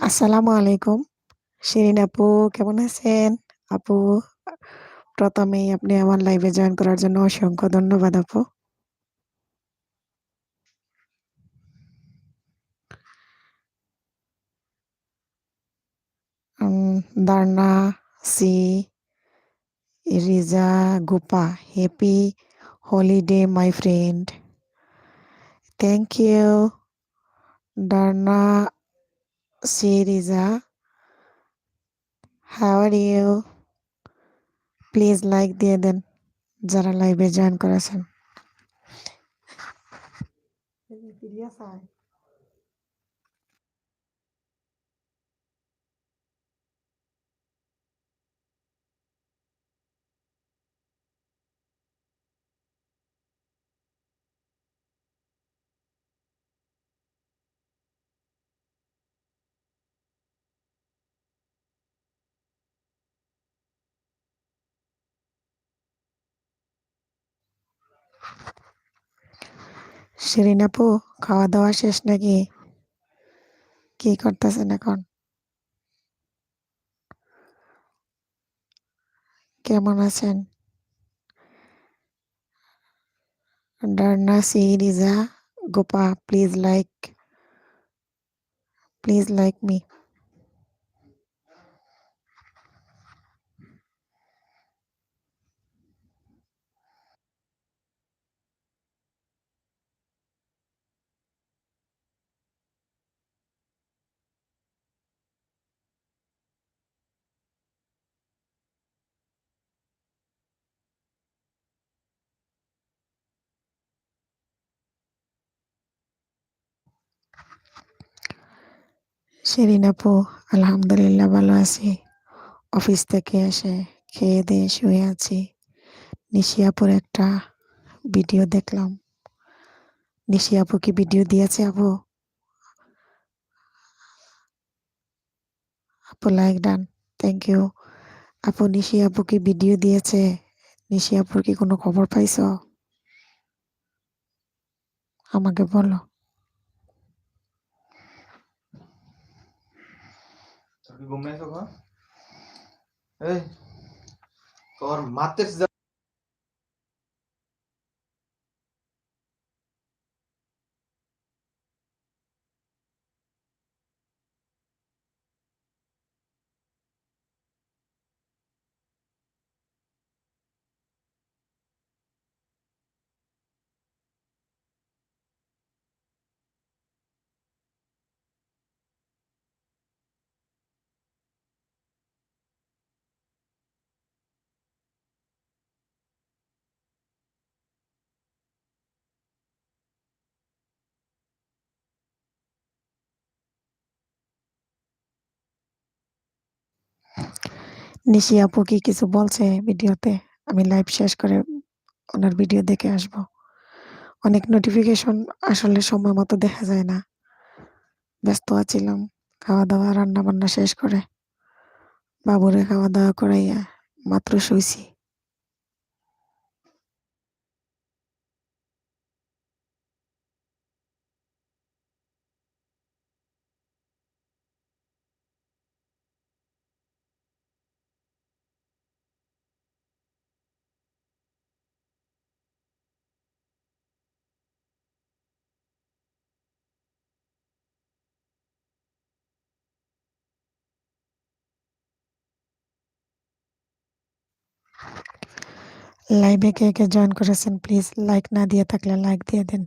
আসসালামু আলাইকুম। শিরিন আপু কেমন আছেন? আপু, প্রথমেই আপনি আমার লাইভে জয়েন করার জন্য অসংখ্য ধন্যবাদ আপু। দারনা সি রিজা গোপা, happy holiday my friend. Thank you দারনা সি রিজা, how are you? Please like দিয়ে দেন যারা লাইভে জয়েন করেছেন। শিরিন আপু, খাওয়া দাওয়া শেষ নাকি? কি করতেছেন এখন? কেমন আছেন? Darna Riza Gopa, please like me. Shirin আপু, আলহামদুলিল্লাহ ভালো আছি। অফিস থেকে এসে খেয়ে দিয়ে শুয়ে আছি। নিশি আপুর একটা ভিডিও দেখলাম। নিশি আপু কি ভিডিও দিয়েছে আপু? আপু লাইক ডান, থ্যাংক ইউ। আপু নিশি আপু কি ভিডিও দিয়েছে? নিশি আপুর কি কোনো খবর পাইছো? আমাকে বলো। নিশি আপু কি কিছু বলছে ভিডিওতে? আমি লাইভ শেষ করে ওনার ভিডিও দেখে আসবো। অনেক নোটিফিকেশন আসলে সময় মতো দেখা যায় না, ব্যস্ত আছিলাম। খাওয়া দাওয়া রান্না বান্না শেষ করে বাবুরে খাওয়া দাওয়া করাইয়া মাত্র শুইছি। লাইভে কে কে জয়েন করেছেন প্লিজ লাইক না দিয়ে থাকলে লাইক দিয়ে দেন।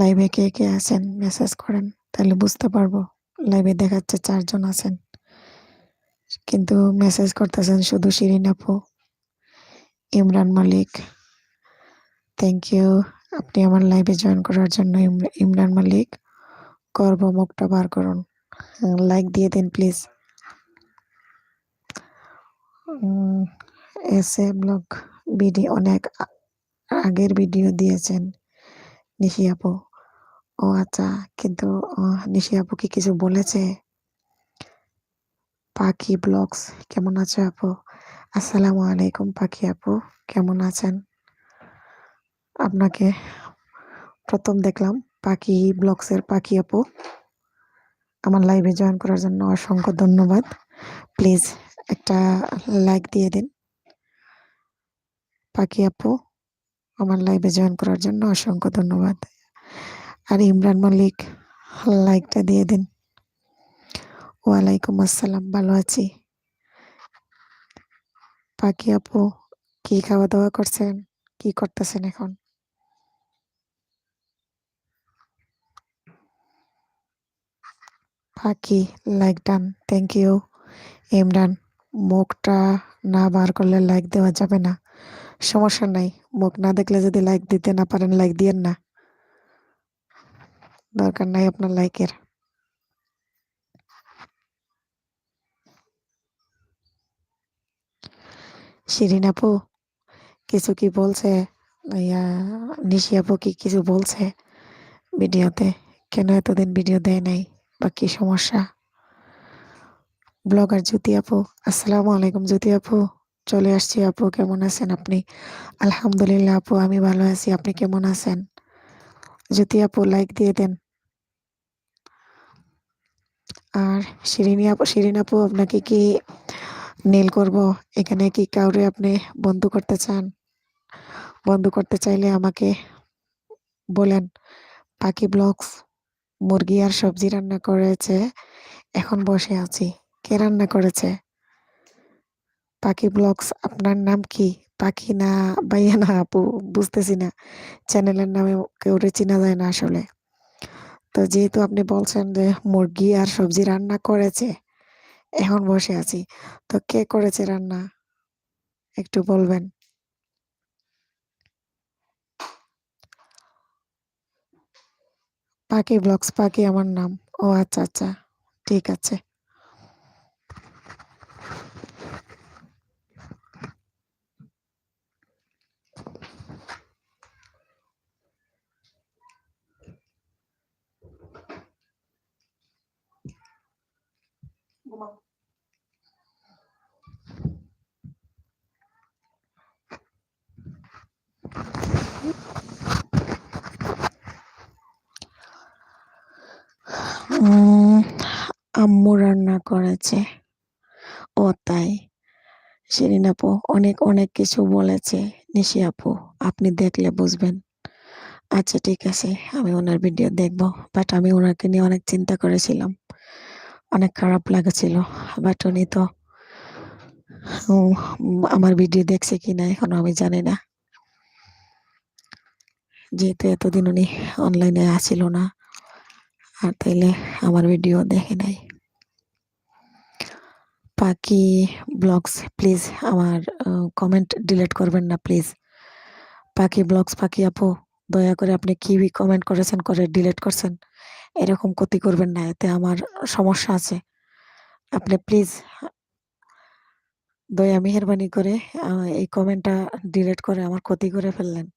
লাইভে কে কে আছেন মেসেজ করেন, তাহলে বুঝতে পারবো। লাইভে দেখাচ্ছে 4 জন আছেন, কিন্তু মেসেজ করতেছেন শুধু শিরিন আপু, ইমরান মালিক। থ্যাংক ইউ আপনি আমার লাইভে জয়েন করার জন্য। ইমরান মালিক, করব মুখটা বার করুন, লাইক দিয়ে দিন প্লিজ। এসে ব্লগ ভিডিও অনেক আগের ভিডিও দিয়েছেন নিশি আপু। ও আচ্ছা, কিন্তু নিশি আপু কি কিছু বলেছে? পাখি ব্লগস, কেমন আছো আপু? আসসালামু আলাইকুম পাখি আপু, কেমন আছেন? আপনাকে প্রথম দেখলাম পাখি ব্লগসের পাখি আপু। আমার লাইভে জয়েন করার জন্য অসংখ্য ধন্যবাদ। প্লিজ একটা লাইক দিয়ে দিন পাখি আপু। আমার লাইভে জয়েন করার জন্য অসংখ্য ধন্যবাদ। আর ইমরান মালিক, লাইকটা দিয়ে দিন। ওয়ালাইকুম আসসালাম, ভালো আছি। পাখি আপু, কি খাওয়া দাওয়া করছেন, কি করতেছেন এখন? Pakhi, like done, thank you. Imran, মুখটা না বার করলে লাইক দেওয়া যাবে না। সমস্যা নাই, মুখ না দেখলে যদি লাইক দিতে না পারেন লাইক দিয়েন না, দরকার নাই আপনার লাইকের। শিরিন আপু কিছু কি বলছে? ইয়া, নিশি আপু কি কিছু বলছে ভিডিওতে? কেন এতদিন ভিডিও দেয় নাই, বা কি সমস্যা? ব্লগার জ্যোতি আপু, আসসালামু আলাইকুম জ্যোতি আপু। চলে আসছি আপু, কেমন আছেন আপনি? আলহামদুলিল্লাহ আপু, আমি ভালো আছি, আপনি কেমন আছেন? জ্যোতি আপু লাইক দিয়ে দেন। আর শিরিন আপু, আপনাকে কি নেল করব? এখানে কি কাউরে আপনি বন্ধু করতে চান? বন্ধু করতে চাইলে আমাকে বলেন। পাখি ব্লগস, মুরগি আর সবজি রান্না করেছে, এখন বসে আছি। কে রান্না করেছে? পাখি ব্লগস, আপনার নাম কি? পাখি না ভাইয়া না আপু, বুঝতেছি না। চ্যানেলের নামে কেউ চেনা যায় না আসলে। তো যেহেতু আপনি বলছেন যে মুরগি আর সবজি রান্না করেছে, এখন বসে আছি, তো কে করেছে রান্না একটু বলবেন? পাখি ব্লগস, পাখি আমার নাম। ও আচ্ছা আচ্ছা, ঠিক আছে। উম, আম্মু রান্না করেছে। ও তাই? শিরিন আপু অনেক অনেক কিছু বলেছে নিশি আপু, আপনি দেখলে বুঝবেন। আচ্ছা ঠিক আছে, আমি ওনার ভিডিও দেখবো। বাট আমি ওনাকে নিয়ে অনেক চিন্তা করেছিলাম, অনেক খারাপ লাগছিল। বাট উনি তো আমার ভিডিও দেখছে কিনা এখনো আমি জানি না, যেহেতু এতদিন উনি অনলাইনে আসিল না। আর তাইলে আমার ভিডিও দেখে নাই। পাখি ব্লগস প্লিজ আমার কমেন্ট ডিলিট করবেন না প্লিজ। পাখি ব্লগস, পাখি আপু, দয়া করে আপনি কি কমেন্ট করেছেন করে ডিলিট করছেন, এরকম ক্ষতি করবেন না, এতে আমার সমস্যা আছে। আপনি প্লিজ দয়া মেহেরবানি করে এই কমেন্টটা ডিলিট করে আমার ক্ষতি করে ফেললেন।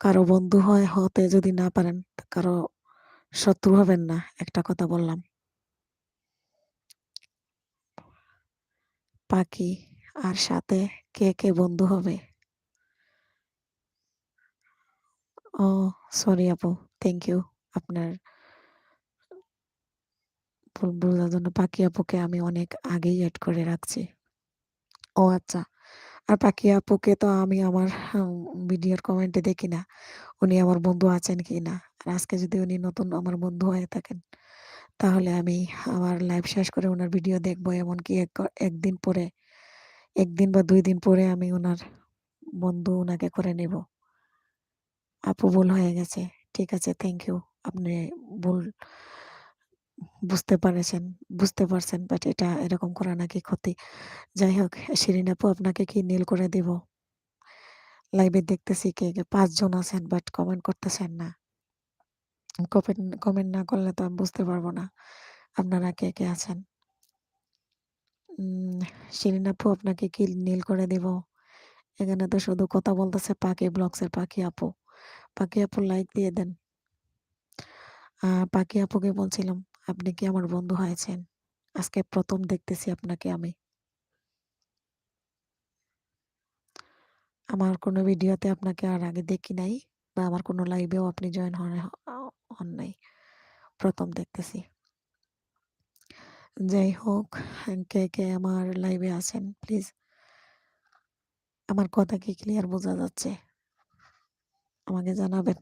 কারো বন্ধু হতে যদি না পারেন, কারো শত্রু হবেন না, একটা কথা বললাম। পাখি আর সাথে কে বন্ধু হবে? ও সরি আপু। Thank you. আপনার ভুল বোঝার জন্য পাখি আপুকে আমি অনেক আগেই এড করে রাখছি। ও আচ্ছা। আর পাখি আপুকে তো আমি আমার ভিডিওর কমেন্টে দেখি না। উনি আমার বন্ধু আছেন কিনা। আর আজকে যদি উনি নতুন আমার বন্ধু হয়ে থাকেন, তাহলে আমি আমার লাইভ শেষ করে উনার ভিডিও দেখবো। এমনকি একদিন পরে, ১ দিন বা ২ দিন পরে আমি উনার বন্ধু উনাকে করে নেব। আপু ভুল হয়ে গেছে। ঠিক আছে, থ্যাংক ইউ। আপনি ভুল বুঝতে পারছেন, বাট এটা এরকম করা নাকি ক্ষতি? যাই হোক, শিরিন আপু আপনাকে কি নীল করে দিব? লাইভে দেখতেছি কে ৫ জন আছেন, বাট কমেন্ট করতেছেন না। কমেন্ট না করলে তো আমি বুঝতে পারবো না আপনারা কে আছেন। উম শিরিন আপু আপনাকে কি নীল করে দিব? এখানে তো শুধু কথা বলতেছে পাখি ব্লগস এর পাখি আপু। পাখি আপু লাইক দিয়ে দেন। পাখি আপুকে বলছিলাম, আপনি কি আমার বন্ধু হয়েছেন? আজকে ১ম দেখতেছি আপনাকে আমি। আমার কোনো ভিডিওতে আপনাকে আর আগে দেখি নাই, বা আমার কোনো লাইভেও আপনি জয়েন হন নাই। ১ম দেখতেছি। যাই হোক, কে আমার লাইভে আছেন প্লিজ আমার কথা কি ক্লিয়ার বোঝা যাচ্ছে? আমাকে জানাবেন।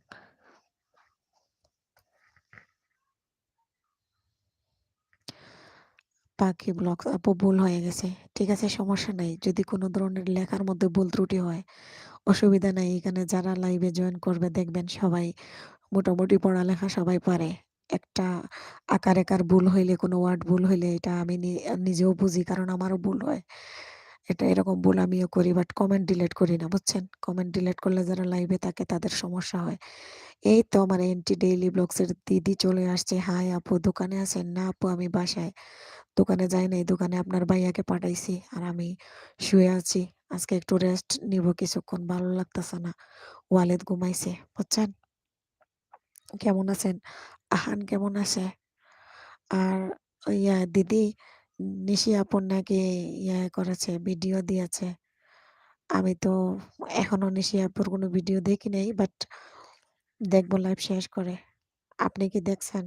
পাখি ব্লগস আপু ভুল হয়ে গেছে। ঠিক আছে, সমস্যা নাই। যদি কোনো ধরনের লেখার মধ্যে ভুল ত্রুটি হয়, অসুবিধা নাই। এখানে যারা লাইভে জয়েন করবে দেখবেন সবাই মোটামুটি পড়ালেখা সবাই পারে। একটা আকার ভুল হইলে, কোনো ওয়ার্ড ভুল হইলে এটা আমি নিজেও বুঝি, কারণ আমারও ভুল হয়। এটা এরকম ভুল আমিও করি, বাট কমেন্ট ডিলিট করি না, বুঝছেন? কমেন্ট ডিলিট করলে যারা লাইভে থাকে তাদের সমস্যা হয়। এই তো আমার এন্টি ডেইলি ব্লগস এর দিদি চলে আসছে। হাই আপু, দোকানে আছেন? না আপু, আমি বাসায়। দোকানে যাই নাই, দোকানে আপনার ভাইয়াকে পাঠাইছি। আর আমি শুয়ে আছি। আজকে একটু রেস্ট নিব কিছুক্ষণ, ভালো লাগতেছে না। ওয়ালেদ ঘুমাইছে, বুঝছেন? কেমন আছেন? আহান কেমন আছে? আর দিদি নিশি আপুর নাকি করেছে, ভিডিও দিয়েছে। আমি তো এখনো নিশি আপুর কোনো ভিডিও দেখি নাই, বাট দেখবো লাইভ শেষ করে। আপনি কি দেখছেন?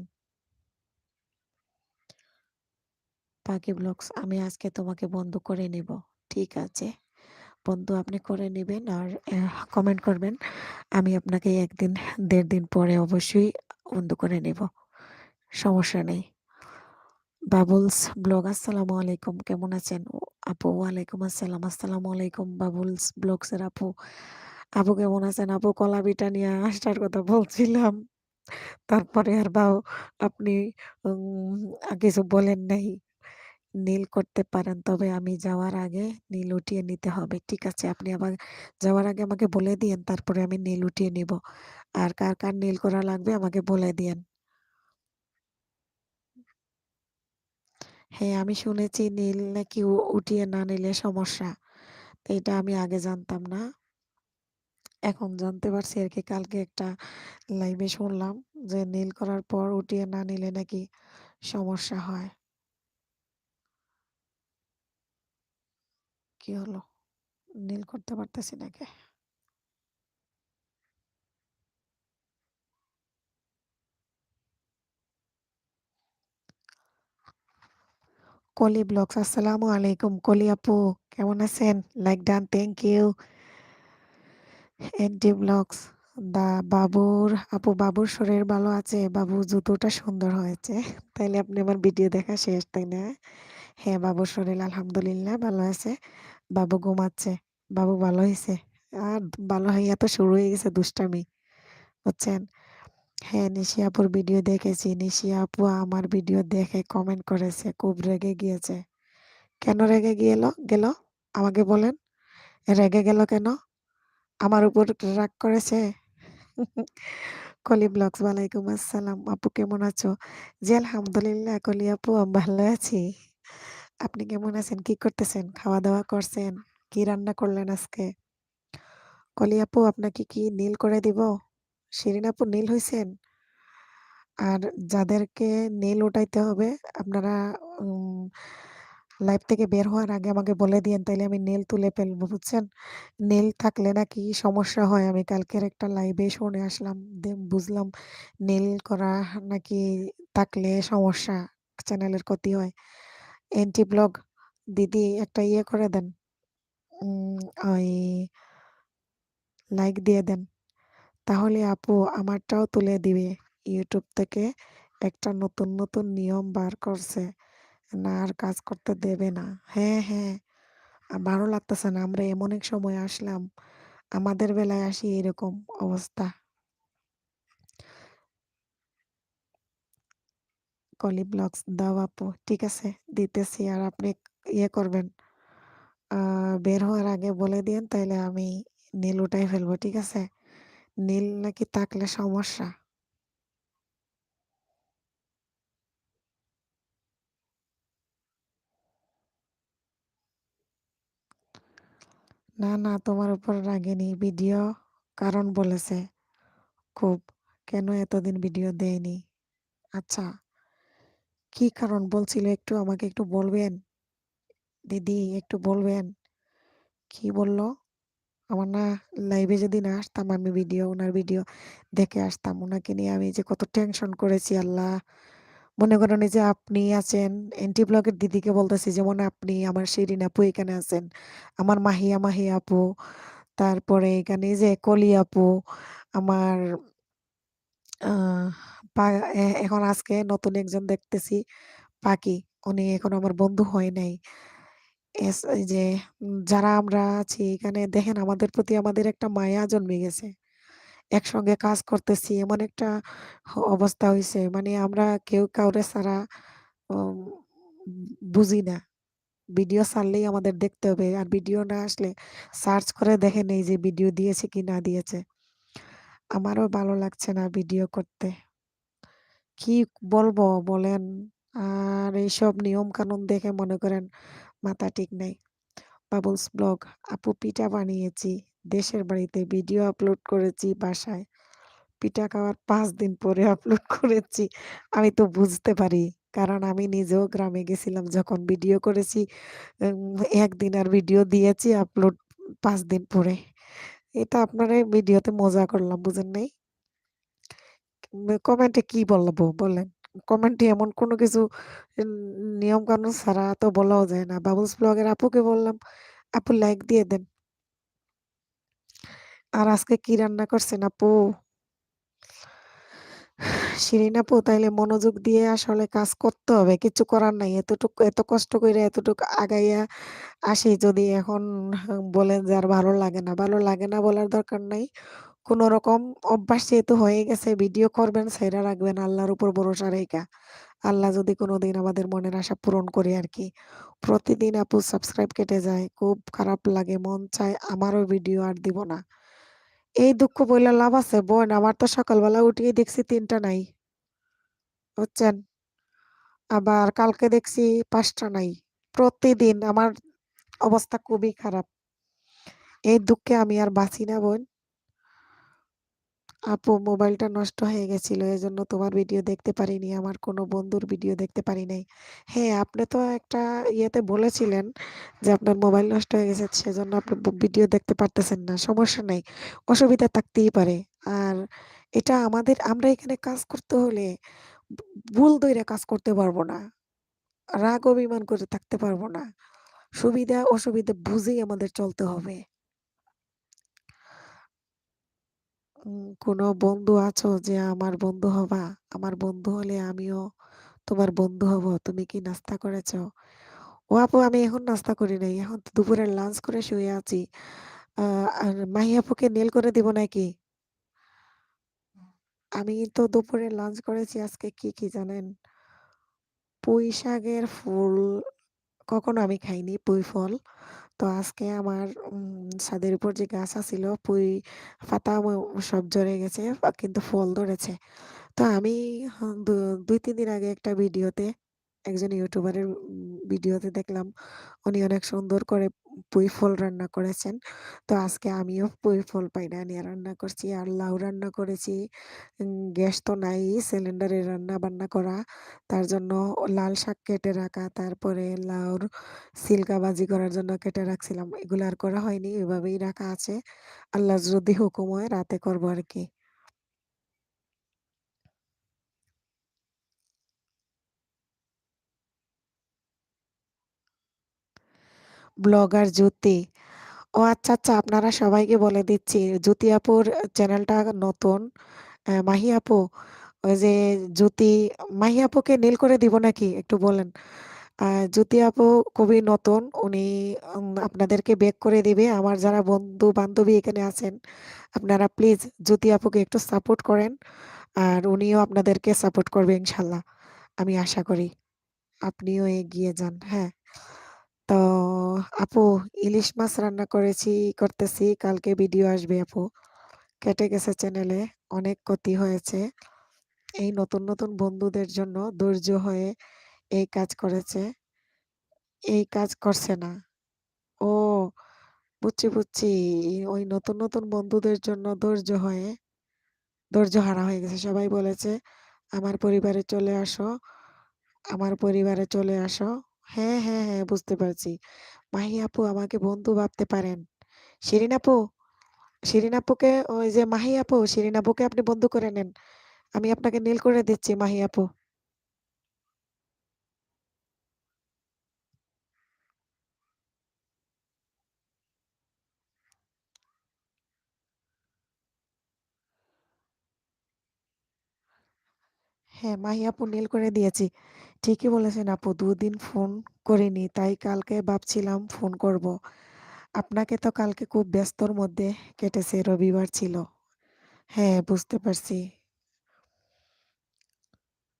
পাখি ব্লগস, আমি আজকে তোমাকে বন্ধ করে নিব। ঠিক আছে, বন্ধু আপনি করে নিবেন আর কমেন্ট করবেন। আমি আপনাকে ১ দিন ১.৫ দিন পরে অবশ্যই বন্ধ করে নিব। সমস্যা নেই। বাবুলস ব্লগ, আসসালামু আলাইকুম, কেমন আছেন? আপু ওয়ালাইকুম আসসালাম। আসসালামু আলাইকুম বাবুলস ব্লগস এর আপু। আপু কেমন আছেন? আপু কলা পিঠা নিয়ে আসার কথা বলছিলাম। তারপরে আর আপনি কিছু বলেন নাই। নীল করতে পারেন, তবে আমি যাওয়ার আগে নীল উঠিয়ে নিতে হবে। ঠিক আছে, আপনি আবার যাওয়ার আগে আমাকে বলে দিয়েন, তারপরে আমি নীল উঠিয়ে নিব। আর কার নীল করা লাগবে আমাকে বলে দিয়েন। হ্যাঁ, আমি শুনেছি নীল নাকি উঠিয়ে না নিলে সমস্যা। তো এটা আমি আগে জানতাম না। এখন জানতে পারছি আর কি। কালকে একটা লাইভে শুনলাম যে নীল করার পর উঠিয়ে না নিলে নাকি সমস্যা হয়। কি হলো? নীল করতে পারতেছি নাকি? কলি ব্লগস, আসসালামু আলাইকুম কলি আপু, কেমন আছেন? Like done, thank you. NT blogs, দা বাবুর আপু, বাবুর শরীর ভালো আছে? বাবু জুতোটা সুন্দর হয়েছে। তাইলে আপনি আমার ভিডিও দেখা শেষ, তাই না? হ্যাঁ, বাবুর শরীর আলহামদুলিল্লাহ ভালো আছে। বাবু ঘুমাচ্ছে। বাবু ভালো হয়েছে। আর ভালো হইয়া তো শুরু হয়ে গেছে দুষ্টামি, বুঝছেন? হ্যাঁ, নিশি আপুর ভিডিও দেখেছি। নিশি আপু আমার ভিডিও দেখে কমেন্ট করেছে, খুব রেগে গিয়েছে। কেন রেগে গেল আমাকে বলেন। রেগে গেল কেন? আমার উপর রাগ করেছে? কলি ব্লগস, ওয়ালাইকুম আসসালাম। আপু কেমন আছো? জি আলহামদুলিল্লাহ কলি আপু, আমি ভালো আছি। আপনি কেমন আছেন? কি করতেছেন? খাওয়া দাওয়া করছেন? কি রান্না করলেন আজকে? কলি আপু আপনাকে কি নীল করে দিব? শিরিন আপু নীল হইছেন? আর যাদেরকে নীল উঠাইতে হবে, আপনারা লাইভ থেকে বের হওয়ার আগে আমাকে বলে দিয়েন, তাইলে আমি নেল তুলে ফেলবো, বুঝছেন? নেল থাকলে নাকি সমস্যা হয়। আমি কালকের একটা লাইভে শুনে আসলাম, বুঝলাম নেল করা নাকি থাকলে সমস্যা, চ্যানেলের ক্ষতি হয়। এন্টি ব্লগ দিদি একটা ইয়ে করে দেন, ওই লাইক দিয়ে দেন, তাহলে আপু আমারটাও তুলে দিবে। ইউটিউব থেকে একটা নতুন নতুন নিয়ম বার করছে, না আর কাজ করতে দেবে না। হ্যাঁ হ্যাঁ, ভালো লাগতেছে না, আমরা এমন এক সময় আসলাম, আমাদের বেলায় আসি এরকম অবস্থা। কলি ব্লগস দাও আপু, ঠিক আছে দিতেছি। আর আপনি ইয়ে করবেন, বের হওয়ার আগে বলে দিন, তাইলে আমি নীল উঠাই ফেলবো, ঠিক আছে? নীল নাকি থাকলে সমস্যা। না না, তোমার উপর রাগেনি, ভিডিও কারণ বলেছে খুব, কেন এতদিন ভিডিও দেয়নি। আচ্ছা, কি কারণ বলছিল একটু আমাকে একটু বলবেন দিদি, একটু বলবেন কি বললো? আমার না, লাইভে যদি না আসতাম, আমি ওনার ভিডিও দেখে আসতাম। ওনাকে নিয়ে আমি যে কত টেনশন করেছি আল্লাহ। মনে করেন এই যে আপনি আছেন, এন্টি ব্লগের দিদিকে বলতেছি, যেমন আপনি, আমার শিরিন আপু এখানে আছেন, আমার মাহিয়া মাহি আপু, তারপরে এখানে এই যে কলি আপু, আমার আহ এখন আজকে নতুন একজন দেখতেছি, পাখি, উনি এখন আমার বন্ধু হয় নাই। এই যে যারা আমরা আছি এখানে, দেখেন আমাদের প্রতি আমাদের একটা মায়া জন্মে গেছে, একসঙ্গে কাজ করতেছি, এমন একটা অবস্থা হয়েছে, মানে আমরা কেউ কাউরে ছাড়া উম, বুঝি না। ভিডিও ছাড়লেই আমাদের দেখতে হবে, আর ভিডিও না আসলে সার্চ করে দেখে নেই যে ভিডিও দিয়েছে কি না দিয়েছে। আমারও ভালো লাগছে না ভিডিও করতে, কি বলবো বলেন। আর এইসব নিয়ম কানুন দেখে মনে করেন মাথা ঠিক নাই। বাবলস ব্লগ, আপু পিঠা বানিয়েছি দেশের বাড়িতে, ভিডিও আপলোড করেছি বাসায়, পিঠা খাওয়ার 5 দিন পরে আপলোড করেছি। আমি তো বুঝতে পারি, কারণ আমি নিজেও গ্রামে গেছিলাম, যখন ভিডিও করেছি একদিন, আর ভিডিও দিয়েছি আপলোড 5 দিন পরে। এটা আপনারা ভিডিওতে মজা করলাম, বুঝেন নাই? কমেন্টে কি বলবো বলেন? কমেন্টে এমন কোনো কিছু উম, নিয়ম কানুন ছাড়া তো বলাও যায় না। বাবলস ব্লগের আপুকে বললাম, আপু লাইক দিয়ে দেন। আর আজকে কি রান্না করছেন আপু? শিরিন আপু, তাইলে মনোযোগ দিয়ে আসলে কাজ করতে হবে, কিছু করার নাই। এতটুকু এত কষ্ট করে এতটুকু আগাইয়া আসি, যদি এখন বলেন যে আর ভালো লাগে না, ভালো লাগে না বলার দরকার নাই। কোন রকম অভ্যাস যেহেতু হয়ে গেছে, ভিডিও করবেন, সাইরা রাখবেন আল্লাহর উপর ভরসা রেখা। আল্লাহ যদি কোনোদিন আমাদের মনের আশা পূরণ করে আর কি। প্রতিদিন আপু সাবস্ক্রাইব কেটে যায়, খুব খারাপ লাগে, মন চায় আমারও ভিডিও আর দিব না। এই দুঃখ বইলে লাভ আছে বোন? আমার তো সকালবেলা উঠিয়ে দেখছি 3টা নাই, বুঝছেন? আবার কালকে দেখছি 5টা নাই। প্রতিদিন আমার অবস্থা খুবই খারাপ। এই দুঃখে আমি আর বাঁচি না বোন। আপু মোবাইলটা নষ্ট হয়ে গেছিল, এজন্য তোমার ভিডিও দেখতে পারিনি, আমার কোনো বন্ধুর ভিডিও দেখতে পারি নাই। হ্যাঁ, আপনি তো একটা ইয়েতে বলেছিলেন যে আপনার মোবাইল নষ্ট হয়ে গেছে, সেজন্য আপনি ভিডিও দেখতে পারতেছেন না। সমস্যা নাই, অসুবিধা থাকতেই পারে। আর এটা আমাদের, আমরা এখানে কাজ করতে হলে ভুল ধইরা কাজ করতে পারবো না, রাগ অভিমান করে থাকতে পারবো না। সুবিধা অসুবিধা বুঝেই আমাদের চলতে হবে। কোনো বন্ধু আছো যে আমার বন্ধু হবা? আমার বন্ধু হলে আমিও তোমার বন্ধু হব। তুমি কি নাস্তা করেছো? ও আপু, আমি এখন নাস্তা করি নাই, এখন তো দুপুরের লাঞ্চ করে শুয়ে আছি। আর মাহি আপুকে নেল করে দিব নাকি? আমি তো দুপুরে লাঞ্চ করেছি আজকে, কি কি জানেন? পুঁই শাকের ফুল, কখনো আমি খাইনি পুঁই ফল। তো আজকে আমার ছাদের উপর যে গাছ আছিল, পুঁই পাতা সব ঝরে গেছে, কিন্তু ফল ধরেছে। তো আমি 2-3 দিন আগে একটা ভিডিওতে, একজন ইউটিউবারের ভিডিওতে দেখলাম, উনি অনেক সুন্দর করে পুঁই ফল রান্না করেছেন। তো আজকে আমিও পুঁই ফল পাইড়া নিয়ে রান্না করছি। আর লাউ রান্না করেছি। গ্যাস তো নাই, সিলিন্ডারে রান্না-বান্না করা। তার জন্য লাল শাক কেটে রাখা, তারপরে লাউর সিলকা ভাজি করার জন্য কেটে রাখছিলাম। এগুলো আর করা হয়নি, এভাবেই রাখা আছে। আল্লাহর যদি হুকুম হয় রাতে করব আরকি। ব্লগার জ্যোতি। ও আচ্ছা, আচ্ছা, আপনারা সবাইকে বলে দিচ্ছি। জ্যোতি আপুর চ্যানেলটা নতুন। মাহি আপু, ওই যে জ্যোতি, মাহি আপুকে নীল করে দিব নাকি? একটু বলেন। জ্যোতি আপু খুবই নতুন। উনি আপনাদেরকে ব্যাক করে দিবে। আমার যারা বন্ধু-বান্ধবী এখানে আছেন, আপনারা প্লিজ জ্যোতি আপুকে একটু সাপোর্ট করেন। আর উনিও আপনাদেরকে সাপোর্ট করবে ইনশাআল্লাহ। আমি আশা করি। আপনিও এগিয়ে যান। হ্যাঁ? তো আপু, ইলিশ মাছ রান্না করতেছি। কালকে ভিডিও আসবে আপু। কেটে গেছে চ্যানেলে। অনেক ক্ষতি হয়েছে। এই নতুন, নতুন বন্ধুদের জন্য ধৈর্য হয়ে এই কাজ করেছে। এই কাজ করছে না। ও, বুঝছি, বুঝছি। ওই নতুন, নতুন বন্ধুদের জন্য ধৈর্যহারা হয়ে গেছে। সবাই বলেছে, "আমার পরিবারে চলে আসো, আমার পরিবারে চলে আসো।" হ্যাঁ, হ্যাঁ, হ্যাঁ, বুঝতে পারছি। মাহি আপু আমাকে বন্ধু ভাবতে পারেন। শিরিন আপু, শিরিন আপুকে, ওই যে মাহি আপু, শিরিন আপুকে আপনি বন্ধু করে নেন। আমি আপনাকে নীল করে দিচ্ছি মাহি আপু। হ্যাঁ, মাহি আপু নীল করে দিয়েছি। ঠিকই বলেছেন আপু, ২ দিন ফোন করিনি। তাই কালকে ভাবছিলাম ফোন করব। আপনাকে তো কালকে খুব ব্যস্তর মধ্যে কেটেছে, রবিবার ছিল। হ্যাঁ, বুঝতে পারছি।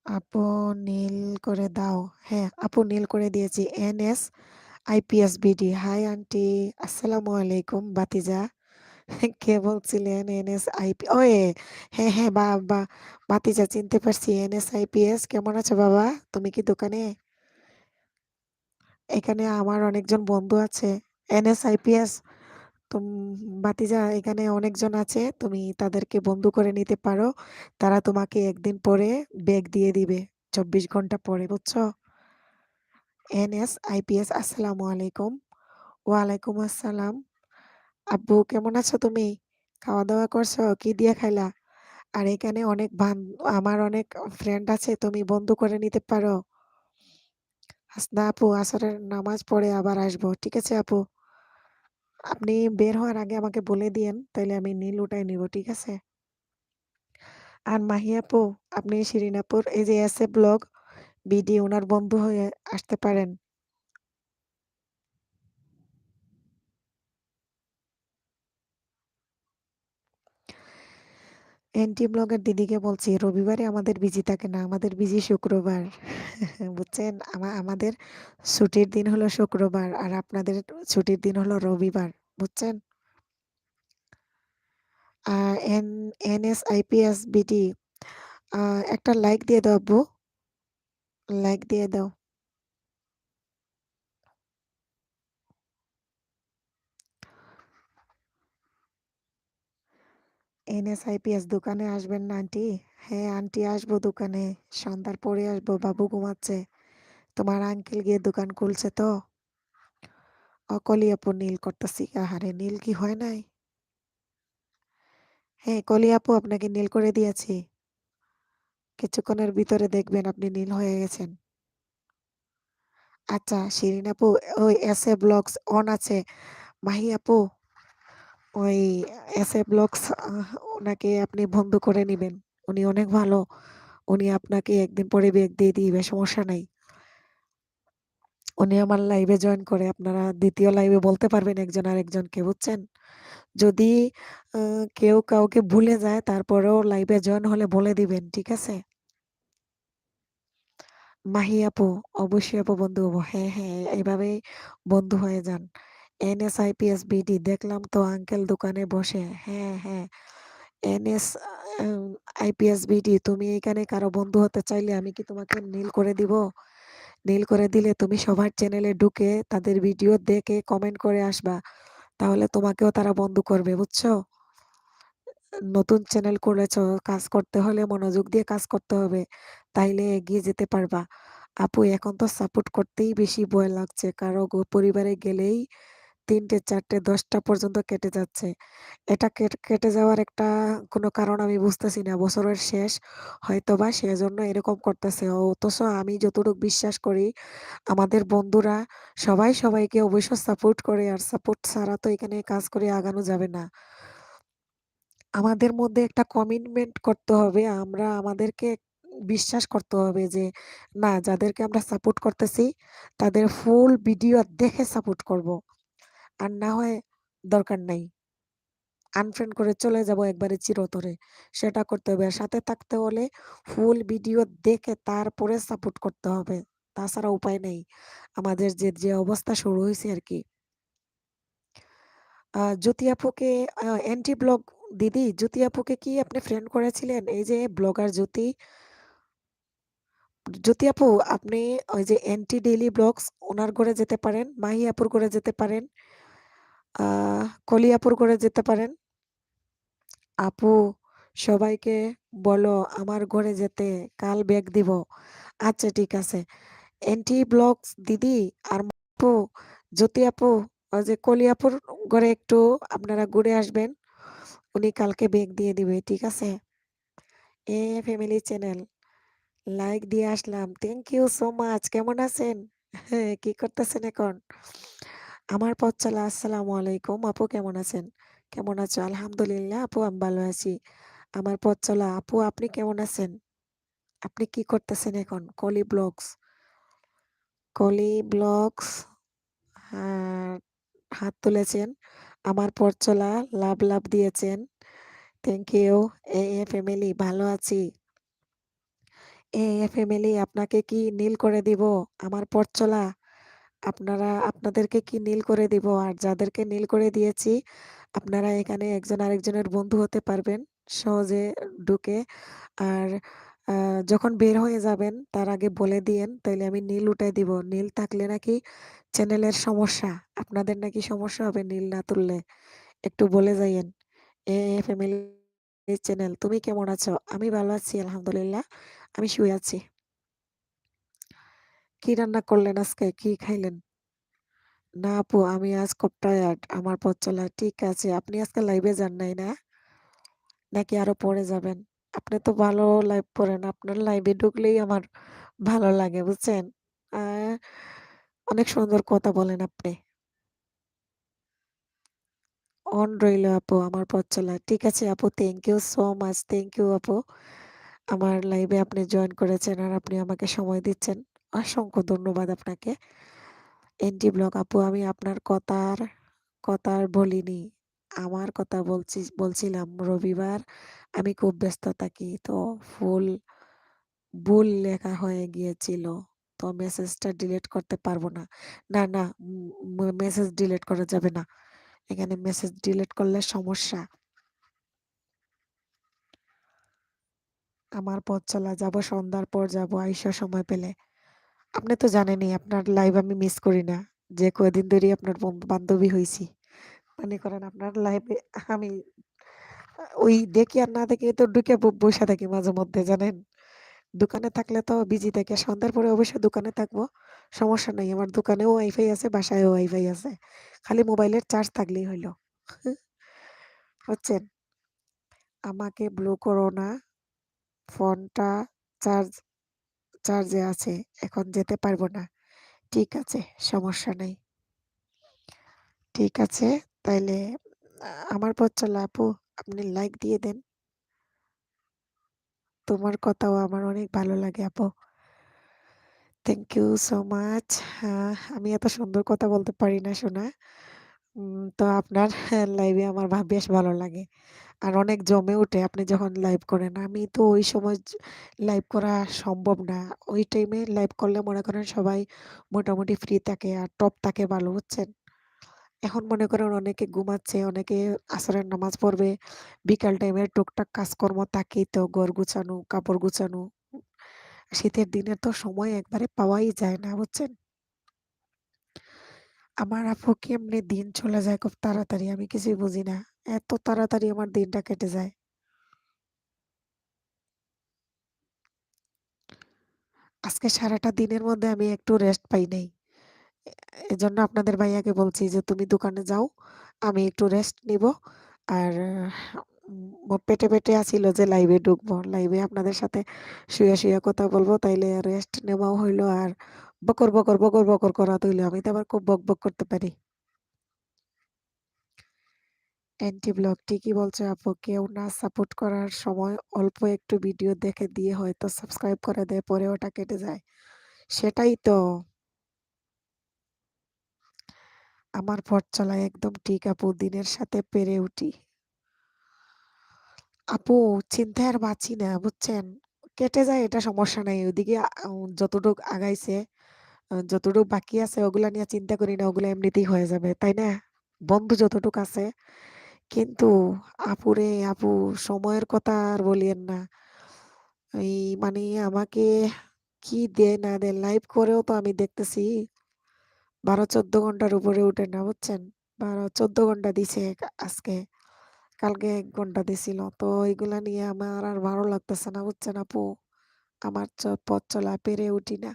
আপু নীল করে দাও। হ্যাঁ, আপু নীল করে দিয়েছি। NS IPS BD. Hi aunty, আসসালামু আলাইকুম বাতিজা। কে বলছিলেন? এনএস আইপি, ওয়ে, হ্যাঁ, হ্যাঁ, বাতিজা চিনতে পারছি। এনএস আইপিএস, কেমন আছো বাবা? তুমি কি দোকানে? এখানে আমার অনেকজন বন্ধু আছে। এনএস আইপিএস, তুম ভাতিজা, এখানে অনেকজন আছে। তুমি তাদেরকে বন্ধু করে নিতে পারো। তারা তোমাকে একদিন পরে ব্যাগ দিয়ে দিবে। ২৪ ঘন্টা পরে, বুঝছো? এনএস আইপিএস, আসসালামু আলাইকুম। ওয়ালাইকুম আসসালাম। আব্বু কেমন আছো তুমি? খাওয়া-দাওয়া করছো? কি দিয়ে খাইলা? আর এখানে আমার অনেক ফ্রেন্ড আছে। তুমি বন্ধু করে নিতে পারো। হাসনা আপু, আসরের নামাজ পড়ে আবার আসবো। ঠিক আছে আপু? আপনি বের হওয়ার আগে আমাকে বলে দিয়েন, তাইলে আমি নীল উঠায় নিব। ঠিক আছে? আর মাহি আপু, আপনি শিরিন আপুর এই যে এস এ ব্লগ বিডি, উনার বন্ধু হয়ে আসতে পারেন। এনটি ব্লগের দিদিকে বলছি, রবিবারে আমাদের বিজি থাকে না, আমাদের বিজি শুক্রবার। বুঝছেন? আমাদের ছুটির দিন হলো শুক্রবার, আর আপনাদের ছুটির দিন হলো রবিবার। বুঝছেন? এন এনএস আইপিএস বিডি, একটা লাইক দিয়ে দাও আব্বু। লাইক দিয়ে দাও। এনএসআইপিএস, দোকানে আসবেন না আন্টি? হ্যাঁ আন্টি, আসবো দোকানে। সন্ধ্যার পরে আসবো, বাবু ঘুমাচ্ছে। তোমার আঙ্কেল গিয়ে দোকান খুলছে তো। কলি আপু নীল করতেছি। আহারে, নীল কি হয় নাই? হ্যাঁ কলি আপু, আপনাকে নীল করে দিয়েছি। কিছুক্ষণের ভিতরে দেখবেন আপনি নীল হয়ে গেছেন। আচ্ছা শিরিন আপু, ওই এস এ ব্লগস অন আছে। মাহি আপু, ওই এস এ ব্লগস, ওনাকে আপনি বন্ধ করে নিবেন। উনি অনেক ভালো। উনি আপনাকে একদিন পরে ব্যাগ দিয়ে দিবে, সমস্যা নাই। উনি আমার লাইভে জয়েন করে, আপনারা দ্বিতীয় লাইভে বলতে পারবেন একজন আরেকজনকে, বুঝছেন? যদি কেউ কাউকে ভুলে যায়, তারপরেও লাইভে জয়েন হলে বলে দিবেন, ঠিক আছে? মাহি আপু, অবশ্যই আপু বন্ধু হবো। হ্যাঁ, হ্যাঁ, এভাবেই বন্ধু হয়ে যান। এনএসআইপিএস বিডি, দেখলাম তো আঙ্কেল দোকানে বসে। হ্যাঁ, হ্যাঁ, এনএস আইপিএস বিডি, তুমি এখানে কারো বন্ধু হতে চাইলে আমি কি তোমাকে নীল করে দিব? নীল করে দিলে তুমি সবার চ্যানেলে ঢুকে তাদের ভিডিও দেখে কমেন্ট করে আসবা। তাহলে তোমাকেও তারা বন্ধু করবে, বুঝছো? নতুন চ্যানেল খুলেছো, কাজ করতে হলে মনোযোগ দিয়ে কাজ করতে হবে, তাইলে এগিয়ে যেতে পারবা। আপু এখন তো সাপোর্ট করতেই বেশি ভয় লাগছে, কারো পরিবারে গেলেই ৩টে ৪টে ১০টা পর্যন্ত কেটে যাচ্ছে। এটা কেটে যাওয়ার একটা কোনো কারণ আমি বুঝতেছি না। বছরের শেষ হয়তোবা সেজন্য এরকম করতেছে। অথচ আমি যতটুকু বিশ্বাস করি আমাদের বন্ধুরা সবাই সবাইকে অবশ্য সাপোর্ট করে, আর সাপোর্ট ছাড়া তো এখানে কাজ করে আগানো যাবে না। আমাদের মধ্যে একটা কমিটমেন্ট করতে হবে। আমরা আমাদেরকে বিশ্বাস করতে হবে যে না, যাদেরকে আমরা সাপোর্ট করতেছি তাদের ফুল ভিডিও দেখে সাপোর্ট করব। আর না হয় দরকার নাই, আনফ্রেন্ড করে চলে যাব একবারে চিরতরে। সেটা করতে হবে। আর সাথে থাকতে হলে ফুল ভিডিও দেখে তারপরে সাপোর্ট করতে হবে। তাছাড়া উপায় নেই। আমাদের যে অবস্থা শুরু হইছে আরকি। জ্যোতি আপুকে অ্যান্টি ব্লগ দিদি, জ্যোতি আপুকে কি আপনি ফ্রেন্ড করেছিলেন? এই যে ব্লগার জ্যোতি, জ্যোতি আপু আপনি ওই যে অ্যান্টি ডেইলি ব্লগস উনার ঘরে যেতে পারেন, মাহি আপুর ঘরে যেতে পারেন, কলি আপুর ঘরে যেতে পারেন। আপু সবাইকে বলো আমার ঘরে যেতে, কাল ব্যাগ দিব। আচ্ছা ঠিক আছে। অ্যান্টি ব্লগস দিদি আর আপু, জ্যোতি আপু, ওই যে কলি আপুর ঘরে একটু আপনারা ঘুরে আসবেন। উনি কালকে ব্যাগ দিয়ে দিবে, ঠিক আছে? এ ফ্যামিলি চ্যানেল লাইক দিয়ে আসলাম, থ্যাংক ইউ সো মাচ। কেমন আছেন? হ্যাঁ, কি করতেছেন এখন? আমার পথ চলা, আসসালামু আলাইকুম। আপু কেমন আছেন? কেমন আছো? আলহামদুলিল্লাহ আপু আমি ভালো আছি। আমার পথ চলা, আপু আপনি কেমন আছেন? আপনি কি করতেছেন এখন? কলি ব্লগস, কলি ব্লগস, হ্যাঁ, হাত তুলেছেন। আমার পথ চলা, লাভ লাভ দিয়েছেন, থ্যাংক ইউ। এ ফ্যামিলি ভালো আছি। ফ্যামিলি আপনাকে কি নীল করে দিব আমার পথ চলা? আপনাদেরকে কি নীল করে দিব? আর যাদেরকে নীল করে দিয়েছি আপনারা এখানে একজন আরেকজনের বন্ধু হতে পারবেন সহজে ঢুকে। আর যখন বের হয়ে যাবেন তার আগে বলে দিয়েন, তাইলে আমি নীল উঠাই দিব। নীল থাকলে নাকি চ্যানেলের সমস্যা, আপনাদের নাকি সমস্যা হবে নীল না তুললে। একটু বলে যাইয়েন। ফ্যামিলি চ্যানেল, তুমি কেমন আছো? আমি ভালো আছি আলহামদুলিল্লাহ। আমি শুয়ে আছি। কি রান্না করলেন আজকে? কি খাইলেন? না আপু আমি আজ খুব টায়ার্ড। আমার পথ চলা ঠিক আছে। আপনি আজকে লাইভে যান নাই না? নাকি আরো পরে যাবেন? আপনি তো ভালো লাইভ করেন। আপনার লাইভে ঢুকলেই আমার ভালো লাগে, বুঝছেন? আ অনেক সুন্দর কথা বলেন আপনি। অন রইল আপু আমার পথ চলা। ঠিক আছে আপু, thank you so much. Thank you আপু। আমার লাইভে আপনি জয়েন করেছেন আর আপনি আমাকে সময় দিচ্ছেন। অসংখ্য ধন্যবাদ আপনাকে। এনটি ব্লগ আপু আমি আপনার কথার বলিনি। আমার কথা বলছিলাম। রবিবার আমি খুব ব্যস্ত থাকি। তো ফুল ভুল লেখা হয়ে গিয়েছিল। তো মেসেজটা ডিলিট করতে পারব না। না, না, মেসেজ ডিলিট করা যাবে না। এখানে মেসেজ ডিলিট করলে সমস্যা। আমার পথ চলা, যাব সন্ধ্যার পর যাব আইসা সময় পেলে। আপনি তো জানেনই আপনার লাইভ আমি মিস করি না। যে কয়দিন ধরেই আপনার বন্ধু বান্ধবী হইছি। মনে করেন আপনার লাইভে আমি ওই দেখি আর না দেখি তো ঢুকে বইসা থাকি মাঝে মধ্যে, জানেন? দোকানে থাকলে তো বিজি থাকি। সন্ধ্যার পরে অবশ্যই দোকানে থাকবো। সমস্যা নাই। আমার দোকানেও ওয়াইফাই আছে, বাসায়ও ওয়াইফাই আছে। খালি মোবাইলের চার্জ থাকলেই হইল। বুঝছেন? আমাকে ব্লু করো না। ফোনটা চার্জ চার্জে আছে। এখন যেতে পারবো না। ঠিক আছে, সমস্যা নাই। ঠিক আছে, তাইলে আমার পথ চলা আপু আপনি লাইক দিয়ে দেন। তোমার কথাও আমার অনেক ভালো লাগে আপু। Thank you so much. আমি এত সুন্দর কথা বলতে পারি না সোনা। তো আপনার লাইভে আমার বেশ ভালো লাগে। আর অনেক জমে ওঠে আপনি যখন লাইভ করেন। আমি তো ওই সময় লাইভ করা সম্ভব না। ওই টাইমে লাইভ করলে মনে করেন সবাই মোটামুটি ফ্রি থাকে আর টপ থাকে ভালো, বুঝছেন? এখন মনে করেন অনেকে ঘুমাচ্ছে, অনেকে আসরের নামাজ পড়বে। বিকাল টাইমে টুকটাক কাজকর্ম থাকেই তো, ঘর গুছানো, কাপড় গুছানো। শীতের দিনে তো সময় একবারে পাওয়াই যায় না, বুঝছেন? আমার আপু কেমনে দিন চলে যায় খুব তাড়াতাড়ি, আমি কিছুই বুঝি না। এত তাড়াতাড়ি আমার দিনটা কেটে যায়। আজকে সারাটা দিনের মধ্যে আমি একটু রেস্ট পাই নাই। এ এজন্য আপনাদের ভাইয়াকে বলছি যে, "তুমি দোকানে যাও, আমি একটু রেস্ট নিবো।" আর পেটে আছিল যে লাইভে ঢুকবো। লাইভে আপনাদের সাথে শুইয়া কথা বলবো। তাইলে রেস্ট নেওয়াও হইলো আর বকর করা তো হইলো। আমি তো আবার খুব বকবক করতে পারি। অ্যান্টি ব্লগ ঠিকই বলছো আপু। কেউ না সাপোর্ট করার সময় অল্প একটু ভিডিও দেখে দিয়ে হয়তো সাবস্ক্রাইব করে দেয়, পরে ওটা কেটে যায়। সেটাই তো। আমার পথ চলা একদম ঠিক আপু। দিনের সাথে পেরে উঠি। আপু চিন্তায় আর বাঁচি না, বুঝছেন? কেটে যায় এটা সমস্যা নাই। ওইদিকে যতটুক আগাইছে, যতটুক বাকি আছে ওগুলা নিয়ে চিন্তা করি না। ওগুলা এমনিতেই হয়ে যাবে, তাই না? বন্ধু যতটুক আছে। কিন্তু আপুরে আপু, সময়ের কথা আর বলিয়েন না। এই মানে আমাকে কি দেয় না দেয়, লাইভ করেও তো আমি দেখতেছি 12-14 ঘন্টার উপরে উঠে না, বুঝছেন? 12-14 ঘন্টা দিছে আজকে। কালকে 1 ঘন্টা দিছিল। তো এগুলা নিয়ে আমার আর ভালো লাগতেছে না, বুঝছেন আপু? আমার পথ চলা পেরে উঠি না।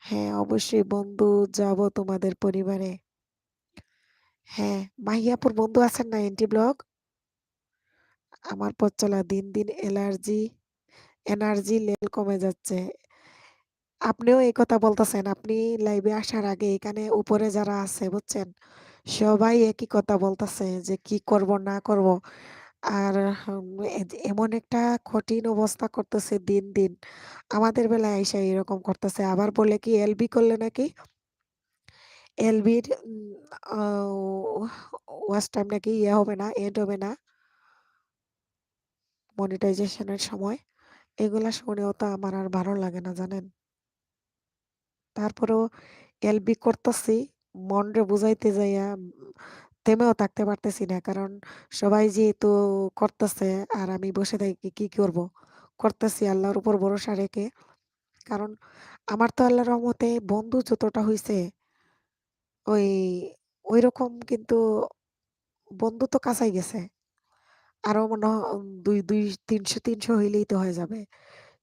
হ্যাঁ, অবশ্যই বন্ধু, যাব তোমাদের পরিবারে। হ্যাঁ, মাহিয়াপুর বন্ধু আছেন না এন্টি ব্লগ? আমার পথ চলা দিন দিন এনার্জি লেভেল কমে যাচ্ছে। আপনিও এই কথা বলতেছেন। আপনি লাইভে আসার আগে এখানে উপরে যারা আছে, বুঝছেন? সবাই একই কথা বলতেছে যে কি করব না করব। আর এমন একটা কঠিন অবস্থা করতেছে দিন দিন। আমাদের বেলায় আইসা এরকম করতেছে। আবার বলে কি এলবি করলে নাকি এলবির ওয়াচ টাইম নাকি ইয়ে হবে না, এন্ড হবে না মনিটাইজেশনের সময়। এগুলা শুনেও তো আমার আর ভালো লাগে না, জানেন? তারপরেও এলবি করতেছি, মনরে বুঝাইতে যাইয়া থেমেও থাকতে পারতেছি না। কারণ সবাই যেহেতু করতেছে আর আমি বসে থাকি কি করব? করতেছি আল্লাহর উপর ভরসা রেখে। কারণ আমার তো আল্লাহর রহমতে বন্ধু যতটা হইছে, ওই ঐরকম কিন্তু বন্ধু তো কাছাই গেছে। আরো মনে হয় 300 হইলেই তো হয়ে যাবে।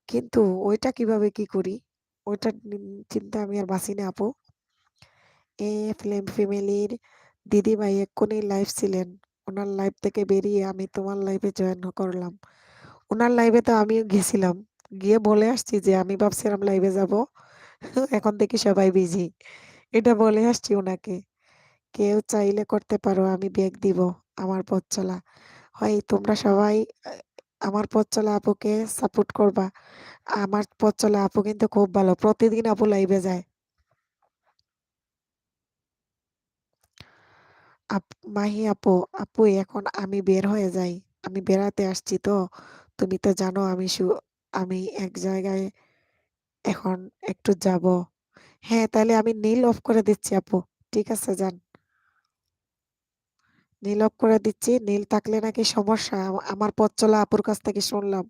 কিন্তু ওইটা কিভাবে কি করি? ওইটার চিন্তা আমি আর বাঁচি না আপু। ফ্লেম ফ্যামিলির দিদিভাই এক্ষুনি লাইভ ছিলেন। ওনার লাইভ থেকে বেরিয়ে আমি তোমার লাইভে জয়েন করলাম। ওনার লাইভে তো আমিও গেছিলাম। গিয়ে বলে আসছি যে আমি ভাবছিলাম লাইভে যাব। এখন দেখি সবাই বিজি। এটা বলে আসছি ওনাকে। কেউ চাইলে করতে পারো, আমি ব্যাগ দিব। আমার পথ চলা। হয় তোমরা সবাই আ আমার পথ চলা আপুকে সাপোর্ট করবা। আমার পথ চলা আপু কিন্তু খুব ভালো। প্রতিদিন আপু লাইভে যায়। আপ মাহি আপু, আপু এখন আমি বের হয়ে যাই। আমি বেড়াতে আসছি তো। তুমি তো জানো আমি এক জায়গায় এখন একটু যাব। হ্যাঁ, তাহলে আমি নীল অফ করে দিচ্ছি আপু। ঠিক আছে যান। নীল অফ করে দিচ্ছি। নীল থাকলে নাকি সমস্যা। আমার পথ চলা আপুর কাছ থেকে শুনলাম।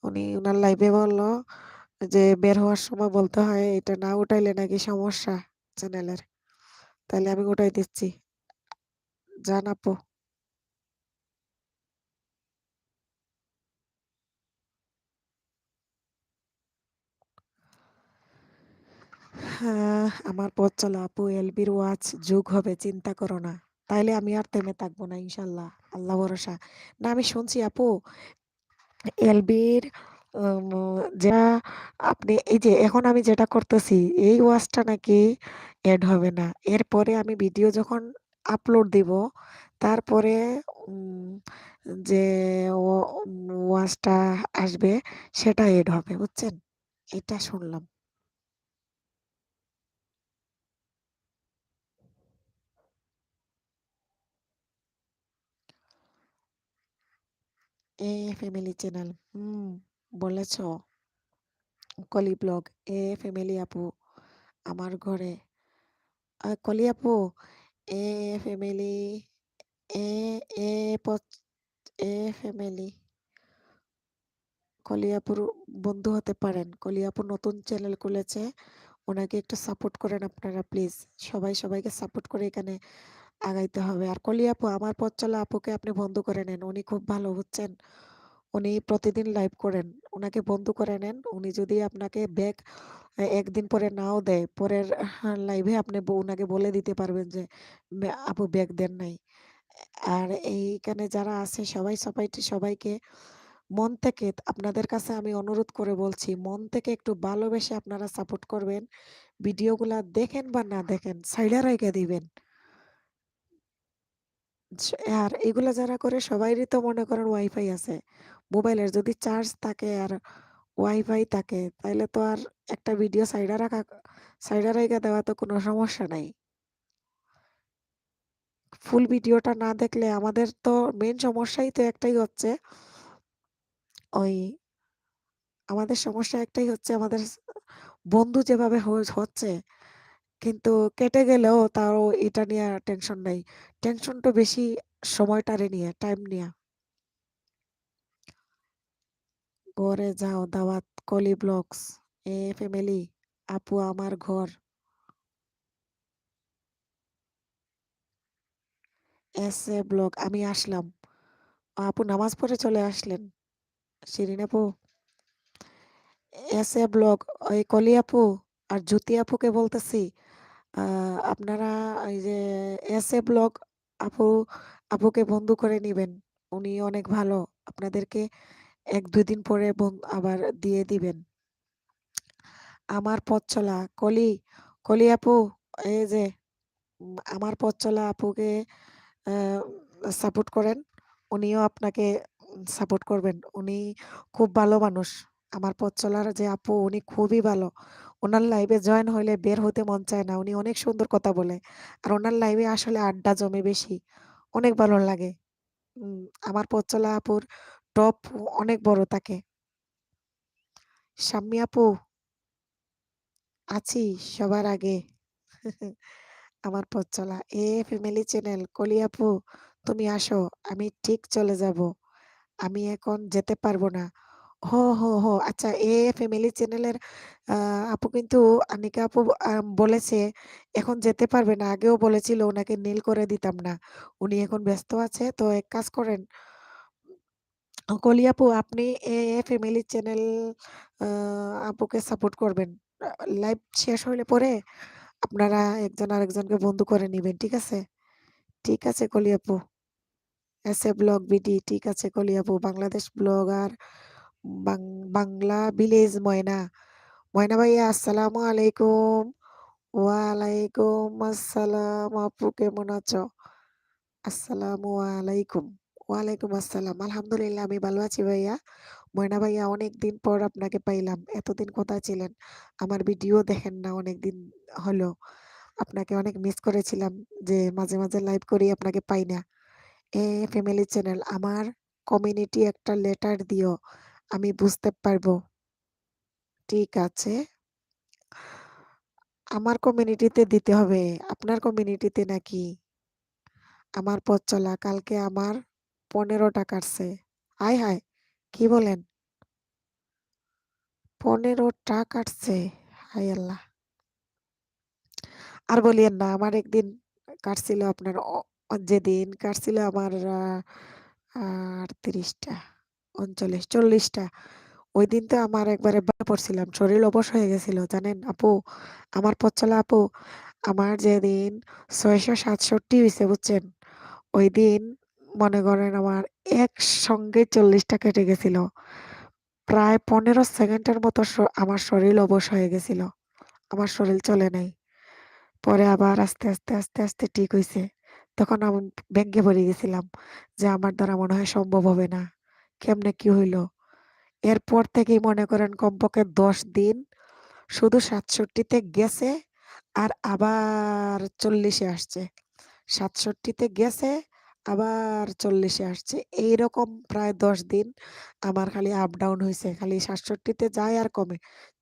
উনি উনার লাইভে বলল যে বের হওয়ার সময় বলতে হয় এটা না উঠাইলে নাকি সমস্যা চ্যানেলের। তাহলে আমি উঠাই দিচ্ছি। যান আপু। হ্যাঁ, আমার পথ চলা আপু এলবির ওয়াচ যুগ হবে, চিন্তা করো না। তাইলে আমি আর থেমে থাকবো না ইনশাল্লাহ। আল্লাহ ভরসা। না আমি শুনছি আপু এলবির যেটা আপনি এই যে এখন আমি যেটা করতেছি এই ওয়াচটা নাকি এড হবে না। এরপরে আমি ভিডিও যখন আপলোড দিব তারপরে উম, যে ওয়াচটা আসবে সেটা এড হবে, বুঝছেন? এটা শুনলাম। এ ফ্যামিলি চ্যানেল, বলেছ। কলি ব্লগ, ফ্যামিলি আপু আমার ঘরে। কলি আপু, এ ফ্যামিলি, এ এ পচ এ ফ্যামিলি কলি আপুর বন্ধু হতে পারেন। কলি আপু নতুন চ্যানেল খুলেছে। ওনাকে একটু সাপোর্ট করেন আপনারা প্লিজ। সবাই সবাইকে সাপোর্ট করে এখানে আগাইতে হবে। আর কলি আপু, আমার পথ চলা আপুকে আপনি বন্ধু করে নেন। উনি খুব ভালো, বুঝছেন? উনি প্রতিদিন লাইভ করেন। উনাকে বন্ধু করে নেন। উনি যদি আপনাকে ব্যাক একদিন পরে নাও দেয়, পরের লাইভে আপনি উনাকে বলে দিতে পারবেন যে আপু ব্যাক দেন নাই। আর এইখানে যারা আছে সবাইকে মন থেকে আপনাদের কাছে আমি অনুরোধ করে বলছি, মন থেকে একটু ভালোবেসে আপনারা সাপোর্ট করবেন। ভিডিওগুলা দেখেন বা না দেখেন, সাইডা রাইখা দিবেন। আর এগুলা যারা করে সবাইরই তো মনে করেন ওয়াইফাই আছে। মোবাইলের যদি চার্জ থাকে আর ওয়াইফাই থাকে, তাইলে তো আর একটা ভিডিও সাইডা রাইখা দেওয়া তো কোনো সমস্যা নাই। ফুল ভিডিওটা না দেখলে আমাদের তো মেইন সমস্যাই তো একটাই হচ্ছে, ওই আমাদের সমস্যা একটাই হচ্ছে আমাদের বন্ধু যেভাবে হচ্ছে, কিন্তু কেটে গেলেও তাও এটা নিয়ে টেনশন নাই। টেনশনটা বেশি সময়টারে নিয়ে, টাইম নিয়ে। ঘরে যাও দাওয়াত, কলি ব্লগস, ফ্যামিলি, আপু আমার ঘর, ব্লগ, আমি আসলাম। আপু নামাজ পড়ে চলে আসলেন। শিরিন আপু, ব্লগ, ওই কলি আপু আর জ্যোতি আপুকে বলতেছি, আপনারা এই যে ব্লগ আপু আপুকে বন্ধু করে নিবেন। উনি অনেক ভালো, আপনাদেরকে ১-২ দিন পরে আবার দিয়ে দিবেন। আমার পথ চলা কলি আপু, এই যে আমার পথ চলা আপুকে সাপোর্ট করেন। উনিও আপনাকে সাপোর্ট করবেন। উনি খুব ভালো মানুষ। আমার পথ চলার যে আপু, উনি খুবই ভালো। উনার লাইভে জয়েন হইলে বের হতে মন চায় না। উনি অনেক সুন্দর কথা বলে। আর উনার লাইভে আসলে আড্ডা জমে বেশি। অনেক ভালো লাগে। উম আমার পথ চলা আপুর টপ অনেক বড় থাকে। শাম্মী আপু, আছি সবার আগে। আমার পথ চলা ফ্যামিলি চ্যানেল, কলি আপু তুমি আসো, আমি ঠিক চলে যাব। আমি এখন যেতে পারবো না। হো আচ্ছা, ফ্যামিলি চ্যানেলের আপু কিন্তু আনিকা আপু বলেছে এখন যেতে পারবে না। আগেও বলেছিল ওনাকে নীল করে দিতাম না। উনি এখন ব্যস্ত আছে, তো এক কাজ করেন, কলি আপু আপনি ফ্যামিলি চ্যানেল আপুকে সাপোর্ট করবেন। লাইভ শেষ হইলে পরে আপনারা একজন আরেকজনকে বন্ধু করে নিবেন, ঠিক আছে? ঠিক আছে কলি আপু। ব্লগ বিডি, ঠিক আছে কলি আপু। বাংলাদেশ ব্লগার, বাং বাংলা ভিলেজ ময়না। ময়না ভাইয়া আসসালামু আলাইকুম। ওয়ালাইকুম আসসালাম আপু, কেমন আছো? আসসালামু আলাইকুম। ওয়ালাইকুম আসসালাম। আলহামদুলিল্লাহ আমি ভালো আছি ভাইয়া। ময়না ভাইয়া, অনেকদিন পর আপনাকে পাইলাম। এতদিন কোথায় ছিলেন? আমার ভিডিও দেখেন না অনেকদিন হলো। আপনাকে অনেক মিস করেছিলাম, যে মাঝে মাঝে লাইভ করি আপনাকে পাই না। ফ্যামিলি চ্যানেল, আমার কমিউনিটি একটা লেটার দিও, আমি বুঝতে পারবো। ঠিক আছে, আমার কমিউনিটিতে দিতে হবে। আপনার কমিউনিটিতে নাকি? আমার পথ চলা, কালকে আমার ১৫টা কাটছে। হায় হায়, কি বলেন? ১৫টা কাটছে? হায় আল্লাহ, আর বলিয়েন না। আমার একদিন কাটছিল আপনার, যেদিন কাটছিল আমার ৩৮টা, ৩৯, ৪০টা। ওই দিন তো আমার একবারে পড়ছিলাম, শরীর অবশ হয়ে গেছিল জানেন আপু। আমার পথ চলা আপু, আমার যেদিন ৬৬৭ হয়েছে বুঝছেন, ওই দিন মনে করেন আমার একসঙ্গে ৪০টা কেটে গেছিল। প্রায় ১৫ সেকেন্ডের মতো আমার শরীর অবশ হয়ে গেছিল। আমার শরীর চলে নাই। পরে আবার আস্তে আস্তে ঠিক হইছে। তখন আমি ভেঙে পড়ে গেছিলাম যে আমার দ্বারা মনে হয় সম্ভব হবে না। কেমনে কি হইল? এরপর থেকেই মনে করেন কমপক্ষে ১০ দিন শুধু ৬৭ তে গেছে, আর আবার ৪০-এ আসছে। ৬৭ তে গেছে, আবার ৪০-এ আসছে। এইরকম প্রায় ১০ দিন আমার খালি আপ ডাউন হইছে। খালি ৬৭ তে যায় আর কমে,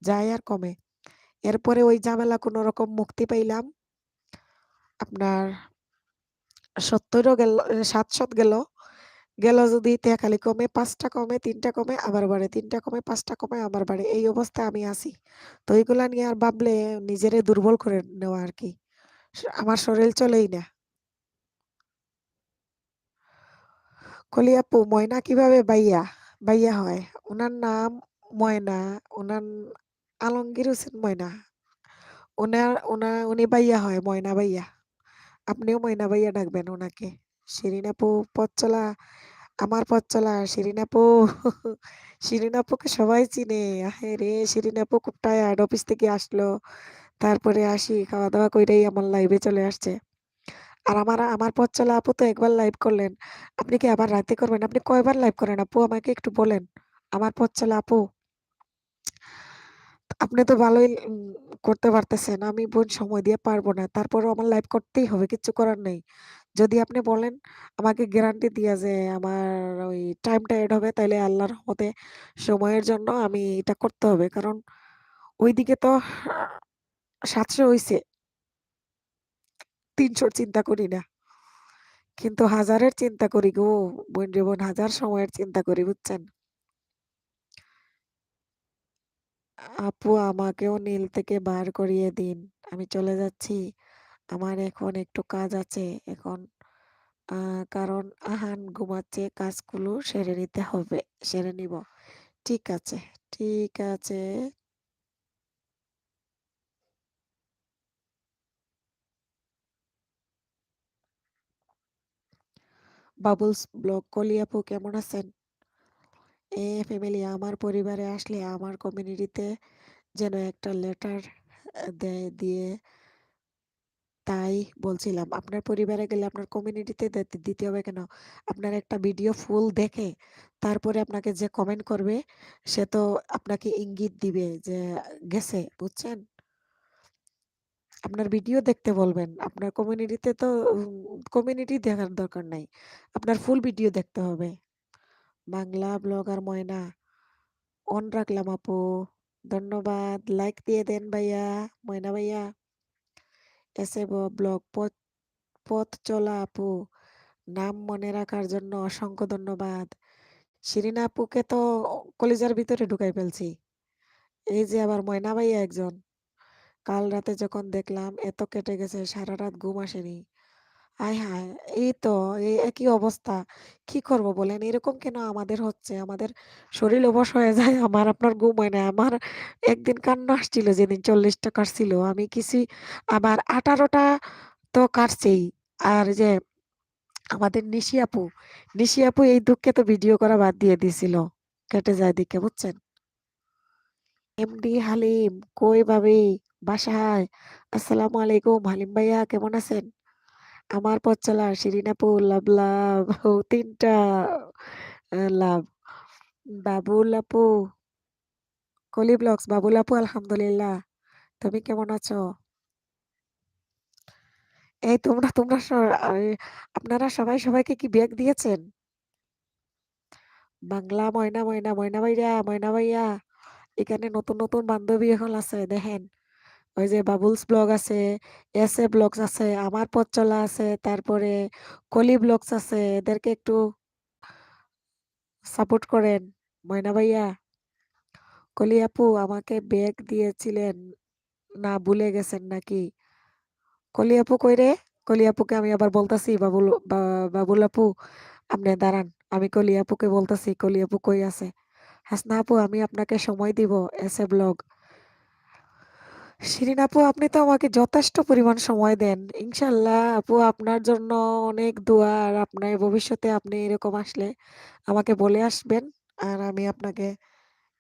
যায় আর কমে। এরপরে ওই ঝামেলা কোনরকম মুক্তি পাইলাম। আপনার ৭০ ও গেল, ৭০০ গেল। গেল যদি টেহাখালি কমে, ৫ টা কমে, ৩ টা কমে, আবার বাড়ে, ৩ টা কমে, ৫ টা কমে, আবার বাড়ে। এই অবস্থায় আমি আছি। তো এগুলা নিয়ে আর ভাবলে নিজেরে দুর্বল করে নেওয়া আরকি। আমার শরীর চলেই না। কলি আপু ময়না কিভাবে বাইয়া? বাইয়া হয়? উনার নাম ময়না, উনার আলমগীর হোসেন ময়না। উনি বাইয়া হয়, ময়না বাইয়া। আপনিও ময়না বাইয়া ডাকবেন উনাকে। শিরিন আপু পথ চলা, আমার পথ চলা শিরিন আপু। শিরিন আপুকে সবাই চিনে। আহারে শিরিন আপু খুব টায়ার্ড, অফিস থেকে আসলো। তারপরে আসি খাওয়া-দাওয়া কইরাই আমার লাইভে চলে আসছে। আর আমার পথ চলা আপু তো একবার লাইভ করলেন। আপনি কি আবার রাতে করবেন? আপনি কয়বার লাইভ করেন আপু আমাকে একটু বলেন? আমার পথ চলা আপু। আপনি তো ভালোই করতে পারতেছেন। আমি বোন সময় দিয়ে পারব না। তারপরেও আমার লাইভ করতেই হবে। কিচ্ছু করার নেই। যদি আপনি বলেন আমাকে গ্যারান্টি দিয়া যে আমার ওই টাইমটা এড হবে তাইলে আল্লাহর রহমতে সময়ের জন্য আমি এটা করতে হবে। কারণ ওইদিকে তো ৭০০ হইছে। ৩০০ র চিন্তা করি না। কিন্তু হাজারের চিন্তা করি গো। বোন রে বোন, হাজার সময়ের চিন্তা করি বুঝছেন? আপু আমাকেও নীল থেকে বার করিয়ে দিন। আমি চলে যাচ্ছি। আমার এখন একটু কাজ আছে। এখন আ কারণ আহান ঘুমাচ্ছে, কাজগুলো সেরে নিতে হবে। সেরে নিব। ঠিক আছে, ঠিক আছে। বাবলস ব্লগ কলি আপু কেমন আছেন? ফ্যামিলি আমার পরিবারে আসলে আমার কমিউনিটিতে যেন একটা লেটার দিয়ে তাই বলছিলাম। আপনার পরিবারে গেলে আপনার কমিউনিটিতে দিতে হবে কেন? আপনার একটা ভিডিও ফুল দেখে তারপরে আপনাকে যে কমেন্ট করবে সে তো আপনাকে ইঙ্গিত দিবে যে গেছে, বুঝছেন? আপনার ভিডিও দেখতে বলবেন। আপনার কমিউনিটিতে তো কমিউনিটি দেখার দরকার নাই। আপনার ফুল ভিডিও দেখতে হবে। বাংলা ব্লগার ময়না অন রাখলাম আপু। ধন্যবাদ। লাইক দিয়ে দেন ভাইয়া, ময়না ভাইয়া। ব্লগ পথ চলা আপু। নাম মনে রাখার জন্য অসংখ্য ধন্যবাদ। শিরিনা আপুকে তো কলিজার ভিতরে ঢুকাই ফেলছি। এই যে আবার ময়না ভাইয়া একজন। কাল রাতে যখন দেখলাম এত কেটে গেছে, সারা রাত ঘুম আসেনি। আয় হায়! এই তো এই একই অবস্থা। কি করব বলেন? এরকম কেন আমাদের হচ্ছে? আমাদের শরীর অবশ হয়ে যায়। আমার আপনার ঘুম হয় না। আমার একদিন কান্না আসছিল যেদিন 40 টা কাটছিল। আমি কিছুই আবার 18 টা তো কাটছেই। আর যে আমাদের নিশি আপু এই দুঃখে তো ভিডিও করা বাদ দিয়ে দিছিল। কেটে যায় দেখে বুঝছেন? এমডি হালিম, কই ভাবি? বাসায়? আসসালামু আলাইকুম হালিম ভাইয়া কেমন আছেন? আমার পথ চলা শিরিন আপু লাভ লাভ ও ৩ টা লাভ। বাবুল আপু, কলি ব্লগস বাবুল আপু আলহামদুলিল্লাহ। তুমি কেমন আছো? এই তোমরা আপনারা সবাই সবাইকে কি ব্যাগ দিয়েছেন? বাংলা ময়না ভাইয়া, ময়না ভাইয়া। এখানে নতুন বান্ধবী এখন আছে দেখেন। ওই যে বাবুলস ব্লগ আছে, ব্লগস আছে, আমার পথ চলা আছে, তারপরে কলি ব্লগস আছে। এদেরকে একটু সাপোর্ট করেন। ময়না ভাইয়া, কলি আপু আমাকে ব্যাগ দিয়েছিলেন না ভুলে গেছেন নাকি? কলি আপু কই রে? কলি আপুকে আমি আবার বলতাছি বাবুল আপু আপনি দাঁড়ান। আমি কলি আপুকে বলতাছি কলি আপু কই আছে? হাসনা আপু আমি আপনাকে সময় দিব। ব্লগ। শিরিন আপু আপনি তো আমাকে যথেষ্ট পরিমাণ সময় দেন। ইনশাল্লাহ আপু আপনার জন্য অনেক দোয়া আর আপনার ভবিষ্যতে আপনি এরকম আসলে আমাকে বলে আসবেন। আর আমি আপনাকে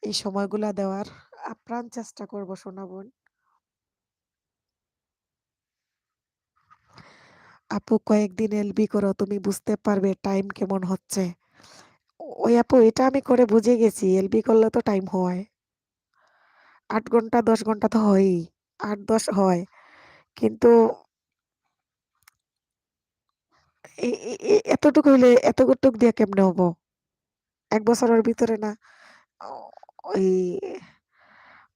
এই সময়গুলা দেওয়ার আপ্রাণ চেষ্টা করব সোনা বোন। আপু কয়েকদিন এলবি করো তুমি বুঝতে পারবে টাইম কেমন হচ্ছে। ওই আপু এটা আমি করে বুঝে গেছি এলবি করলে তো টাইম হয়। ৮ ঘন্টা ১০ ঘন্টা তো হয়ই। ৮-১০ হয়। কিন্তু এতটুকু হইলে এতটুক দিয়ে কেমনে হবো? ১ বছরের ভিতরে না ও ওই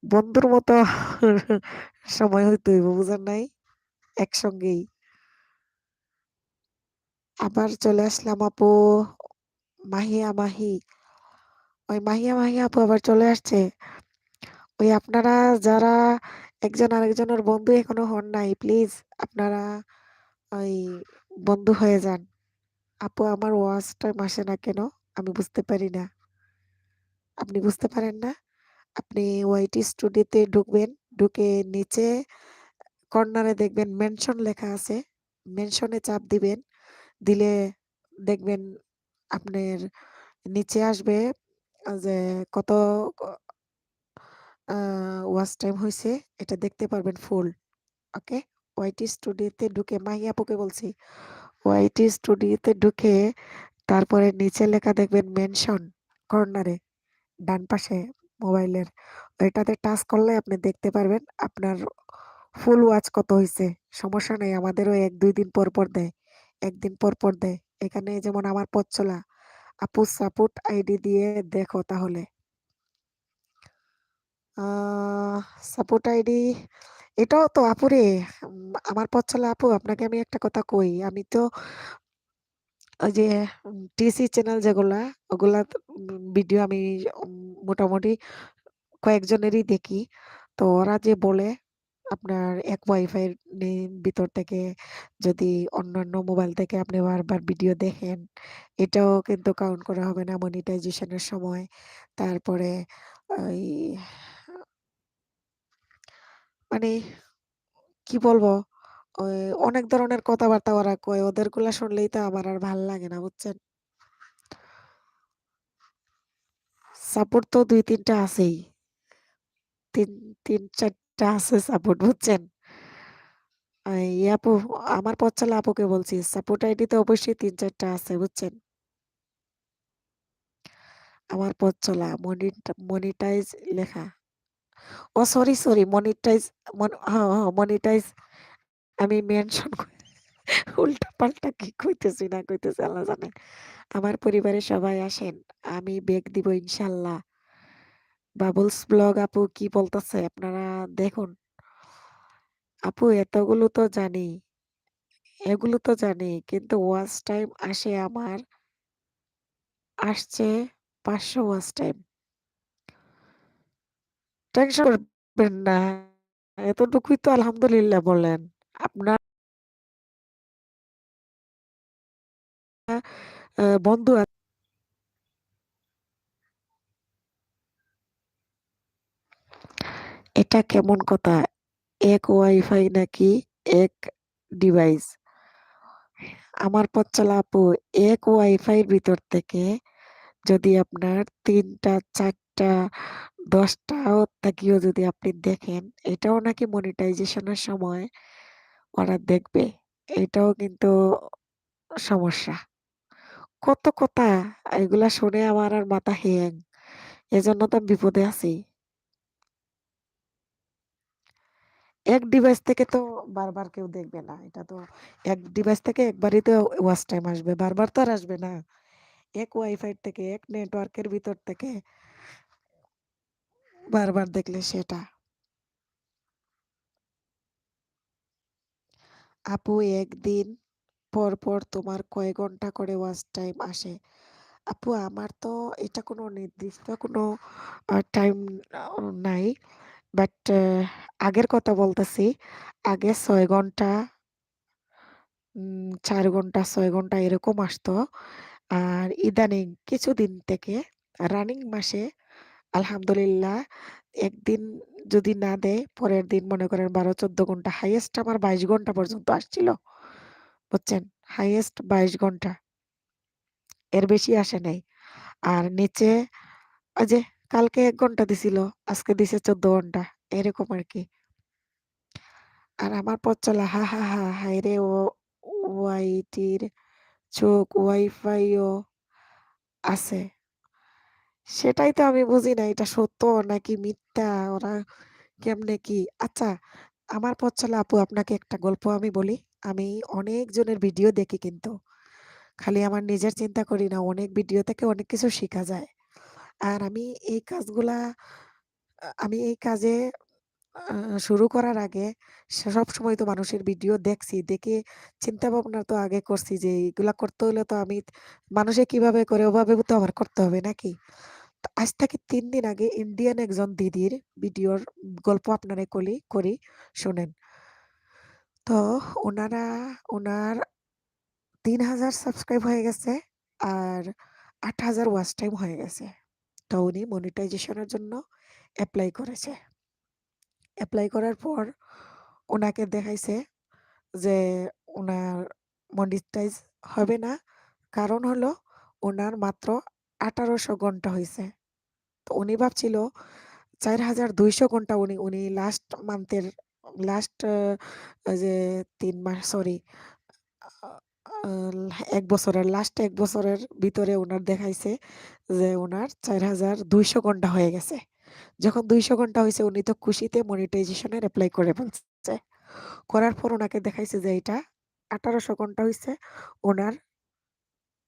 বন্ধুর মতো সময় হইতে হইব বুঝেন নাই? একসঙ্গেই। আবার চলে আসলাম আপু। মাহিয়া মাহি, ওই মাহিয়া মাহি আপু আবার চলে আসছে। ওই আপনারা যারা একজন আরেকজনের বন্ধু এখনো হন নাই, প্লিজ আপনারা ওই বন্ধু হয়ে যান। আপু আমার ওয়াচ টাইম আসে না কেন? আমি বুঝতে পারি না। আপনি বুঝতে পারেন না? আপনি ওয়াইটি স্টুডিওতে ঢুকবেন, ঢুকে নিচে কর্নারে দেখবেন মেনশন লেখা আছে। মেনশনে চাপ দিবেন। দিলে দেখবেন আপনার নিচে আসবে যে কত আ ওয়াচ টাইম হইছে এটা দেখতে পারবেন ফুল। ওকে? ওয়াইটি স্টুডিওতে ঢুকে মাহি আপুকে বলছি। ওয়াইটি স্টুডিওতে ঢুকে তারপরে নিচে লেখা দেখবেন মেনশন কর্নারে ডান পাশে মোবাইলের। ওইটাতে টাচ করলে আপনি দেখতে পারবেন আপনার ফুল ওয়াচ কত হইছে। সমস্যা নাই আমাদেরও ১-২ দিন পর, পর দেয়। ১ দিন পর, পর দেয়। এখানে যেমন আমার পথ চলা আপু সাপোর্ট আইডি দিয়ে দেখো তাহলে। সাপোর্ট আইডি এটাও তো আপুরে আমার পথ চলা আপু আপনাকে আমি একটা কথা কই। আমি তো ওই যে টিসি চ্যানেল যেগুলা ওগুলা ভিডিও আমি উম মোটামুটি কয়েকজনেরই দেখি। তো ওরা যে বলে আপনার এক ওয়াইফাই ভিতর থেকে যদি অন্যান্য মোবাইল থেকে আপনি বারবার ভিডিও দেখেন, এটাও কিন্তু কাউন্ট করা হবে না মনিটাইজেশন এর সময়। তারপরে ওই মানে কি বলবো? ওই অনেক ধরনের কথাবার্তা ওরা কয়। ওদেরগুলা শুনলেই তো আমার আর ভাল লাগে না বুঝছেন? সাপোর্ট তো ২-৩ টা আছেই। ৩-৪ টা আছে সাপোর্ট বুঝছেন? এই আপু আমার পথ চলা আপুকে বলছি। সাপোর্ট আইডি তো অবশ্যই ৩-৪ টা আছে বুঝছেন? আমার পথ চলা মনিটাইজ লেখা। ও সরি, সরি মনিটাইজ মনিটাইজ আমি মেনশন উল্টাপাল্টা কি কইতেছি না কইতেছি আল্লাহ জানে। আমার পরিবারের সবাই আসেন। আমি বেক দিব ইনশাল্লাহ। বাবলস ব্লগ আপু কি বলতেছে আপনারা দেখুন। আপু এগুলো তো জানি কিন্তু ওয়াচ টাইম আসছে ৫০০ ওয়াচ টাইম। টেনশন করবেন না। এতটুকুই তো আলহামদুলিল্লাহ বলেন। আপনার বন্ধু এটা কেমন কথা? এক ওয়াইফাই নাকি এক ডিভাইস? আমার পথ চলা আপু এক ওয়াইফাইয়ের ভিতর থেকে যদি আপনার ৩ টা ৪ টা ১০ টাও থাকিও যদি আপনি দেখেন, এটাও নাকি মনিটাইজেশন এর সময় ওরা দেখবে। এটাও কিন্তু সমস্যা। কত কথা এগুলা শুনে আমার আর মাথা হ্যাং। এজন্য তো আমি বিপদে আছি। এক ডিভাইস থেকে তো বারবার কেউ দেখবে না। এটা তো এক ডিভাইস থেকে একবারই তো ওয়াচ টাইম আসবে। বারবার তো আর আসবে না। এক ওয়াইফাই থেকে এক নেটওয়ার্কের ভিতর থেকে বারবার দেখলে সেটা। আপু একদিন পর, পর তোমার কয় ঘন্টা করে ওয়াচ টাইম আসে? আপু আমার তো এটা কোনো নির্দিষ্ট কোনো টাইম নাই। বাট আগের কথা বলতেছি। আগে ৬ ঘন্টা ৪ ঘন্টা ৬ ঘন্টা এরকম আসতো। আর ইদানিং কিছুদিন থেকে রানিং মাসে আলহামদুলিল্লাহ একদিন যদি না দেয় পরের দিন মনে করেন ১২-১৪ ঘন্টা হাইয়েস্ট আমার ২২ ঘন্টা পর্যন্ত আসছিল। বুঝছেন? হাইয়েস্ট ২২ ঘন্টা। এর বেশি আসে নাই। আর নিচে ওই যে কালকে ১ ঘন্টা দিছিল, আজকে দিছে ১৪ ঘন্টা। এরকম আরকি। আর আমার পথ চলা হায়রে ওয়াইটির চোখ ওয়াইফাইও আছে। সেটাই তো আমি বুঝি না এটা সত্য নাকি মিথ্যা ওরা কেমনে কি? আচ্ছা আমার পথ চলা আপু আপনাকে একটা গল্প আমি বলি। আমি অনেক জনের ভিডিও দেখি কিন্তু। খালি আমার নিজের চিন্তা করি না। অনেক ভিডিও থেকে অনেক কিছু শিখা যায়। আর আমি এই কাজগুলা আমি এই কাজে আ শুরু করার আগে সবসময় তো মানুষের ভিডিও দেখছি। দেখে চিন্তা ভাবনা তো আগে করছি যে এগুলা করতে হলে তো আমি মানুষে কিভাবে করে ওভাবে তো আমার করতে হবে নাকি? তো আজ থেকে ৩ দিন আগে ইন্ডিয়ান একজন দিদির ভিডিওর গল্প আপনারে করি শোনেন। তো উনারা উনার ৩,০০০ সাবস্ক্রাইব হয়ে গেছে আর ৮,০০০ ওয়াচ টাইম হয়ে গেছে। তো উনি মনিটাইজেশন এর জন্য এপ্লাই করেছে। এপ্লাই করার পর উনাকে দেখাইছে যে উনার মনিটাইজ হবে না। কারণ হলো উনার মাত্র ১৮০০ ঘন্টা হইছে। তো উনি ভাবছিল ৪,২০০ ঘন্টা উনি লাস্ট মান্থের লাস্ট যে ৩ মাস সরি আ আ ১ বছরের লাস্ট ১ বছরের ভিতরে উনার দেখাইছে যে উনার ৪,২০০ ঘন্টা হয়ে গেছে। যখন ২০০ ঘন্টা হইছে উনি তো খুশিতে মনিটাইজেশন এর এপ্লাই করে ফেলছে। করার পর উনাকে দেখাইছে যে এইটা ১৮০০ ঘন্টা হইছে। উনার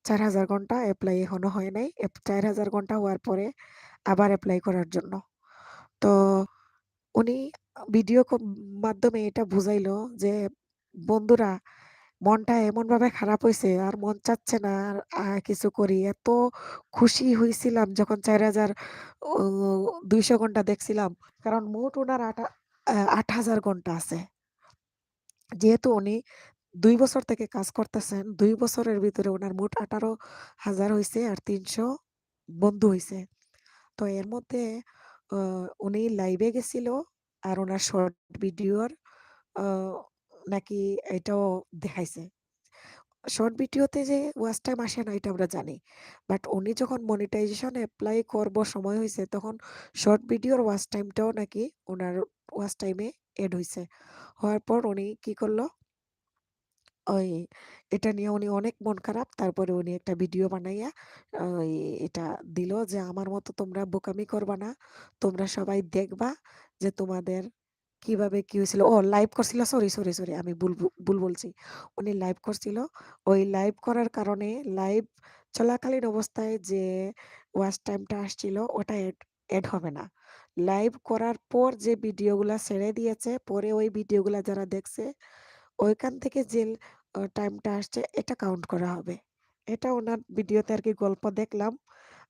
৪,০০০ ঘন্টা এপ্লাই এখনো হয় নাই। ৪,০০০ ঘন্টা হওয়ার পরে আবার এপ্লাই করার জন্য। তো উনি ভিডিও মাধ্যমে এটা বুঝাইলো যে, "বন্ধুরা মনটা এমনভাবে খারাপ হইছে আর মন চাচ্ছে না আর কিছু করি। এত খুশি হইছিলাম যখন ৪,০০০ ও ২০০ ঘন্টা দেখছিলাম।" কারণ মোট উনার ৮,০০০ ঘন্টা আছে। যেহেতু উনি ২ বছর থেকে কাজ করতেছেন, ২ বছরের ভিতরে উনার মোট ১৮,০০০ হইছে আর ৩০০ বন্ধু হইছে। তো এর মধ্যে আ উনি লাইভে গেছিল আর উনার শর্ট ভিডিওর আ নাকি এটাও দেখাইছে। শর্ট ভিডিওতে যে ওয়াচ টাইম আসে না এটা আমরা জানি। বাট উনি যখন মনিটাইজেশন এপ্লাই করব সময় হইছে তখন শর্ট ভিডিওর ওয়াচ টাইমটাও নাকি উনার ওয়াচ টাইমে এড হইছে। হওয়ার পর উনি কি করল ওই এটা নিয়ে উনি অনেক মন খারাপ। তারপরে উনি একটা ভিডিও বানাইয়া ওই এটা দিল যে, "আমার মতো তোমরা বোকামি করবা না। তোমরা সবাই দেখবা যে তোমাদের কিভাবে কি হয়েছিল।" ও লাইভ করছিল। সরি আমি ভুল বলছি। উনি লাইভ করছিল। ওই লাইভ করার কারণে লাইভ চলাকালীন অবস্থায় যে ওয়াচ টাইমটা আসছিল ওটা এড হবে না। লাইভ করার পর যে ভিডিওগুলা ছেড়ে দিয়েছে, পরে ওই ভিডিওগুলা যারা দেখছে ওইখান থেকে যে টাইমটা আসছে এটা কাউন্ট করা হবে। এটা উনার ভিডিওতে আরকি গল্প দেখলাম।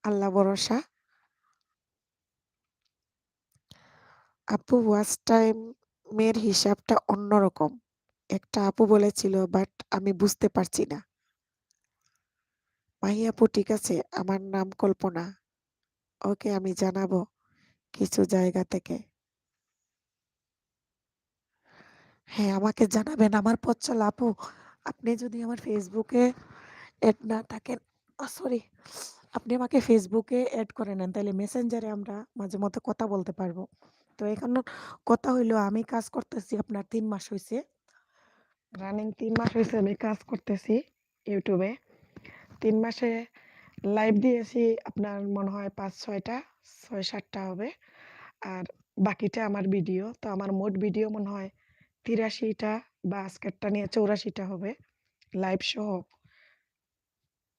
আল্লাহ ভরসা। আপু ওয়াচ টাইমের হিসাবটা অন্যরকম। একটা আপু বলেছিল বাট আমি বুঝতে পারছি না। মাহি আপু ঠিক আছে, আমার নাম কল্পনা। ওকে আমি জানাবো কিছু জায়গা থেকে। হ্যাঁ, আমাকে জানাবেন। আমার পথ চলা আপু আপনি যদি আমার ফেসবুকে এড না থাকেন সরি আপনি আমাকে ফেসবুকে এড করে নেন তাইলে মেসেঞ্জারে আমরা মাঝে মধ্যে কথা বলতে পারবো। তো এখন কথা হইলো আমি কাজ করতেছি আপনার ৩ মাস হইছে। রানিং ৩ মাস হইছে আমি কাজ করতেছি ইউটিউবে। ৩ মাসে লাইভ দিয়েছি আপনার মনে হয় ৫-৬ টা, ৬-৭ টা হবে। আর বাকিটা আমার ভিডিও। তো আমার মোট ভিডিও মনে হয় ৮৩ টা বা আজকেরটা নিয়ে ৮৪ টা হবে লাইভ সহ।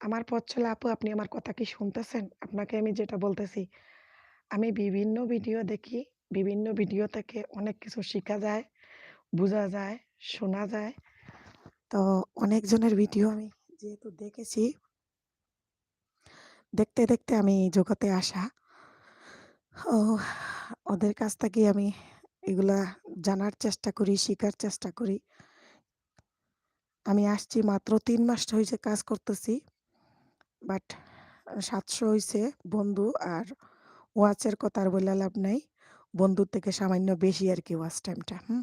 আমার পথ চলা আপু আপনি আমার কথা কি শুনতেছেন? আপনাকে আমি যেটা বলতেছি, আমি বিভিন্ন ভিডিও দেখি। বিভিন্ন ভিডিও থেকে অনেক কিছু শিখা যায়, বুঝা যায়, শোনা যায়। তো অনেকজনের ভিডিও আমি যেহেতু দেখেছি, দেখতে আমি এই জগতে আসা। ও ওদের কাছ থেকে আমি এগুলা জানার চেষ্টা করি, শিখার চেষ্টা করি। আমি আসছি মাত্র ৩ মাস হইছে কাজ করতেছি। বাট ৭০০ হইছে বন্ধু আর ওয়াচের কথা আর বইলা লাভ নাই। বন্ধুর থেকে সামান্য বেশি আরকি ওয়াচ টাইমটা। হুম?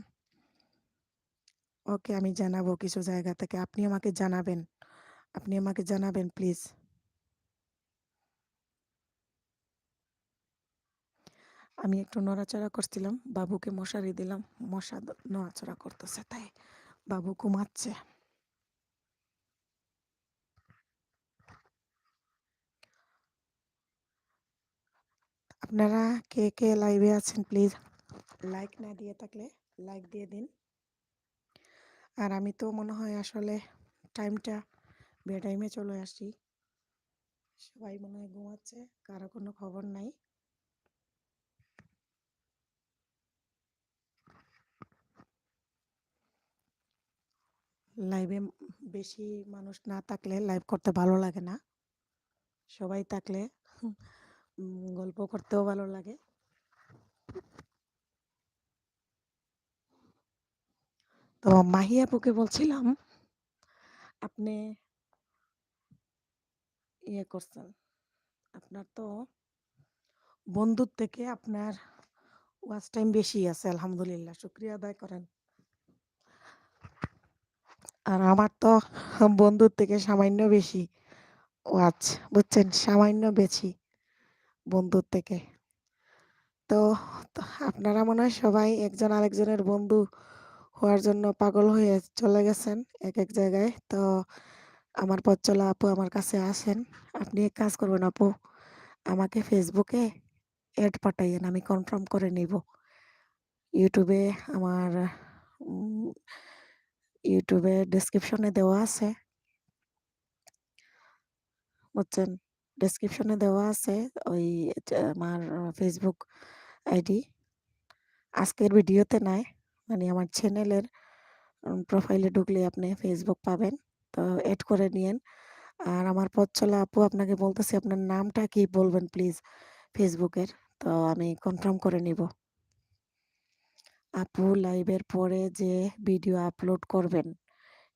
ওকে আমি জানাবো কিছু জায়গা থেকে। আপনি আমাকে জানাবেন প্লিজ। আমি একটু নড়াচড়া করছিলাম। বাবুকে মশারি দিলাম। মশা নড়াচড়া করতেছে তাই বাবু ঘুমাচ্ছে। আপনারা কে লাইভে আছেন প্লিজ লাইক না দিয়ে থাকলে লাইক দিয়ে দিন। আর আমি তো মনে হয় আসলে টাইমটা বেটাইমে চলে আসছি। সবাই মনে হয় ঘুমাচ্ছে। কারো কোনো খবর নাই। লাইভে বেশি মানুষ না থাকলে লাইভ করতে ভালো লাগে না। সবাই থাকলে গল্প করতেও ভালো লাগে। তো মাহি আপুকে বলছিলাম, আপনি ইয়ে করছেন, আপনার তো বন্ধুর থেকে আপনার ওয়াচ টাইম বেশি আছে, আলহামদুলিল্লাহ, শুক্রিয়া আদায় করেন। আর আমার তো বন্ধুর থেকে সামান্য বেশি ওয়াচ, বুঝছেন, সামান্য বেশি বন্ধুর থেকে। তো তো আপনারা মনে হয় সবাই একজন আরেকজনের বন্ধু হওয়ার জন্য পাগল হয়ে চলে গেছেন এক এক জায়গায়। তো আমার পথ চলা আপু আমার কাছে আসেন, আপনি এক কাজ করবেন আপু, আমাকে ফেসবুকে অ্যাড পাঠাইয়েন, আমি কনফার্ম করে নিব। ইউটিউবে আমার উম, ইউটিউবে ডেসক্রিপশনে দেওয়া আছে, বুঝছেন, ডেসক্রিপশনে দেওয়া আছে ওই আমার ফেসবুক আইডি। আজকের ভিডিওতে নাই, মানে আমার চ্যানেলের প্রোফাইলে ঢুকলে আপনি ফেসবুক পাবেন। তো এড করে নিয়েন। আর আমার পথ চলা আপু আপনাকে বলতেছি, আপনার নামটা কি বলবেন প্লিজ ফেসবুকের, তো আমি কনফার্ম করে নিব। আপু লাইভের পরে যে ভিডিও আপলোড করবেন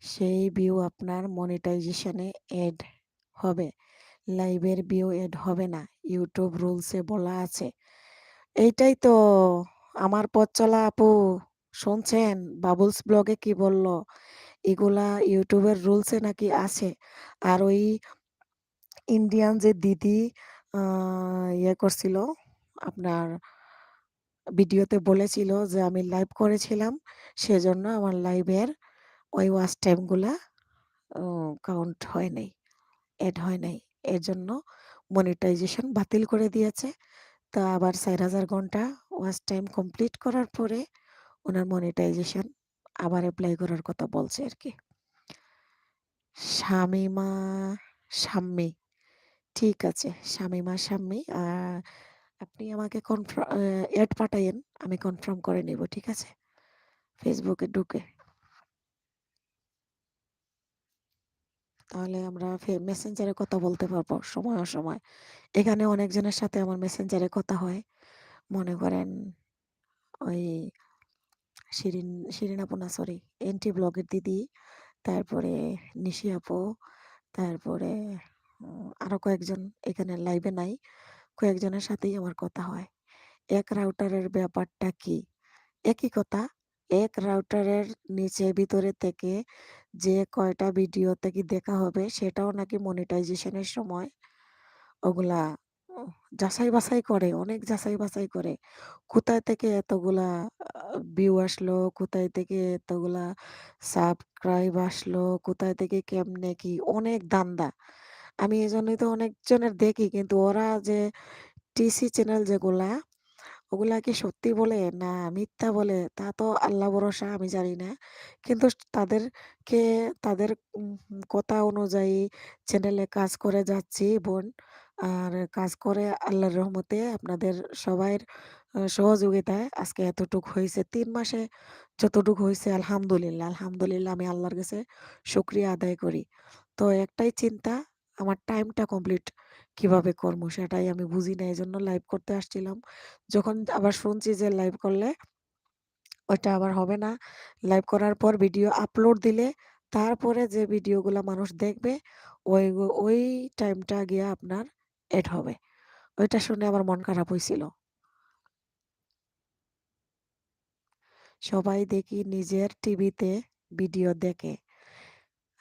সেই ভিউ আপনার মনিটাইজেশনে এড হবে, লাইভের ভিউ এড হবে না, ইউটিউব রুলসে বলা আছে। এইটাই তো আমার পথ চলা আপু, শুনছেন বাবুলস ব্লগে কি বলল, এগুলা ইউটিউবের রুলসে নাকি আছে। আর ওই ইন্ডিয়ান যে দিদি ইয়ে করছিল, আপনার ভিডিওতে বলেছিল যে আমি লাইভ করেছিলাম, সেজন্য আমার লাইভের ওই ওয়াচ টাইমগুলা কাউন্ট হয় নাই, এড হয় নাই। এর জন্য মনিটাইজেশন বাতিল করে দিয়েছে। তা আবার ৪,০০০ ঘন্টা ওয়াচ টাইম কমপ্লিট করার পরে ওনার মনিটাইজেশন আবার অ্যাপ্লাই করার কথা বলছে আর কি। শামিমা শাম্মী, ঠিক আছে শামিমা শাম্মী, আপনি আমাকে অ্যাড পাঠাইয়েন, আমি কনফার্ম করে নিব, ঠিক আছে, ফেসবুকে ঢুকে। তাহলে আমরা মেসেঞ্জারে কথা বলতে পারবো সময় অসময়। এখানে অনেকজনের সাথে আমার মেসেঞ্জারে কথা হয়, মনে করেন ওই শিরিন, শিরিন আপু না, সরি, এনটি ব্লগের দিদি, তারপরে নিশি আপু, তারপরে আরো কয়েকজন এখানে লাইভে নাই, কয়েকজনের সাথেই আমার কথা হয়। এক রাউটারের ব্যাপারটা কি? একই কথা। এক রাউটারের নিচে ভিতরে থেকে যে কয়টা ভিডিও থেকে দেখা হবে সেটাও নাকি মনিটাইজেশনের সময় ওগুলা উহ যাচাই বাছাই করে, অনেক যাচাই বাছাই করে। কোথায় থেকে এতগুলা ভিউ আসলো, কোথায় থেকে এতগুলা সাবস্ক্রাইব আসলো, কোথায় থেকে কেমনে কি, অনেক ধান্দা। আমি এজন্যই তো অনেকজনের দেখি, কিন্তু ওরা যে টিসি চ্যানেল যেগুলা, ওগুলা কি সত্যি বলে না মিথ্যা বলে তা তো আল্লাহ ভরসা, আমি জানি না। কিন্তু তাদেরকে, তাদের কথা অনুযায়ী চ্যানেলে কাজ করে যাচ্ছি বোন। আর কাজ করে আল্লাহর রহমতে আপনাদের সবাইর সহযোগিতায় আজকে এতটুক হইছে। ৩ মাসে যতটুকু হইছে আলহামদুলিল্লাহ, আলহামদুলিল্লাহ, আমি আল্লাহর কাছে শুকরিয়া আদায় করি। তো একটাই চিন্তা, আমার টাইমটা কমপ্লিট কিভাবে করবো সেটাই আমি বুঝি না। এজন্য লাইভ করতে আসছিলাম। যখন আবার শুনছি যে লাইভ করলে ওইটা আবার হবে না। লাইভ করার পর ভিডিও আপলোড দিলে তারপরে যে ভিডিওগুলা মানুষ দেখবে ওই টাইমটা গিয়া আপনার এড হবে। ওইটা শুনে আমার মন খারাপ হইছিল। সবাই দেখি নিজের টিভিতে ভিডিও দেখে।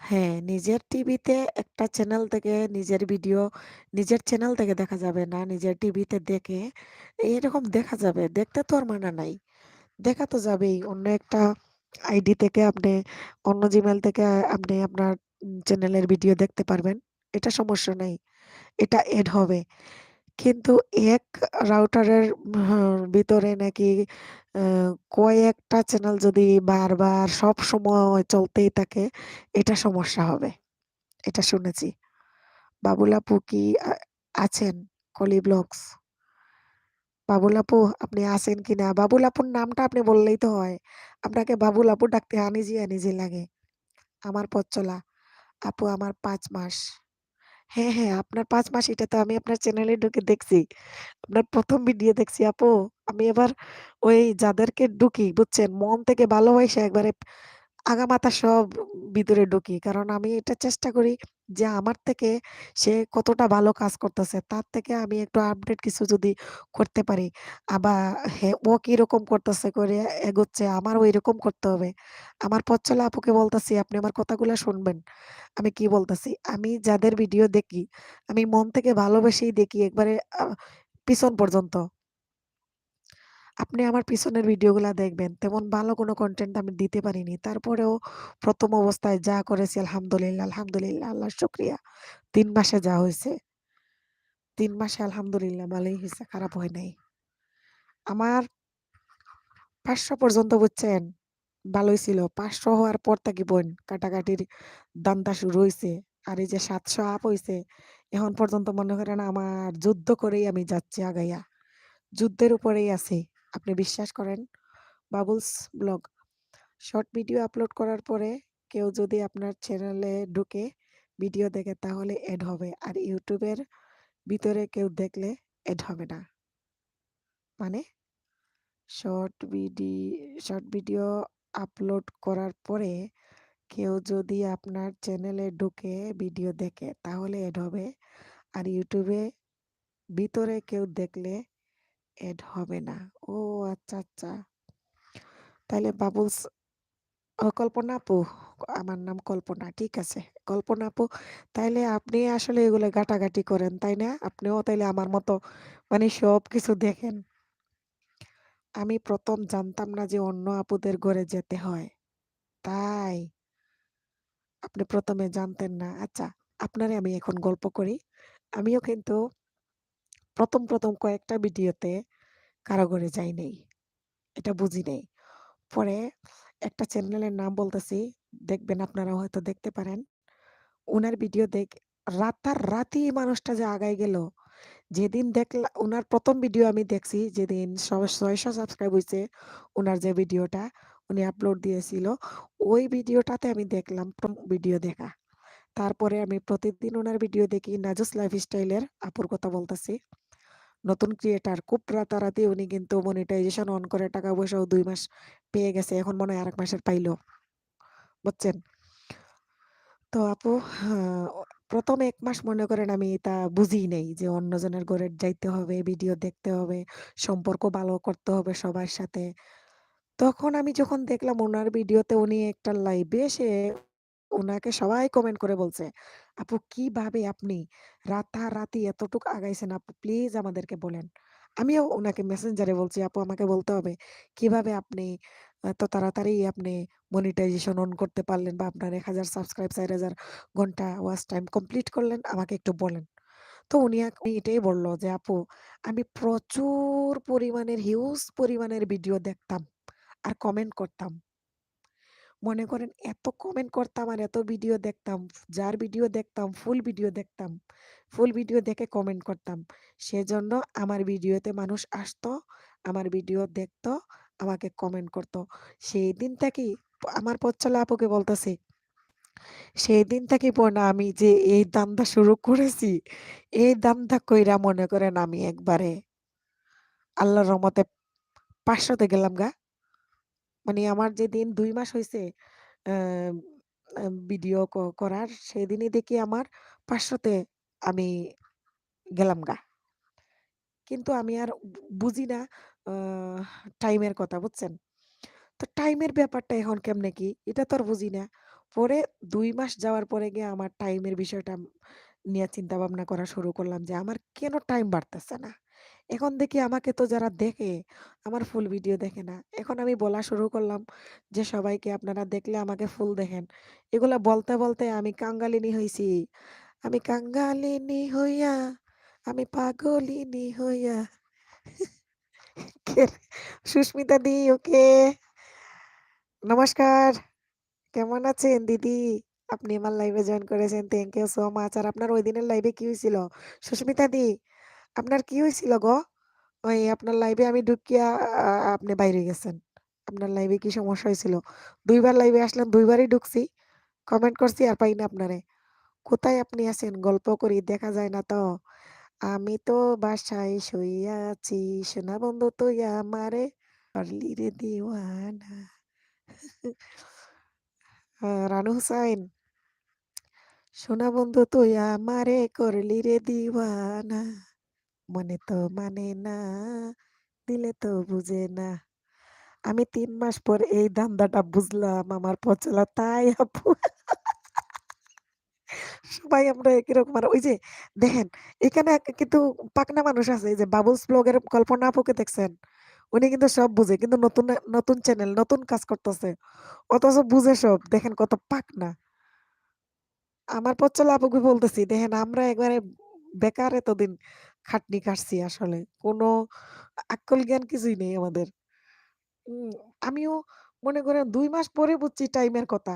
হ্যাঁ, নিজের টিভিতে একটা চ্যানেল থেকে নিজের ভিডিও নিজের চ্যানেল থেকে দেখা যাবে না, নিজের টিভিতে দেখে এরকম দেখা যাবে। দেখতে তো আর মানা নাই। দেখা তো যাবেই। অন্য একটা আইডি থেকে আপনি, অন্য জিমেইল থেকে আপনি আপনার চ্যানেলের ভিডিও দেখতে পারবেন। এটা সমস্যা নাই। এটা এড হবে। কিন্তু এক রাউটারের ভিতরে নাকি আ কয়েকটা চ্যানেল যদি বারবার সবসময় চলতেই থাকে, এটা সমস্যা হবে। এটা শুনেছি। বাবুল আপু কি আছেন? কলি ব্লগস। বাবুল আপু আপনি আছেন কিনা? বাবুল আপুর নামটা আপনি বললেই তো হয়। আপনাকে বাবুল আপু ডাকতে আনইজি, আনইজি লাগে। আমার পথ চলা। আপু আমার ৫ মাস। হ্যাঁ, হ্যাঁ, আপনার ৫ মাস এটা তো আমি আপনার চ্যানেলে ঢুকে দেখছি। আপনার ১ম ভিডিও দেখছি আপু। আমি এবার ওই যাদেরকে ঢুকি বুঝছেন? মন থেকে ভালোবাইসা একবারে আগামাথা সব ভিতরে ঢুকি। কারণ আমি এটা চেষ্টা করি যে আমার থেকে সে কতটা ভালো কাজ করতেছে, তার থেকে আমি একটু আপডেট কিছু যদি করতে পারি। হ্যাঁ, ও কিরকম করতেছে করে এগোচ্ছে, আমারও ঐরকম করতে হবে। আমার পথ চলা আপুকে বলতেছি, আপনি আমার কথাগুলা শুনবেন। আমি কি বলতেছি, আমি যাদের ভিডিও দেখি, আমি মন থেকে ভালোবেসেই দেখি একবারে পিছন পর্যন্ত। আপনি আমার পিছনের ভিডিওগুলা দেখবেন। তেমন ভালো কোনো কনটেন্ট আমি দিতে পারিনি। তারপরেও ১ম অবস্থায় যা করেছি আলহামদুলিল্লাহ, আলহামদুলিল্লাহ আল্লাহর শুকরিয়া। ৩ মাসে যা হইছে, ৩ মাসে আলহামদুলিল্লাহ ভালোই হইছে, খারাপ হয় নাই। আমার ৫০০ পর্যন্ত বুঝছেন? ভালোই ছিল। ৫০০ হওয়ার পর থাকি বোন কাটাকাটির দান্দা শুরু হইছে। আর এই যে ৭০০ আপ হইছে, এখন পর্যন্ত মনে করেন আমার যুদ্ধ করেই আমি যাচ্ছি আগাইয়া। যুদ্ধের উপরেই আছি। আপনি বিশ্বাস করেন? Babul's blog. Short video upload করার পরে কেউ যদি আপনার চ্যানেলে ঢুকে ভিডিও দেখে তাহলে এড হবে। আর ইউটিউবের ভিতরে কেউ দেখলে এড হবে না। মানে শর্ট ভিডিও আপলোড করার পরে কেউ যদি আপনার চ্যানেলে ঢুকে ভিডিও দেখে তাহলে এড হবে। আর ইউটিউবে ভিতরে কেউ দেখলে এড হবে না। ও আচ্ছা, আচ্ছা। তাইলে বাবুলস কল্পনা আপু, আমার নাম কল্পনা। ঠিক আছে। কল্পনা আপু, তাইলে আপনি আসলে এগুলো ঘাটাঘাটি করেন, তাই না? আপনিও তাইলে আমার মতো মানে সবকিছু দেখেন। আমি ১ম জানতাম না যে অন্য আপুদের ঘরে যেতে হয়। তাই? আপনি ১ম এ জানতেন না। আচ্ছা, আপনারে আমি এখন গল্প করি। আমিও কিন্তু ১ম কয়েকটা ভিডিওতে কারো ঘরে যাই নাই। এটা বুঝি নাই। পরে একটা চ্যানেলের নাম বলতেছি, দেখবেন আপনারা হয়তো দেখতে পারেন। উনার ভিডিও রাতারাতি মানুষটা যে আগায় গেল। যেদিন উনার ১ম ভিডিও আমি দেখছি যেদিন ৬০০ সাবস্ক্রাইব হইছে, উনার যে ভিডিওটা উনি আপলোড দিয়েছিল, ওই ভিডিওটাতে আমি দেখলাম ১ম ভিডিও দেখা। তারপরে আমি প্রতিদিন উনার ভিডিও দেখি। নাজুস লাইফস্টাইলের আপুর কথা বলতেছি। নতুন ক্রিয়েটর খুব রাতারাতি উনি কিন্তু মনিটাইজেশন অন করে টাকা-পয়সাও ২ মাস পেয়ে গেছে। এখন মনে হয় আরেক মাসের পাইলো। বুঝছেন? তো আপু হ্যাঁ, ১ম ১ মাস মনে করেন আমি তা বুঝিই নাই যে অন্যজনের ঘরে যাইতে হবে, ভিডিও দেখতে হবে, সম্পর্ক ভালো করতে হবে সবার সাথে। তখন আমি যখন দেখলাম উনার ভিডিওতে উনি একটা লাইভে এসে উনাকে সবাই কমেন্ট করে বলছে, "আপু কিভাবে আপনি রাতারাতি এতটুকু আগাইছেন আপু প্লিজ আমাদেরকে বলেন।" আমিও উনাকে মেসেঞ্জারে বলছি, "আপু আমাকে বলতে হবে। কিভাবে আপনি এত তাড়াতাড়ি আপনি মনিটাইজেশন অন করতে পারলেন বা আপনার ১,০০০ সাবস্ক্রাইব ৪,০০০ ঘন্টা ওয়াচ টাইম কমপ্লিট করলেন আমাকে একটু বলেন।" তো উনি এটাই বলল যে, "আপু আমি প্রচুর পরিমাণের হিউজ পরিমাণের ভিডিও দেখতাম আর কমেন্ট করতাম। মনে করেন এত কমেন্ট করতাম আর এত ভিডিও দেখতাম। যার ভিডিও দেখতাম ফুল ভিডিও দেখতাম। ফুল ভিডিও দেখে কমেন্ট করতাম। সেজন্য আমার ভিডিওতে মানুষ আসতো, আমার ভিডিও দেখতো, আমাকে কমেন্ট করতো। সেই দিন থেকেই আমার পথ চলা আপুকে বলতেছি, সেই দিন থেকে না আমি যে এই ধান্দা শুরু করেছি, এই ধান্দা কইরা মনে করেন আমি একবারে আল্লাহর রহমতে ৫০০ তে গেলাম গা। মানে আমার যেদিন ২ মাস হইছে আম আম ভিডিও করার সেদিনই দেখি আমার ৫০০ তে আমি গেলাম গা। কিন্তু আমি আর বুঝি না আ টাইমের কথা বুঝছেন? তো টাইমের ব্যাপারটা এখন কেমনে কি? এটা তো আর বুঝি না। পরে ২ মাস যাওয়ার পরে গিয়ে আমার টাইমের বিষয়টা নিয়ে চিন্তা ভাবনা করা শুরু করলাম যে আমার কেন টাইম বাড়তেছে না? এখন দেখি আমাকে তো যারা দেখে আমার ফুল ভিডিও দেখে না। এখন আমি বলা শুরু করলাম যে সবাইকে আপনারা দেখলে আমাকে ফুল দেখেন। এগুলা বলতে, বলতে আমি কাঙ্গালিনী হইছি। আমি কাঙ্গালিনী হইয়া, আমি পাগলিনী হইয়া। কে সুস্মিতা দি ওকে। নমস্কার। কেমন আছেন দিদি? আপনি আমার লাইভে জয়েন করেছেন। Thank you so much. আর আপনার ঐদিনের লাইভে কি হইছিল? সুস্মিতা দি, আপনার কি হইছিল গো? ওই আপনার লাইভে আমি ঢুকিয়া আপনি বাইরে গেছেন। আপনার লাইভে কি সমস্যা হয়েছিল? ২ বার লাইভে আসলাম, ২ বারই ঢুকছি। কমেন্ট করছি আর পাই না আপনারে। কোথায় আপনি আছেন? গল্প করি, দেখা যায় না তো। আমি তো বাসায় শুইয়া আছি, সোনা বন্ধু তুই আমারে করলি রে দিওয়ানা। রানু হুসাইন, সোনা বন্ধু তুই আমারে করলি রে দিওয়ানা, মনে তো মানে না, দিলে তো বুঝে না। আমি ৩ মাস পর এই ধান্দাটা বুঝলাম আমার পচলা তাই আপু। সবাই আমরা একই রকম। আর ওই যে দেখেন এখানে কিন্তু পাকনা মানুষ আছে। এই যে বাবুলস ব্লগের কল্পনা আপুকে দেখছেন? উনি কিন্তু সব বুঝে। কিন্তু নতুন চ্যানেল, নতুন কাজ করতেছে। অথচ বুঝে সব। দেখেন কত পাকনা। আমার পচ্চলা আপুকে বলতেছি, দেখেন আমরা একবারে বেকার এতদিন খাটনি কাটছি আসলে। কোনো আক্কল জ্ঞান কিছুই নেই আমাদের। হুম, আমিও মনে করেন ২ মাস পরে বুঝছি টাইমের কথা।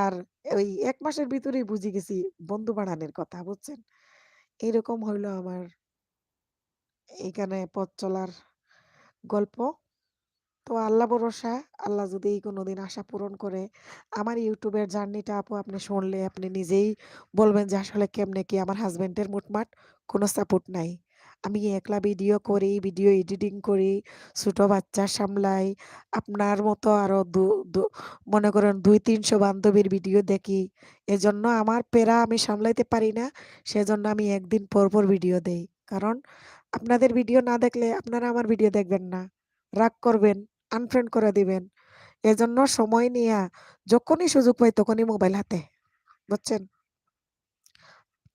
আর ওই ১ মাসের ভিতরেই বুঝে গেছি বন্ধু বাড়ানের কথা, বুঝছেন? এরকম হইলো আমার এইখানে পথ চলার গল্প। তো আল্লাহ ভরসা, আল্লাহ যদি কোনদিন আশা পূরণ করে, আমার YouTube এর জার্নিটা আপু আপনি শুনলে আপনি নিজেই বলবেন যে আসলে কেমনে কি আমার হাসব্যান্ডের মোটমাট কোনো সাপোর্ট নাই। আমি একলা ভিডিও করি, ভিডিও এডিটিং করি, ছোট বাচ্চা সামলাই। আপনার মতো আরো দু দু মনে করেন ২-৩০০ বান্ধবীর ভিডিও দেখি। এজন্য আমার প্যারা আমি সামলাইতে পারি না। সেজন্য আমি একদিন পর, পর ভিডিও দেই। কারণ আপনাদের ভিডিও না দেখলে আপনারা আমার ভিডিও দেখবেন না। রাগ করবেন। আনফ্রেন্ড করে দিবেন। এজন্য সময় নিয়া যখনই সুযোগ পাই তখনই মোবাইল হাতে। বুঝছেন?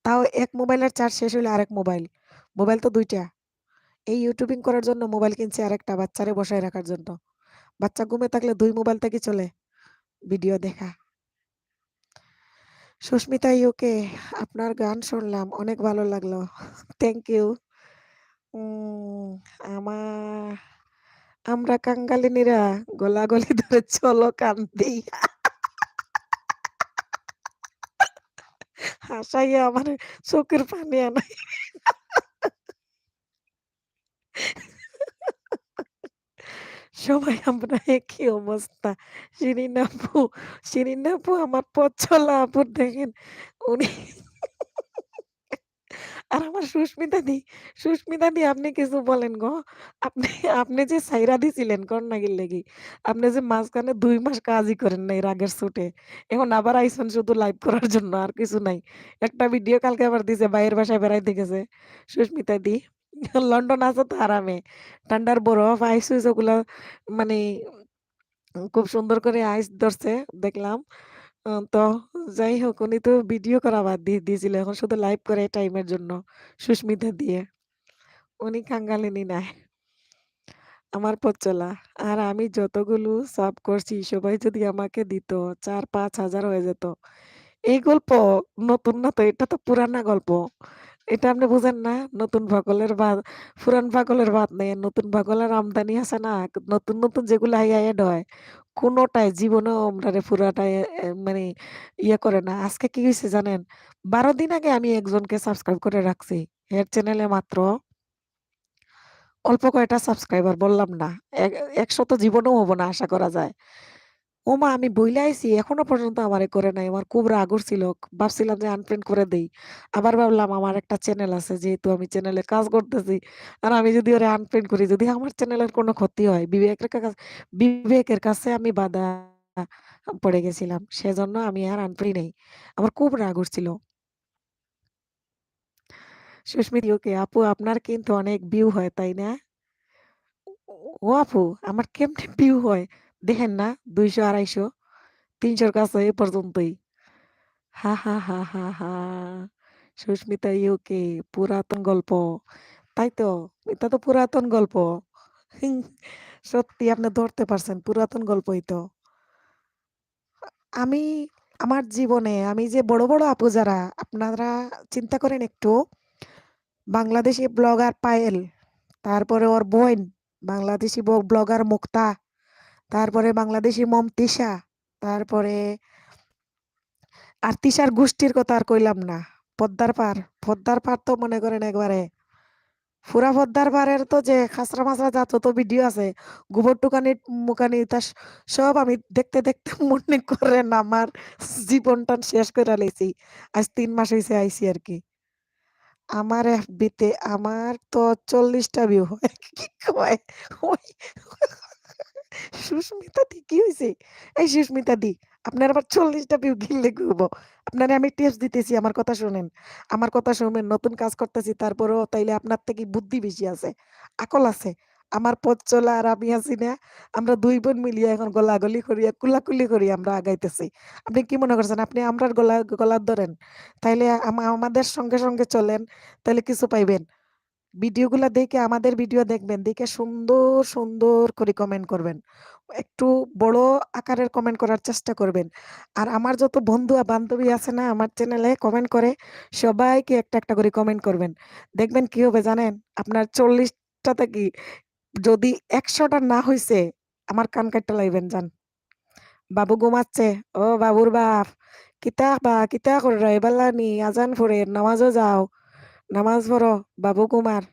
তাও এক মোবাইলের চার্জ শেষ হইলে আরেক মোবাইল। মোবাইল তো ২ টা। এই ইউটিউবিং করার জন্য মোবাইল কিনছি আরেকটা বাচ্চারে বসায় রাখার জন্য। বাচ্চা ঘুমে থাকলে ২ মোবাইল থেকে চলে ভিডিও দেখা। সুস্মিতা ইউকে আপনার গান শুনলাম। অনেক ভালো লাগলো। Thank you. উম আমা আমরা কাঙ্গালিনীরা গলাগলি ধরে চলো কান্দি। হাসাইয়া আমারে চোখের পানি আনাই। সবাই আমরা একই অবস্থা। শিরিন আপু আমার পথ চলা আপুর দেখেন উনি আর আমার সুস্মিতা দি আপনি কিছু বলেন গো। আপনি আপনি যে ছাইড়া দিছিলেন কন্যাগির লেগি। আপনি যে মাঝখানে ২ মাস কাজই করেন নাই রাগের চোটে। এখন আবার আইছেন শুধু লাইভ করার জন্য আর কিছু নাই। একটা ভিডিও কালকে আবার দিছে বাইয়ের বাসায় বেড়াইতে গেছে সুস্মিতা দি। লন্ডন আছে তো আরামে। ঠান্ডার বরফ, আইস-উইস ওগুলা মানে খুব সুন্দর করে আইস ধরছে দেখলাম। তো যাই হোক উনি তো ভিডিও করা বাদ দিয়ে দিয়েছিল। এখন শুধু লাইভ করে টাইমের জন্য সুস্মিতা দিয়ে। উনি কাঙ্গালিনী নাই। আমার পথ চলা। আর আমি যতগুলো সাব করছি সবাই যদি আমাকে দিত ৪-৫ হাজার হয়ে যেত। এই গল্প নতুন না তো, এটা তো পুরানা গল্প। এটা আপনি বুঝেন না? নতুন পাগলের ভাত পুরান পাগলের ভাত নেই। নতুন পাগলের আমদানি আছে না? নতুন যেগুলা আইয়া এড হয়, কোনটাই জীবনেও আমরারে পুরাটাই মানে করে না। আজকে কি হইছে জানেন? ১২ দিন আগে আমি একজনকে সাবস্ক্রাইব করে রাখছি। এর চ্যানেলে মাত্র অল্প কয়টা সাবস্ক্রাইবার বললাম না। ১০০ তো জীবনেও হবো না আশা করা যায়। ওমা! আমি বইলা আইছি এখনো পর্যন্ত আমারে করে নাই। আমার খুব রাগ উঠছিল। ভাবছিলাম যে আনফ্রেন্ড করে দেই। আবার ভাবলাম আমার একটা চ্যানেল আছে যেহেতু আমি চ্যানেলে কাজ করতেছি। আর আমি যদি ওরে আনফ্রেন্ড করি, যদি আমার চ্যানেলের কোনো ক্ষতি হয়, বিবেকের কাছে আমি বাধা পড়ে গেছিলাম। সেজন্য আমি আর আনফ্রি নাই। আমার খুব রাগ উঠছিল। সুস্মিতা ওকে আপু আপনার কিন্তু অনেক ভিউ হয়, তাই না? ও আপু আমার কেমনে ভিউ হয়? দেখেন না ২০০, ২৫০, ৩০০ র কাছে এ পর্যন্তই। হা, হা, হা, হা, হা। সুস্মিতা ইউকে পুরাতন গল্প। তাই তো, এটা তো পুরাতন গল্প। হুম, সত্যি আপনি ধরতে পারছেন পুরাতন গল্পই তো। আমি আমার জীবনে আমি যে বড় আপু যারা আপনারা চিন্তা করেন একটু বাংলাদেশী ব্লগার পায়েল, তারপরে ওর বোন, বাংলাদেশী ব্লগার মুক্তা, তারপরে বাংলাদেশী মম তিশা, তারপরে আর তিশার গোষ্ঠীর কথা আর কইলাম না। পদ্মার পার, পদ্মার পার তো মনে করেন একবারে ফুরা ভদ্দার বারের তো যে খাসরা মাসরা যা যত ভিডিও আছে, গোবর টুকানি মুকানি তা সব আমি দেখতে দেখতে মনে করেন আমার জীবনটা শেষ করে লাইছি। আজ ৩ মাস হইছে আইছি আর কি। আমার এফবিতে আমার তো ৪০টা ভিউ হয়। কি কয়? ওই সুস্মিতা দি কি হইছে? এই সুস্মিতা দি, আপনার আবার ৪০টা ভিউ গিললে কইব। আপনারে আমি টিপস দিতেছি, আমার কথা শোনেন। আমার কথা শুনেন, নতুন কাজ করতেছি তারপরেও তাইলে আপনার থেকে বুদ্ধি বেশি আছে, আকল আছে। আমার পথ চলা আর আমি আছি না, আমরা ২ বোন মিলিয়ে এখন গলাগলি করিয়া কুলাকুলি করি আমরা আগাইতেছি। আপনি কি মনে করছেন আপনি আমরার গলা ধরেন? তাইলে আমাদের সঙ্গে, সঙ্গে চলেন, তাইলে কিছু পাইবেন। ভিডিওগুলা দেখে আমাদের ভিডিও দেখবেন, দেখে সুন্দর, সুন্দর করে কমেন্ট করবেন। একটু বড় আকারের কমেন্ট করার চেষ্টা করবেন। আর আমার যত বন্ধু বান্ধবী আছে না আমার চ্যানেলে কমেন্ট করে, সবাইকে একটা, একটা করে কমেন্ট করবেন। দেখবেন কি হবে জানেন? আপনার ৪০ টাতে কি যদি ১০০ টা না হইছে, আমার কান কাইট্টা লাইবেন যান। বাবু ঘুমাচ্ছে, ও বাবুর বাপ, কিতা কইরা এবেলা নি আজান ফুরে নামাজও যাও, নামাজ পড়ো, বাবু ঘুমার।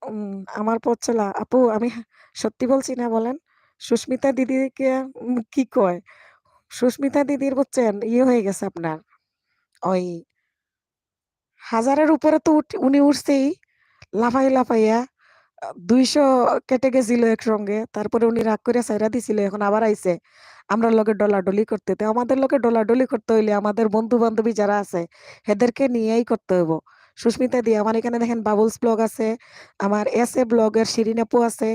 উম আমার পথ চলা আপু আমি সত্যি বলছি না বলেন? সুস্মিতা দিদিকে কি কয়? সুস্মিতা দিদির বুঝছেন হয়ে গেছে আপনার ওই ১০০০ এর উপরে তো উনি উঠছেই লাফাইয়া। ২০০ কেটে গেছিল একসঙ্গে। তারপরে উনি রাগ কইরা ছাইড়া দিছিল। এখন আবার আইছে। আমরার লগে ডলাডলি করতে। তো আমাদের লগে ডলাডলি করতে হইলে আমাদের বন্ধু-বান্ধবী যারা আছে এদেরকে নিয়েই করতে হইব। সুস্মিতা দি আমার এখানে দেখেন বাবলস ব্লগ আছে। আমার এস এ ব্লগের শিরিন আপু আছে।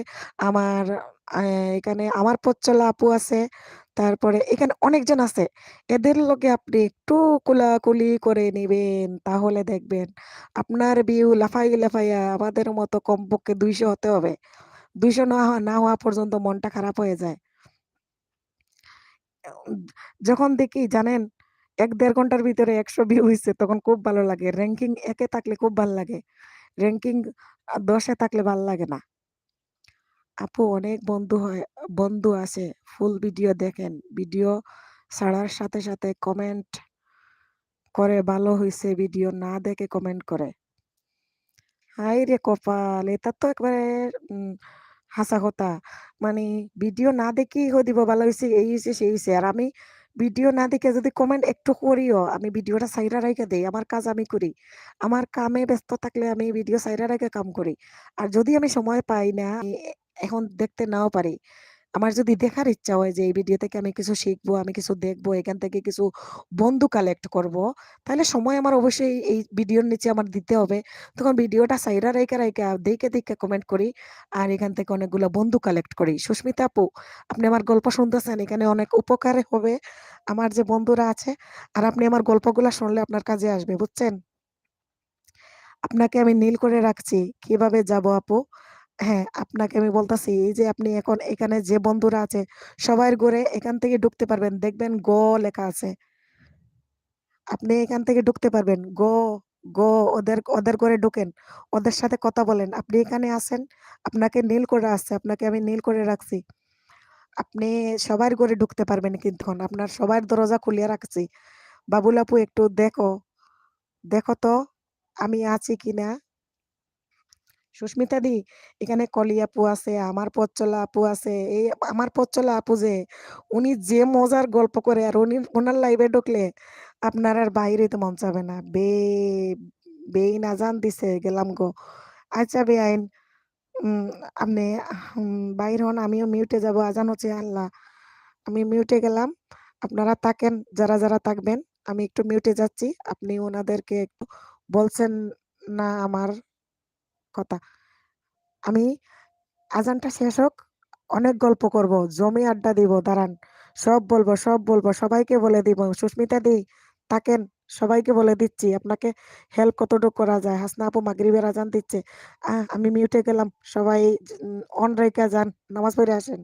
আমার আ এখানে আমার পথ চলা আপু আছে। তারপরে এখানে অনেকজন আছে। এদের লগে আপনি একটু কোলাকুলি করে নিবেন, তাহলে দেখবেন আপনার ভিউ লাফাইয়া আমাদের মতো কমপক্ষে ২০০ হতে হবে। ২০০ না হওয়া পর্যন্ত মনটা খারাপ হয়ে যায়। উম যখন দেখি জানেন ১-১.৫ ঘন্টার ভিতরে ১০০ ভিউ হইছে তখন খুব ভালো লাগে। র‍্যাংকিং ১ এ থাকলে খুব ভাল লাগে। র‍্যাংকিং ১০ এ থাকলে ভাল লাগে না। আপু অনেক বন্ধু আছে ফুল ভিডিও দেখেন। ভিডিও ছাড়ার সাথে, সাথে কমেন্ট করে ভালো হইছে ভিডিও না দেখে কমেন্ট করে। হায়রে কপাল! এটা তো একবারে উম হাসা কথা। মানে ভিডিও না দেখেই দিব ভালো হইছে, এই হইছে, সেই হইছে। আর আমি ভিডিও না দেখে যদি কমেন্ট একটু করিও, আমি ভিডিওটা সাইডা রাইখা দেই। আমার কাজ আমি করি। আমার কামে ব্যস্ত থাকলে আমি ভিডিও সাইডা রাইখা কাম করি। আর যদি আমি সময় পাই না, আমি এখন দেখতে নাও পারি। আমার যদি দেখার ইচ্ছা হয় যে এই ভিডিও থেকে আমি কিছু শিখবো, আমি কিছু দেখবো, এখান থেকে কিছু বন্ধু কালেক্ট করব, তাহলে সময় আমার অবশ্যই এই ভিডিওর নিচে আমার দিতে হবে। তখন ভিডিওটা সাইডা রাইখা দেইখা কমেন্ট করি। আর এখান থেকে অনেকগুলা বন্ধু কালেক্ট করি। সুস্মিতা আপু, আপনি আমার গল্প শুনতেছেন, এখানে অনেক উপকারে হবে আমার যে বন্ধুরা আছে। আর আপনি আমার গল্পগুলা শুনলে আপনার কাজে আসবে, বুঝছেন? আপনাকে আমি নীল করে রাখছি। কিভাবে যাবো আপু? হ্যাঁ, আপনাকে আমি বলতাছি এই যে আপনি এখন এখানে যে বন্ধুরা আছে সবার ঘরে এখান থেকে ঢুকতে পারবেন। দেখবেন লেখা আছে। আপনি এখান থেকে ঢুকতে পারবেন। ওদের ঘরে ঢুকেন। ওদের সাথে কথা বলেন। আপনি এখানে আছেন, আপনাকে নীল করে আসছে। আপনাকে আমি নীল করে রাখছি। আপনি সবার ঘরে ঢুকতে পারবেন কিন্তুখন। আপনার সবার দরজা খুলিয়া রাখছি। বাবুল আপু একটু দেখো, দেখো তো আমি আছি কিনা? সুস্মিতা দি, এখানে কলি আপু আছে, আমার পথ চলা আপু আছে। এই আমার পথ চলা আপু যে, উনি যে মজার গল্প করে আর উনার লাইভে ঢুকলে আপনার আর বাইরে হইতে মন চাবে না। বেইন আজান দিছে গেলাম গো। আচ্ছা বেআইন, উম আপনি বাইর হন, আমিও মিউটে যাব। আজান হচ্ছে আল্লাহ। আমি মিউটে গেলাম। আপনারা থাকেন যারা থাকবেন। আমি একটু মিউটে যাচ্ছি। আপনি উনাদেরকে একটু বলছেন না আমার কথা। আমি আজানটা শেষ হোক, অনেক গল্প করব, জমে আড্ডা দিব দাঁড়ান। সব বলবো, সবাইকে বলে দিব। সুস্মিতা দি থাকেন, সবাইকে বলে দিচ্ছি আপনাকে হেল্প কতটুকু করা যায়। হাসনা আপু মাগরিবের আজান দিচ্ছে। আমি মিউটে গেলাম। সবাই অন রাইখা যান। নামাজ পড়ে আসেন।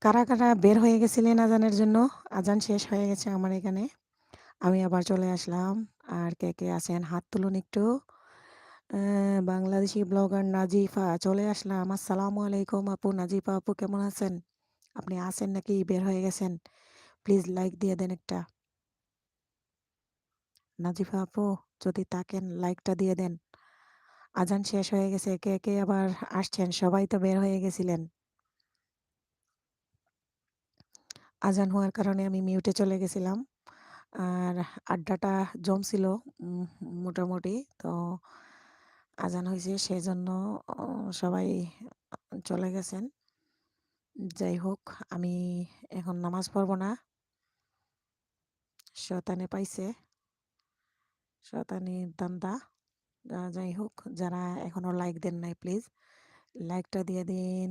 কারা, কারা বের হয়ে গেছিলেন আজানের জন্য? আজান শেষ হয়ে গেছে আমার এখানে। আমি আবার চলে আসলাম। আর কে, কে আছেন হাত তুলুন একটু। বাংলাদেশি ব্লগার নাজিফা চলে আসলাম। আসসালামু আলাইকুম আপু, নাজিফা আপু কেমন আছেন? আপনি আছেন নাকি বের হয়ে গেছেন? প্লিজ লাইক দিয়ে দেন একটা। নাজিফা আপু যদি থাকেন লাইকটা দিয়ে দেন। আজান শেষ হয়ে গেছে। কে, কে আবার আসছেন? সবাই তো বের হয়ে গেছিলেন। আজান হওয়ার কারণে আমি মিউটে চলে গেছিলাম। আর আড্ডাটা জমছিল উম মোটামুটি। তো আজান হইছে সেজন্য সবাই চলে গেছেন। যাই হোক, আমি এখন নামাজ পড়ব না। শয়তানে পাইছে, শয়তানি ধান্দা। যাই হোক, যারা এখনো লাইক দেন নাই প্লিজ লাইকটা দিয়ে দিন।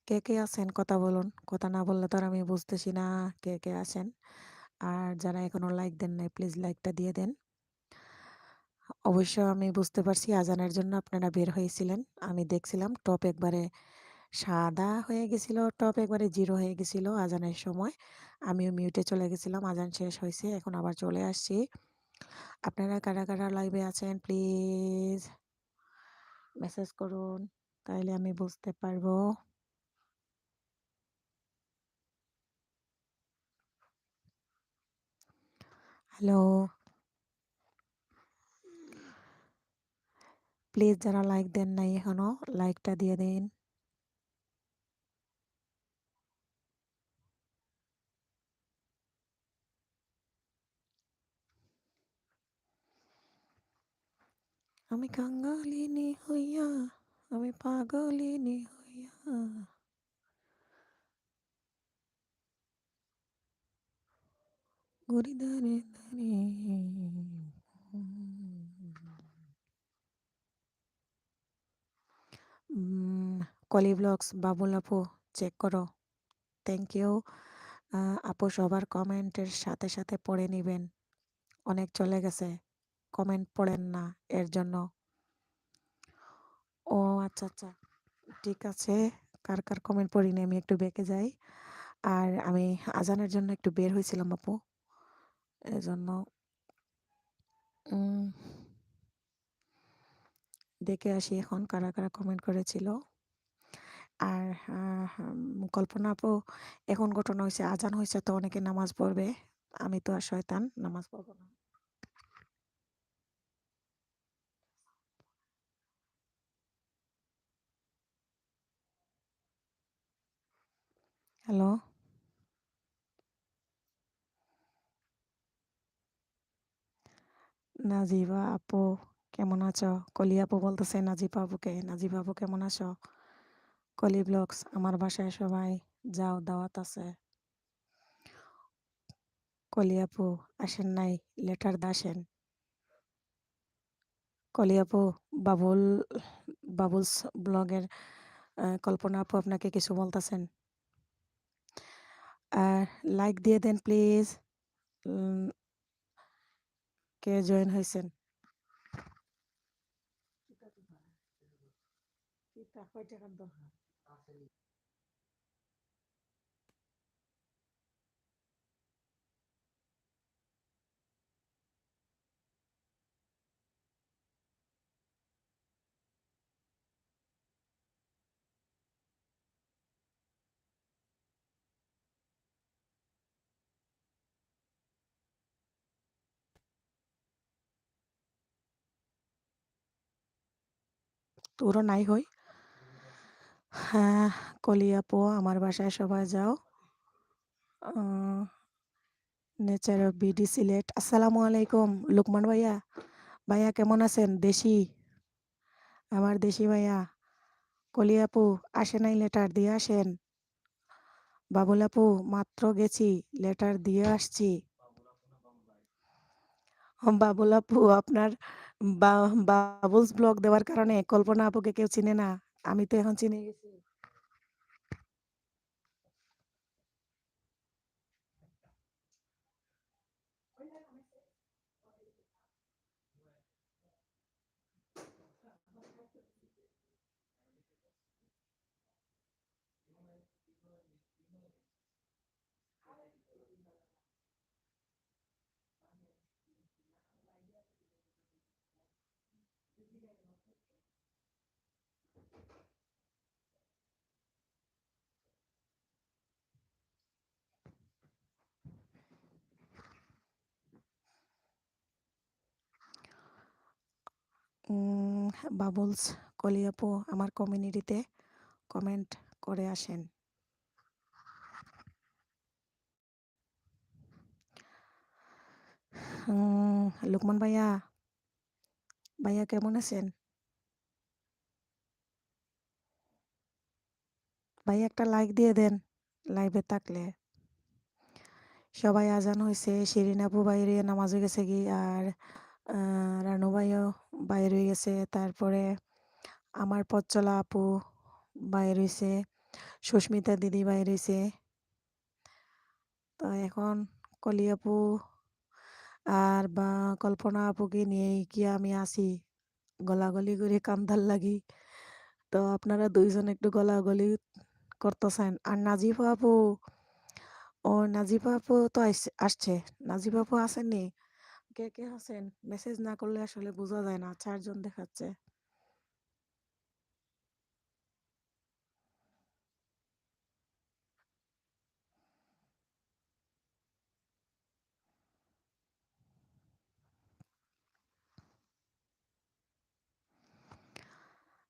কে, কে আছেন কথা বলুন। কথা না বললে তো আর আমি বুঝতেছি না কে, কে আছেন। আর যারা এখনো লাইক দেন নাই প্লিজ লাইকটা দিয়ে দেন। অবশ্য আমি বুঝতে পারছি আজানের জন্য আপনারা বের হয়েছিলেন। আমি দেখছিলাম টপ একবারে সাদা হয়ে গেছিল, টপ একবারে জিরো হয়ে গেছিল আজানের সময়। আমিও মিউটে চলে গেছিলাম। আজান শেষ হয়েছে, এখন আবার চলে আসছি। আপনারা কারা, কারা লাইভে আছেন প্লিজ মেসেজ করুন, তাইলে আমি বুঝতে পারবো। হ্যালো, প্লিজ যারা লাইক দেন নাই এখনো লাইকটা দিয়ে দিন। আমি কাঙালিনী হইয়া, আমি পাগলিনী হইয়া ঘুরি দাঁড়ে দাঁড়িয়ে। কলি ব্লগস বাবুল আপু চেক করো। Thank you. আপু সবার কমেন্টের সাথে সাথে পড়ে নিবেন। অনেক চলে গেছে, কমেন্ট পড়েন না এর জন্য। ও আচ্ছা আচ্ছা, ঠিক আছে। কার কার কমেন্ট পড়িনি আমি একটু বেঁকে যাই। আর আমি আজানের জন্য একটু বের হয়েছিলাম আপু, এজন্য উম, দেখে আসি এখন কারা কারা কমেন্ট করেছিল। আর কল্পনা আপু, এখন ঘটনা হয়েছে আজান হয়েছে তো অনেকে নামাজ পড়বে। আমি তো আর শয়তান, নামাজ পড়বো না। হ্যালো নাজিবা আপু কেমন আছো? কলি আপু বলতেছে নাজিবা আপুকে। নাজিবা আপু কেমন আছো? কলি ব্লগস আমার বাসায় সবাই যাও, দাওয়াত আছে। কলি আপু আসেন নাই, লেটার দাসেন। কলি আপু, বাবুল বাবুলস ব্লগের কল্পনা আপু আপনাকে কিছু বলতেছেন। আর লাইক দিয়ে দেন প্লিজ। কে জয়েন হয়েছেন? তোরও নাই হই। হ্যাঁ, কলি আপু আমার বাসায় সবাই যাও। Nature of BD Sylhet. আসসালামু আলাইকুম লুকমান ভাইয়া। ভাইয়া কেমন আছেন? দেশি, আমার দেশি ভাইয়া। কলি আপু আসে নাই, লেটার দিয়ে আসেন। বাবুল আপু মাত্র গেছি, লেটার দিয়ে আসছি। বাবুল আপু আপনার বাবুলস ব্লগ দেওয়ার কারণে কল্পনা আপুকে কেউ চিনে না। আমি তো এখন চিনে গেছি। বাবলস কলি আপু আমার কমিউনিটিতে কমেন্ট করে আসেন। লুকমান ভাইয়া, ভাইয়া কেমন আছেন? ভাইয়া একটা লাইক দিয়ে দেন লাইভে থাকলে। সবাই আজান হয়েছে, শিরিন আপু বাইরে নামাজে গেছে কি, আর রানু ভাইও বাইরে গেছে, তারপরে আমার পথ চলা আপু বাইরে হয়েছে, সুস্মিতা দিদি বাইরে হয়েছে। তো এখন কলি আপু আর বা কল্পনা আপুকে নিয়েই কি আমি আসি গলাগলি করে কান্দার লাগি। তো আপনারা দুইজন একটু গলাগলি করতেছেন। আর নাজিফা আপু, ও নাজিফা আপু তো আসছে। নাজিফা আপু আসেননি? কে কে আছেন? মেসেজ না করলে আসলে বোঝা যায় না, 4 জন দেখাচ্ছে।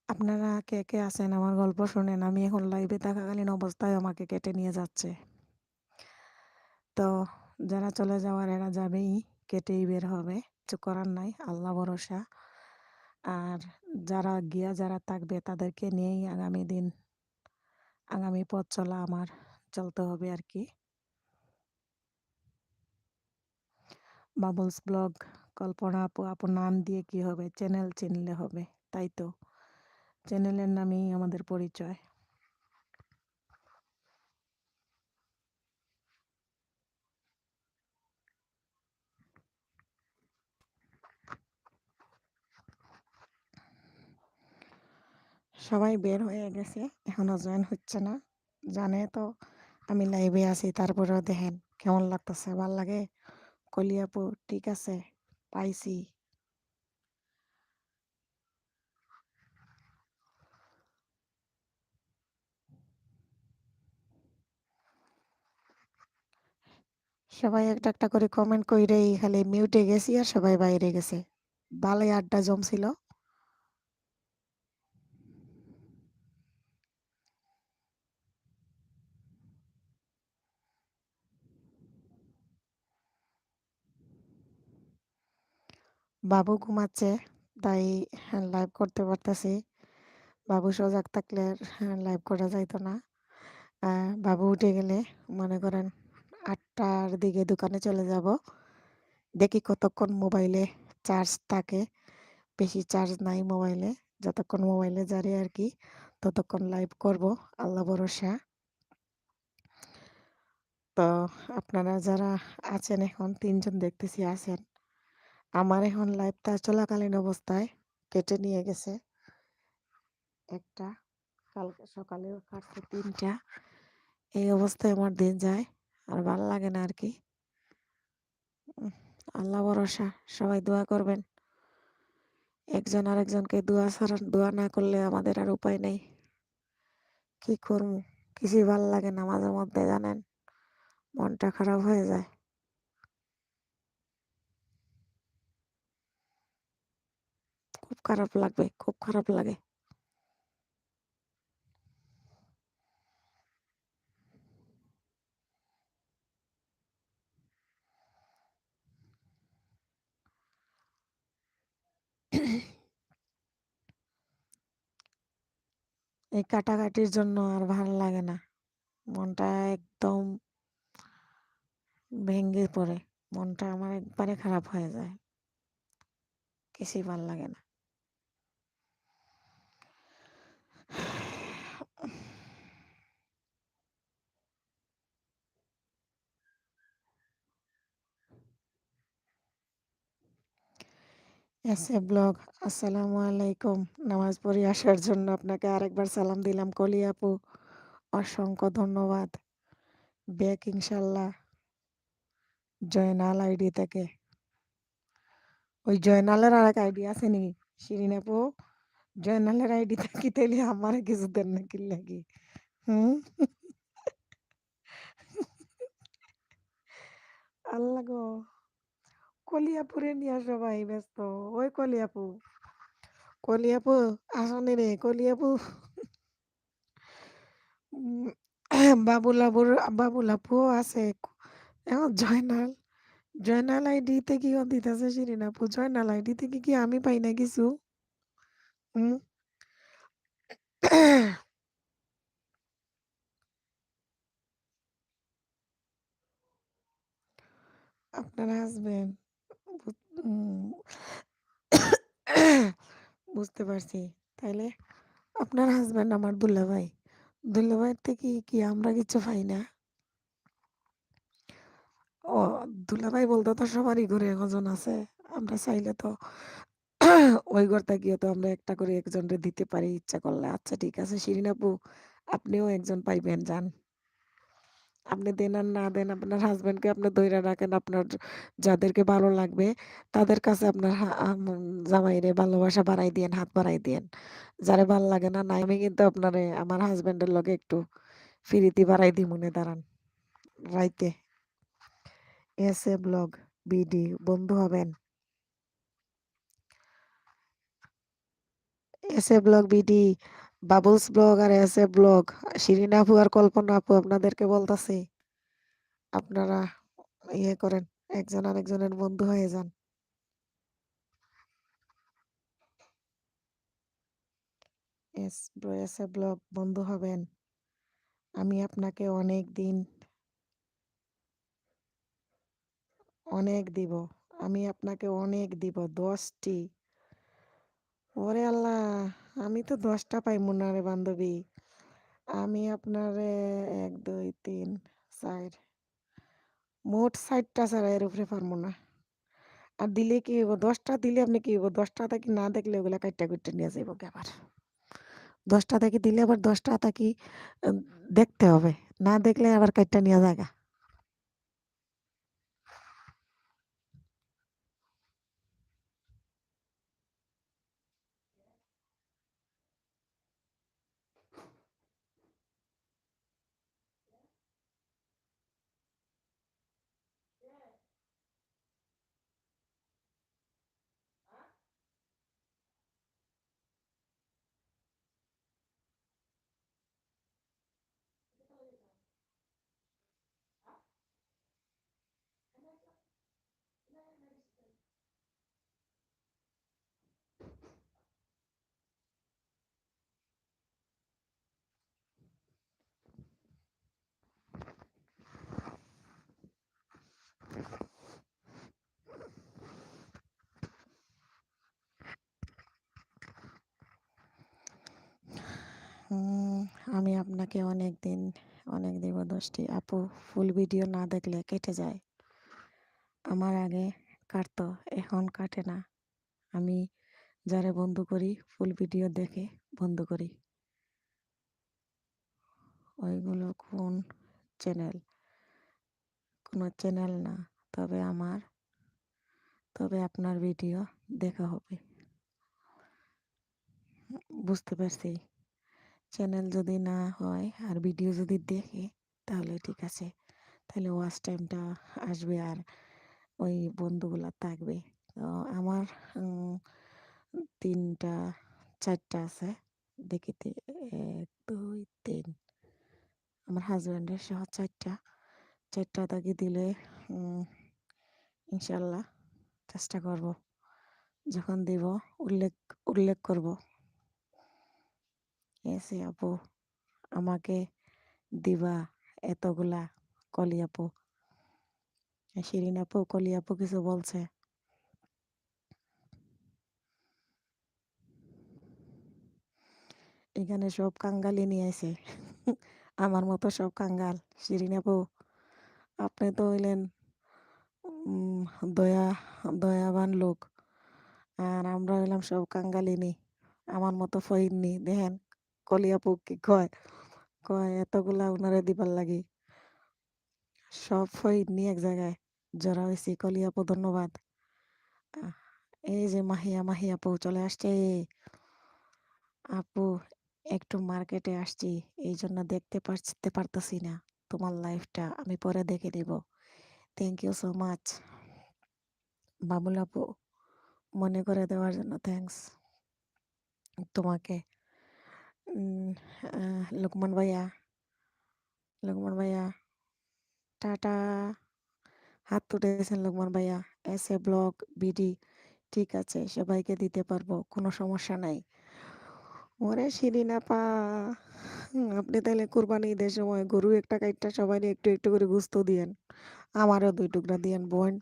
আপনারা কে কে আছেন আমার গল্প শোনেন? আমি এখন লাইভে থাকাকালীন অবস্থায় আমাকে কেটে নিয়ে যাচ্ছে। তো যারা চলে যাওয়ার এরা যাবেই, কেটেই বের হবে, কিছু করার নাই, আল্লাহ ভরসা। আর যারা থাকবে তাদেরকে নিয়েই আগামী দিন, আগামী পথ চলা আমার চলতে হবে আর কি। বাবলস ব্লগ, কল্পনা আপু, আপুর নাম দিয়ে কি হবে? চ্যানেল চিনলে হবে, তাই তো? চ্যানেলের নামেই আমাদের পরিচয়। সবাই বের হয়ে গেছে, এখনো জয়েন হচ্ছে না। জানে তো আমি লাইভে আছি, তারপরেও দেখেন কেমন লাগতেছে। ভাল লাগে? কলি আপু ঠিক আছে, পাইছি। সবাই একটা একটা করে কমেন্ট কইরেই খালি মিউটে গেছি আর সবাই বাইরে গেছে। ভালোই আড্ডা জমছিল। বাবু ঘুমাচ্ছে, তাই লাইভ করতে পারতেছি। বাবু সজাগ থাকলে লাইভ করা যাইতো না। বাবু উঠে গেলে মনে করেন 8টার দিকে দোকানে চলে যাব। দেখি কতক্ষণ মোবাইলে চার্জ থাকে। বেশি চার্জ নাই মোবাইলে। যতক্ষণ মোবাইলে জারে আর কি, ততক্ষণ লাইভ করব, আল্লাহ ভরসা। তো আপনারা যারা আছেন, এখন 3 জন দেখতেছি আছেন। আমার এখন লাইভটা চলাকালীন অবস্থায় কেটে নিয়ে গেছে একটা, কালকে সকালেও কাটছে 3টা। এই অবস্থায় আমার দিন যায়, আর ভালো লাগে না আর কি। আল্লাহ ভরসা, সবাই দোয়া করবেন। একজন আরেকজনকে দোয়া না করলে আমাদের আর উপায় নেই। কি করবো, কিছুই ভালো লাগে না মাঝে মধ্যে, জানেন, মনটা খারাপ হয়ে যায়। খুব খারাপ লাগবে, খুব খারাপ লাগে। এই কাটাকাটির জন্য আর ভালো লাগে না, মনটা একদম ভেঙে পড়ে। মনটা আমার একবারে খারাপ হয়ে যায়, কিছুই ভালো লাগে না। এসে ব্লগ, আসসালামু আলাইকুম। নামাজ পড়ে আসার জন্য আপনাকে আরেকবার সালাম দিলাম কলি আপু, অসংখ্য ধন্যবাদ। ব্যাক ইনশাল্লাহ। জয়নাল আইডি থেকে। ওই জয়নালের আর এক আইডি আছে নি শিরিন আপু? জয়নালের আইডি থাকি তাইলে আমার কিছু দেন নাকি লাগি? হুম, আল্লাহ গো, কলি আপুরে নিয়ে সবাই ব্যস্ত। ওই কলি আপু, কলি আপু, আসনি রে কলি আপু। উম বাবুল আবুর বাবুল আপুও আছে। এখন জয়নাল আইডিতে কি দিতেছে শিরিন আপু? জয়নাল আইডি থেকে কি আমি পাই না কিছু? হুম? আপনার হাসব্যান্ড উম বুঝতে পারছি। তাইলে আপনার হাসব্যান্ড আমার দুলাভাই। দুলাভাইয়ের থেকে কি আমরা কিছু পাই না? ও দুলাভাই বলতে তো সবারই ঘরে একজন আছে। আমরা চাইলে তো ওই ঘর থেকেও তো আমরা একটা করে একজনরে দিতে পারি ইচ্ছা করলে। আচ্ছা ঠিক আছে শিরিন আপু, আপনিও একজন পাইবেন যান। আপনি দেন আর না দেন আপনার হাসব্যান্ডকে আপনি ধইরা রাখেন। আপনার যাদেরকে ভালো লাগবে তাদের কাছে আপনার জামাইরে ভালোবাসা বাড়াই দিয়েন, হাত বাড়াই দিয়েন। যারে ভাল লাগে না নাই আমি কিন্তু আপনারে আমার হাসব্যান্ডের লগে একটু ফিরিতি বাড়াই দিমুনে দাঁড়ান। রাইতে এসে ব্লগ বিডি বন্ধু হবেন। এসে ব্লগ বিডি, বাবলস ব্লগ আর এসে ব্লগ, শিরিন আপু আর কল্পনা আপু আপনাদেরকে বলতাছি আপনারা ইয়ে করেন, একজন আরেকজনের বন্ধু হয়ে যান। এসে ব্লগ বন্ধু হবেন। আমি আপনাকে অনেক দিব। আমি আপনাকে অনেক দিব 10টি। ওরে আল্লাহ, আমি তো 10টা পাইমু না রে বান্ধবী। আমি আপনারে 1 2 3 4 মোট 60টা ছাড়া এর উপরে পারবো না। আর দিলে কি হইব? 10টা দিলে আপনি কি হইব? 10টা থাকি না দেখলে ওগুলা কাইট্টা কুইট্টা নিয়ে যাইব গে আবার। 10টা থাকি দিলে আবার 10টা থাকি আ দেখতে হবে। না দেখলে আবার কাইট্টা নিয়া যায়গা। হুম, আমি আপনাকে অনেক দিব 10টি। আপু ফুল ভিডিও না দেখলে কেটে যায়। আমার আগে কাটতো, এখন কাটে না। আমি যারে বন্ধু করি ফুল ভিডিও দেখে বন্ধু করি। ওইগুলো চ্যানেল? কোনো চ্যানেল না। তবে আমার তবে আপনার ভিডিও দেখা হবে। বুঝতে পারছি। চ্যানেল যদি না হয় আর ভিডিও যদি দেখে তাহলে ঠিক আছে। তাহলে ওয়াচ টাইমটা আসবে আর ওই বন্ধুগুলা থাকবে। তো আমার উম ৩টা ৪টা আছে। দেখিতে ১ ২ ৩ আমার হাসব্যান্ডের সহ ৪টা। ৪টা তাকে দিলে উম ইনশাল্লাহ চেষ্টা করব। যখন দিব উল্লেখ উল্লেখ করব। এসে আপু আমাকে দিবা এতগুলা। কলি আপু, শিরিন আপু, কলি আপু কিছু বলছে। এখানে সব কাঙ্গালি নিয়ে আইছে। আমার মতো সব কাঙ্গাল। শিরিন আপু, আপনি তো হইলেন উম দয়া দয়াবান লোক। আর আমরা হইলাম সব কাঙ্গালিনী। আমার মতো ফইন্নি। দেখেন কলি আপু কি কয়? কয় এতগুলা উনারে দিবার লাগি। সব ফইন্নি এক জায়গায় জড়া হইছি। কলি আপু ধন্যবাদ। আহ, এই যে মাহি আপু চলে আসছে। আপু একটু মার্কেটে আসছি, এই জন্য দেখতে পারতাছি না তোমার লাইফটা। আমি পরে দেখে নিব। Thank you so much Babul আপু, মনে করে দেওয়ার জন্য থ্যাংকস। তোমাকে। উম, লোকমান ভাইয়া, টাটা। হাত তুলেছেন লোকমান ভাইয়া। এসে ব্লগ বিডি, ঠিক আছে, সবাইকে দিতে পারবো, কোনো সমস্যা নাই। ওরে শিরিন আপা, আপনি তাহলে কুরবানি ঈদের সময় গরু একটা কাইটটা সবাই একটু একটু করে গুস্ত দিয়েন, আমারও 2 টুকরা দিয়েন বোন।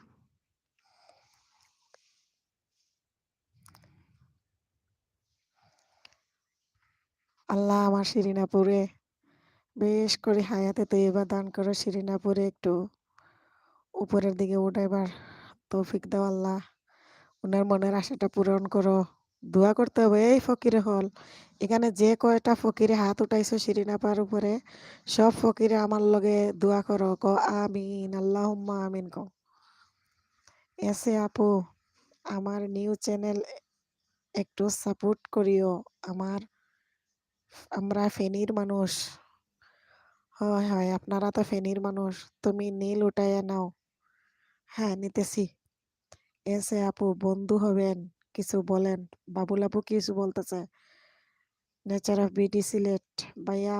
আল্লাহ আমার শিরিন আপুরে বেশ করে হায়াতে তো এবার দান করো, শিরিন আপুরে একটু উপরের দিকে উঠাইবার তৌফিক দাও আল্লাহ। ওনার মনের আশাটা পূরণ করো। দোয়া করতে হবে এই ফকিরে হল। এখানে যে কয়টা ফকিরে হাত উঠাইছো শিরিন আপার উপরে, সব ফকিরে আমার লগে দোয়া করো, ক আমিন, আল্লাহুম্মা আমিন ক। এসে আপু, আমার নিউ চ্যানেল একটু সাপোর্ট করিও। আমার আমরা ফেনীর মানুষ। হয় হয়, আপনারা তো ফেনীর মানুষ। তুমি নীল উঠাইয়া নাও। হ্যাঁ, নিতেছি। এসে আপু, বন্ধু হবেন, কিছু বলেন। বাবুল আপু কিছু বলতেছে। নেচার অফ বিউটি সিলেট ভাইয়া,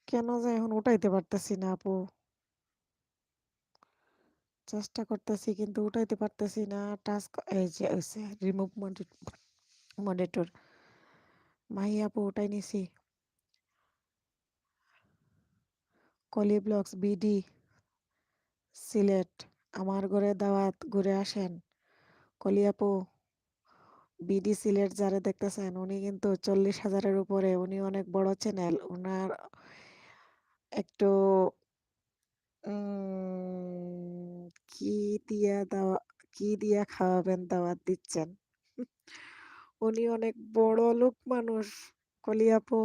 কেন যে এখন উঠাইতে পারতেছি না আপু। চেষ্টা করতেছি কিন্তু উঠাইতে পারতেছি না। টাস্ক এই যে হইছে রিমুভ মডেটর। মাহি আপু উঠাই নিছি। কলি ব্লগস বিডি সিলেট, আমার ঘরে দাওয়াত, ঘুরে আসেন। কলি আপু, বিডি সিলেট যারা দেখতেছেন, উনি কিন্তু 40,000-এর উপরে, উনি অনেক বড় চ্যানেল। ওনার একটু কি দিয়া দাওয়া, কি দিয়া খাওয়াবেন দাওয়াত দিচ্ছেন? উনি অনেক বড় লোক মানুষ। কলি আপু,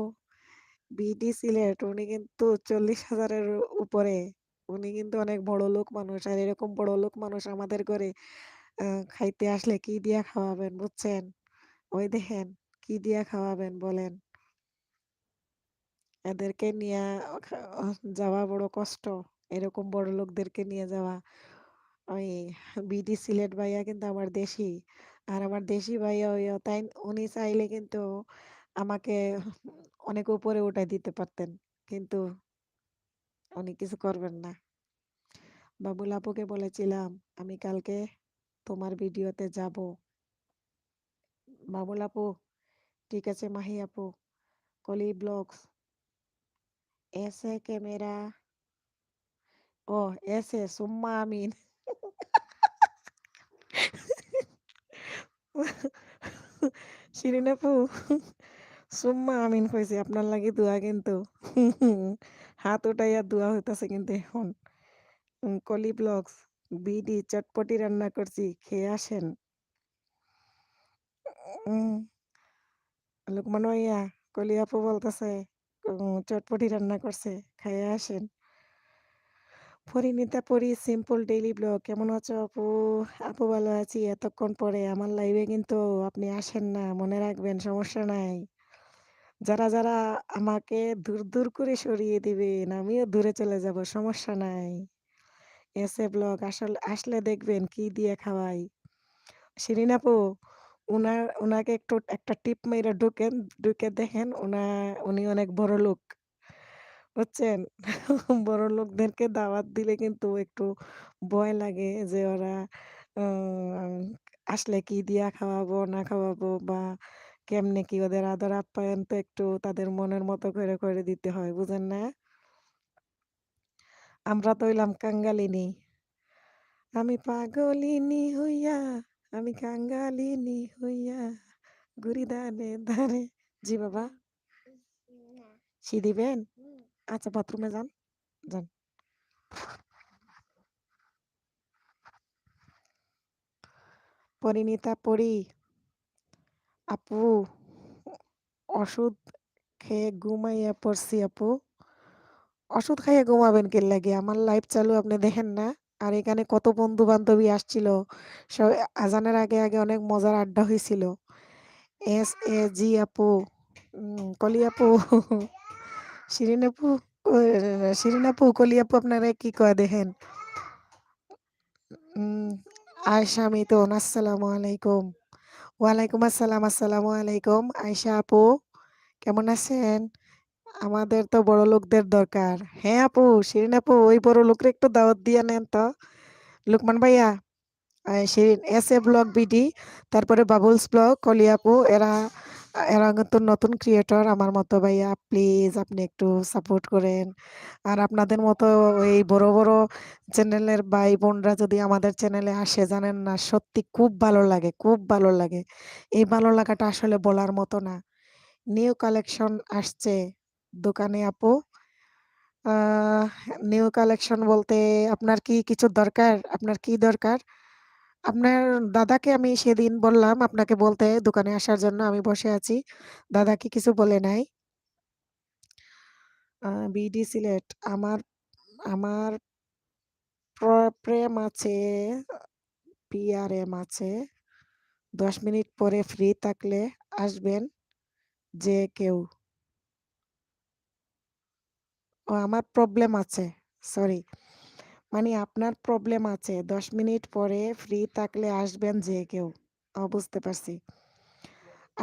বিডি সিলেট, উনি কিন্তু 40,000-এর উপরে। উনি কিন্তু অনেক বড় লোক মানুষ, আর এরকম বড় লোক মানুষ আমাদের ঘরে খাইতে আসলে কি দিয়া খাওয়াবেন বুঝছেন? ওই দেখেন, কি দিয়া খাওয়াবেন বলেন? এদেরকে নিয়ে যাওয়া বড় কষ্ট, এরকম বড় লোকদেরকে নিয়ে যাওয়া। ওই বিডি সিলেট ভাইয়া কিন্তু আমার দেশি, আর আমার দেশি ভাইয়া হইয়া তাই, উনি চাইলে কিন্তু আমাকে অনেক উপরে উঠাই দিতে পারতেন, কিন্তু উনি কিছু করবেন না। বাবুল আপুকে বলেছিলাম আমি কালকে তোমার ভিডিওতে যাব। বাবুল আপু, ঠিক আছে। মাহি আপু, কলি ব্লগস, এসে ক্যামেরা, ও এসে সুম্মা আমিন। শিরিন আপু, সুম্মা আমিন কইছে আপনার লাগি দোয়া কিন্তু। হাত উঠাইয়া দোয়া হইতাছে কিন্তু এখন। কলি ব্লগস বিডি, চটপটি রান্না করছি, খেয়ে আসেন। উম, লোকমান ভাইয়া, কলি আপু বলতেছে চটপটি রান্না করছে, খাইয়ে আসেন। পরিণীতা পরি, সিম্পল ডেইলি ব্লগ, কেমন আছো আপু? আপু ভালো আছি। এতক্ষণ পরে আমার লাইভে কিন্তু আপনি আসেন না, মনে রাখবেন, সমস্যা নাই। যারা যারা আমাকে দূর দূর করে সরিয়ে দিবেন, আমিও দূরে চলে যাব, সমস্যা নাই। এসে ব্লগ আসলে আসলে দেখবেন কি দিয়ে খাওয়াই। শিরিন আপু, উনাকে একটু একটা টিপ মেরে ঢুকেন, ঢুকে দেখেন, উনি অনেক বড় লোক বুঝছেন। বড় লোকদেরকে দাওয়াত দিলে কিন্তু একটু ভয় লাগে যে ওরা আহ, আসলে কি দিয়া খাওয়াবো না খাওয়াবো, বা কেমনে কি ওদের আদর আপ্যায়ন তো একটু তাদের মনের মতো করে করে দিতে হয়, বুঝেন না? আমরা তো হইলাম কাঙ্গালিনী। আমি পাগলিনী হইয়া, আমি কাঙ্গালিনী হইয়া, ঘুরি ধারে ধারে। জি বাবা, সি দিবেন? আচ্ছা, বাথরুমে যান, যান। পরিণীতা পরি আপু, ওষুধ খেয়ে ঘুমাইয়া পড়ছি আপু। ওষুধ খাইয়ে ঘুমাবেন কে লাগে? আমার লাইভ চালু, আপনি দেখেন না? আর এখানে কত বন্ধু বান্ধবী আসছিল, সব আজানের আগে আগে অনেক মজার আড্ডা হয়েছিল। এস এ জি আপু, কলি আপু, শিরিন আপু, শিরিন আপু, কলি আপু আপনারা কি কয় দেখেন। উম আয়েশা মিতুন, আসসালামু আলাইকুম। ওয়ালাইকুম আসসালাম, আসসালামু আলাইকুম। আয়েশা আপু কেমন আছেন? আমাদের তো বড় লোকদের দরকার। হ্যাঁ আপু, শিরিন আপু ওই বড় লোকরে একটু দাওয়াত দিয়ে নেন তো। লুকমান ভাইয়া, Shirin S A blog BD, তারপরে বাবুলস ব্লগ, কলি আপু, এরা এরা কিন্তু নতুন ক্রিয়েটর আমার মতো। ভাইয়া প্লিজ আপনি একটু সাপোর্ট করেন। আর আপনাদের মতো এই বড় বড় চ্যানেলের ভাই বোনরা যদি আমাদের চ্যানেলে আসে, জানেন না, সত্যি খুব ভালো লাগে, খুব ভালো লাগে। এই ভালো লাগাটা আসলে বলার মতো না। নিউ কালেকশন আসছে দোকানে আপু। আহ নিউ কালেকশন বলতে আপনার কি কিছু দরকার? আপনার কি দরকার? আপনার দাদাকে আমি সেদিন বললাম আপনাকে বলতে দোকানে আসার জন্য, আমি বসে আছি। দাদা কি কিছু বলে নাই? বিডি সিলেট, আমার আমার প্রেম আছে, পিআরএম আছে। 10 মিনিট পরে ফ্রি থাকলে আসবেন যে কেউ। ও আমার প্রবলেম আছে, সরি, মানে আপনার প্রবলেম আছে, 10 মিনিট পরে ফ্রি থাকলে আসবেন যে কেউ। বুঝতে পারছি।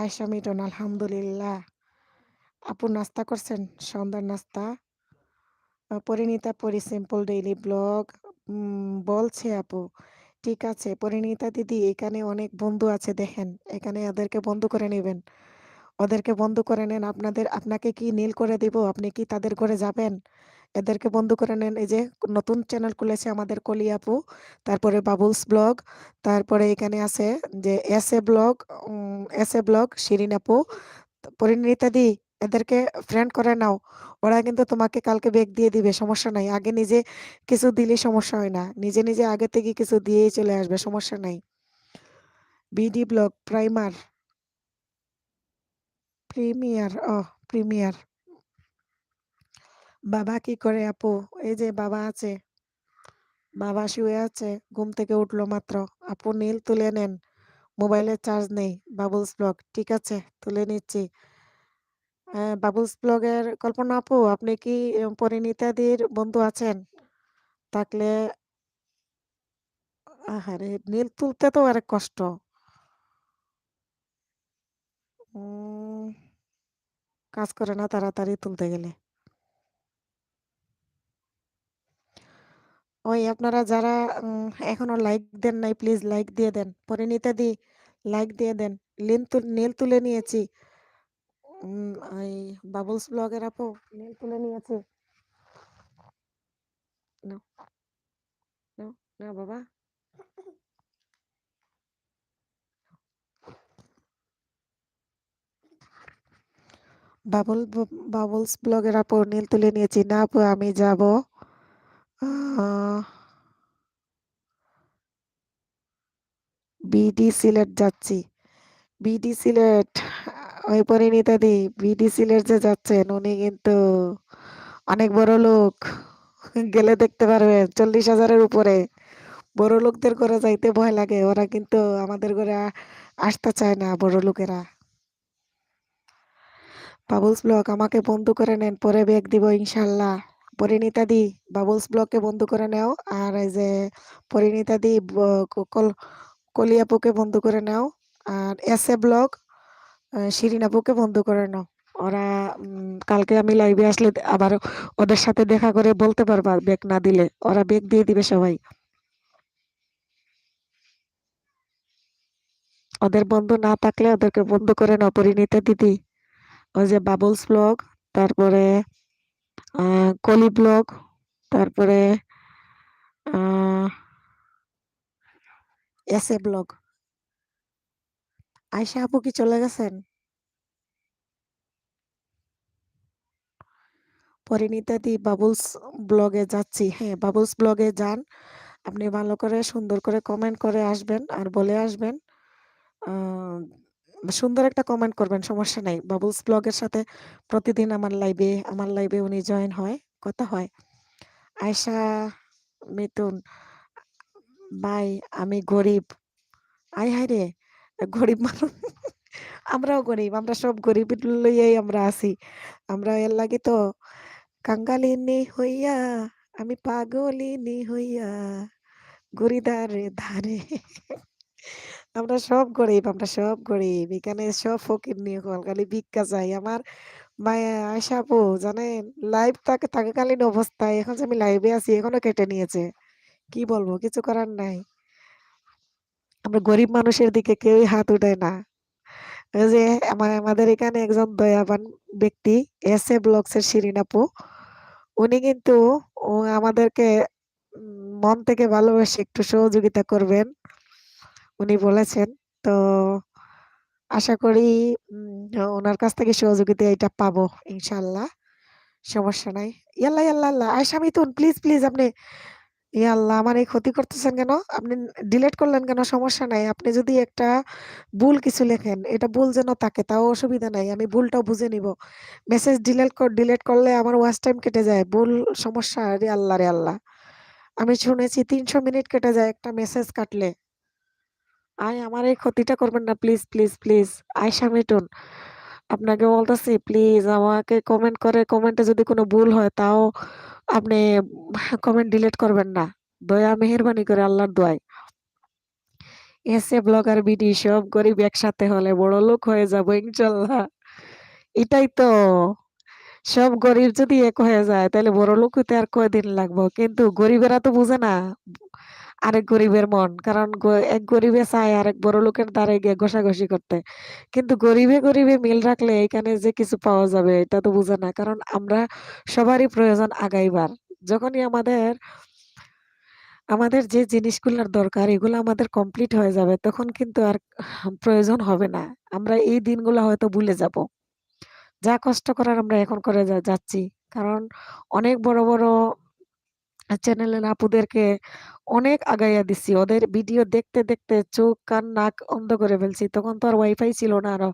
আয়সা মিটন, আলহামদুলিল্লাহ। আপু নাস্তা করছেন? সন্ধ্যার নাস্তা? পরিণীতা পরি সিম্পল ডেইলি ব্লগ বলছে আপু। ঠিক আছে পরিণীতা দিদি, এখানে অনেক বন্ধু আছে দেখেন, এখানে ওদেরকে বন্ধ করে নেবেন। ওদেরকে বন্ধ করে নেন। আপনাকে কি নীল করে দিব? আপনি কি তাদের ঘরে যাবেন? এদেরকে বন্ধ করে নেন। এই যে নতুন চ্যানেল খুলেছে আমাদের কলি আপু, তারপরে বাবুলস ব্লগ, তারপরে এখানে আছে যে এস এ ব্লগ শিরিন আপু, পরিণীতা দি, এদেরকে ফ্রেন্ড করে নাও। ওরা কিন্তু তোমাকে কালকে ব্যাগ দিয়ে দিবে, সমস্যা নাই। আগে নিজে কিছু দিলে সমস্যা হয় না, নিজে নিজে আগে থেকে কিছু দিয়েই চলে আসবে, সমস্যা নাই। বিডি ব্লগ প্রিমিয়ার, ও প্রিমিয়ার। বাবা কি করে আপু? এই যে বাবা আছে, বাবা শুয়ে আছে, ঘুম থেকে উঠলো মাত্র। আপু নীল তুলে নেন, মোবাইলে চার্জ নেই। বাবুলস ব্লগ, ঠিক আছে তুলে নিচ্ছি। বাবুলস ব্লগের কল্পনা আপু, আপনি কি পরিণীতাদির বন্ধু আছেন? থাকলে, আহারে নীল তুলতে তো অনেক কষ্ট। উম, কাজ করে না তাড়াতাড়ি তুলতে গেলে। ওই আপনারা যারা এখনো লাইক দেন নাই, প্লিজ লাইক দিয়ে দেন। পরিণীতা দি, লাইক দিয়ে দেন। নীল তুলে নিয়েছি। উম, এই বাবুলস ব্লগের আপু, নীল তুলে নিয়েছি। নাও, নাও, নাও বাবা। বাবুলস ব্লগের আপু নীল তুলে নিয়েছি। না আপু আমি যাব বিডি সিলেট যাচ্ছি। বিডি সিলেট, ওই পরিণীতা দি, বিডি সিলেট যে যাচ্ছেন উনি কিন্তু অনেক বড় লোক। গেলে দেখতে পারবেন 40,000-এর উপরে। বড় লোকদের ঘরে যাইতে ভয় লাগে, ওরা কিন্তু আমাদের ঘরে আসতে চায় না বড় লোকেরা। বাবুলস ব্লগ আমাকে বন্ধু করে নেন, পরে ব্যাগ দিব ইনশাল্লাহ। পরিণীতা দি, বাবুলস ব্লগকে বন্ধু করে নাও। আর এই যে পরিণীতা দি, কলিয়াপুকে বন্ধু করে নাও। আর এস এ ব্লগ, শিরিন আপুকে বন্ধু করে নাও। ওরা কালকে আমি লাইভে আসলে আবার ওদের সাথে দেখা করে বলতে পারবা ব্যাগ না দিলে, ওরা ব্যাগ দিয়ে দিবে সবাই। ওদের বন্ধু না থাকলে ওদেরকে বন্ধু করে নাও পরিণীতা দিদি। ওই যে বাবলস ব্লগ, তারপরে কলি ব্লগ, তারপরে আহ এস এ ব্লগ। আয়শা আপু কি চলে গেছেন? পরিণীতা দি, বাবুলস ব্লগে যাচ্ছি। হ্যাঁ বাবুলস ব্লগে যান। আপনি ভালো করে সুন্দর করে কমেন্ট করে আসবেন আর বলে আসবেন। আহ, সুন্দর একটা কমেন্ট করবেন, সমস্যা নাই। বাবুলস ব্লগের সাথে প্রতিদিন আমার লাইভে উনি জয়েন হয়, কথা হয়। আয়শা মিতুন, ভাই আমি গরিব। আয় হায় রে, গরিব মানুষ। আমরাও গরিব, আমরা সব গরিব লইয়াই আমরা আছি। আমরা এর লাগি তো কাঙ্গালিনী হইয়া আমি পাগলিনী হইয়া ঘুরি ধারে ধারে। আমরা সব গরিব। এখানে সব ফকিন্নি খালি ভিক্ষা চাই। আমার মায়া আয়েশা আপু জানেন লাইভ থাকাকালীন অবস্থায় এখন যে আমি লাইভে আছি এখনো কেটে নিয়েছে। কি বলবো? কিছু করার নাই। আমরা গরিব মানুষের দিকে কেউই হাত উঠায় না। ওই যে আমাদের এখানে একজন দয়াবান ব্যক্তি এসএ ব্লগস এর শিরিন আপু। উনি কিন্তু আমাদেরকে মন থেকে ভালোবেসে একটু সহযোগিতা করবেন। উনি বলেছেন। তো আশা করি উনার কাছ থেকে সহযোগিতা এটা পাবো ইনশাআল্লাহ। সমস্যা নাই। ইয়াল্লাহ, ইয়াল্লাহ, আল্লাহ। আয়েশা মিথুন প্লিজ, প্লিজ আপনি ইয়া আল্লাহ আমার এই ক্ষতি করতেছেন কেন? আপনি ডিলিট করলেন কেন? সমস্যা নাই। আপনি যদি একটা ভুল কিছু লেখেন, এটা ভুল যেন থাকে তাও অসুবিধা নাই। আমি ভুলটাও বুঝে নিব। মেসেজ ডিলিট করলে আমার ওয়াচ টাইম কেটে যায়। ভুল সমস্যা রে আল্লাহ রে আল্লাহ। আমি শুনেছি ৩০০ মিনিট কেটে যায় একটা মেসেজ কাটলে। আমার এই ক্ষতিটা করবেন না please, please, please. Ayesha Mithun আপনাকে বলতেছি প্লিজ আমাকে কমেন্ট করে কমেন্টে যদি কোনো ভুল হয় তাও আপনি কমেন্ট ডিলিট করবেন না। দয়া মেহেরবানি করে আল্লাহর দোয়ায়। এসে ব্লগার বিডি সব গরিব একসাথে হলে বড়লোক হয়ে যাবো ইনশাল্লাহ। এটাই তো সব গরিব যদি এক হয়ে যায় তাহলে বড়লোক হইতে আর কয়দিন লাগবো কিন্তু গরিবেরা তো বুঝে না আরেক গরিবের মন কারণ এক গরিবে চায় আরেক বড় লোকের দ্বারে গিয়ে ঘষাঘষি করতে কিন্তু গরিবে গরিবে মিল রাখলে এখানে যে কিছু পাওয়া যাবে এটা তো বুঝে না কারণ আমরা সবারই প্রয়োজন আগাইবার যখনই আমাদের যে জিনিসগুলোর দরকার এগুলো আমাদের কমপ্লিট হয়ে যাবে তখন কিন্তু আর প্রয়োজন হবে না আমরা এই দিনগুলো হয়তো ভুলে যাব যা কষ্ট করার আমরা এখন করে যাচ্ছি কারণ অনেক বড় বড় চ্যানেলের আপুদেরকে অনেক আগাইয়া দিছি ওদের ভিডিও দেখতে দেখতে চোখ কান নাক অন্ধ করে ফেলছি তখন তো আর ওয়াইফাই ছিল না আরো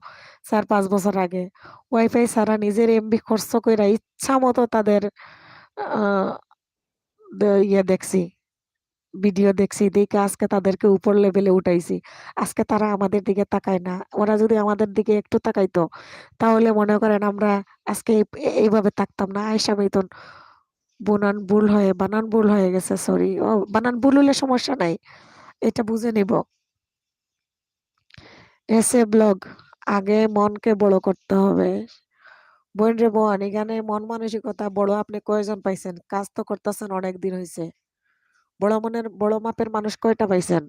৪-৫ বছর আগে ওয়াইফাই ছাড়া নিজের এমবি খরচ কইরা ইচ্ছা মতো তাদের আহ ইয়ে দেখছি ভিডিও দেখছি দেখে আজকে তাদেরকে উপর লেভেলে উঠাইছি আজকে তারা আমাদের দিকে তাকায় না ওরা যদি আমাদের দিকে একটু তাকাইতো তাহলে মনে করেন আমরা আজকে এইভাবে থাকতাম না আয়েশা মিথুন বানান ভুল হয়ে গেছে সরি ও বানান ভুল হলে সমস্যা নাই এটা বুঝে নিব এসে ব্লগ আগে মনকে বড় করতে হবে বোন রে বোন এখানে মন মানসিকতা বড় আপনি কয়জন পাইছেন কাজ তো করতেছেন অনেক দিন হয়েছে বড় মাপের মানুষ কয়টা পাইছেন